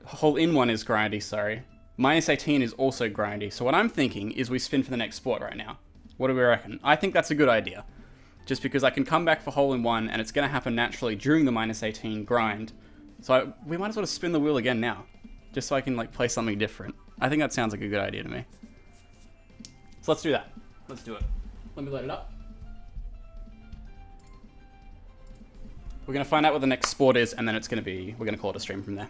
Hole-in-one is grindy, sorry. -18 is also grindy. So what I'm thinking is we spin for the next sport right now. What do we reckon? I think that's a good idea. Just because I can come back for hole-in-one and it's going to happen naturally during the -18 grind. So we might as well just spin the wheel again now. Just so I can like play something different. I think that sounds like a good idea to me. So let's do that. Let's do it. Let me load it up. We're going to find out what the next sport is and then it's going to be, we're going to call it a stream from there.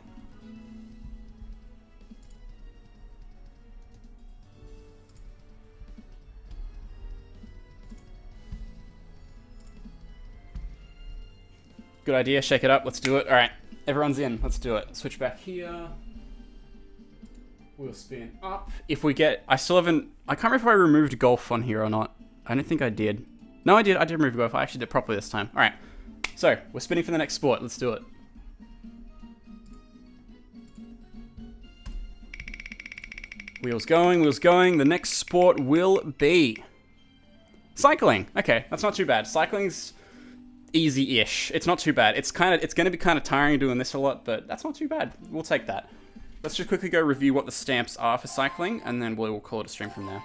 Good idea, shake it up, let's do it. Alright, everyone's in, let's do it. Switch back here. We'll spin up. If we get, I still haven't, I can't remember if I removed golf on here or not. I don't think I did. No, I did remove golf. I actually did it properly this time. Alright, so we're spinning for the next sport, let's do it. Wheels going, wheels going. The next sport will be cycling. Okay, that's not too bad. Cycling's easy-ish. It's not too bad. It's going to be kind of tiring doing this a lot, but that's not too bad. We'll take that. Let's just quickly go review what the stamps are for cycling, and then we'll call it a stream from there.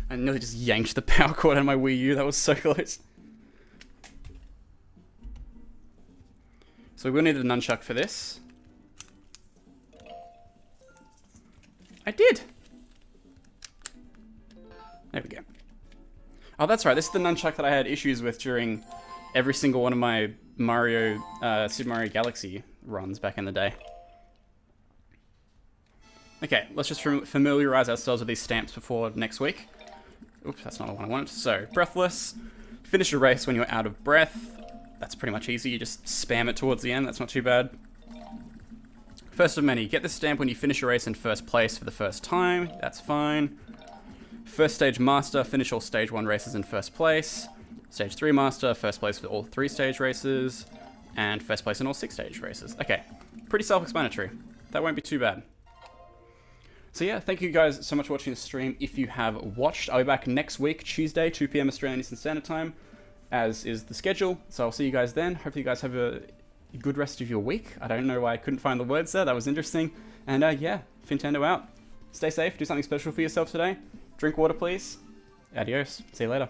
I nearly just yanked the power cord out of my Wii U. That was so close. So we will need a nunchuck for this. I did! There we go. Oh, that's right. This is the nunchuck that I had issues with during every single one of my Super Mario Galaxy runs back in the day. Okay, let's just familiarize ourselves with these stamps before next week. Oops, that's not the one I wanted. So, breathless. Finish a race when you're out of breath. That's pretty much easy. You just spam it towards the end. That's not too bad. First of many. Get this stamp when you finish a race in first place for the first time. That's fine. First stage master, finish all stage 1 races in first place. Stage 3 master, first place for all 3 stage races. And first place in all 6 stage races. Okay, pretty self-explanatory. That won't be too bad. So yeah, thank you guys so much for watching the stream. If you have watched, I'll be back next week, Tuesday, 2 PM Australian Eastern Standard Time, as is the schedule. So I'll see you guys then. Hopefully you guys have a good rest of your week. I don't know why I couldn't find the words there. That was interesting. And yeah, Fintendo out. Stay safe, do something special for yourself today. Drink water, please. Adios. See you later.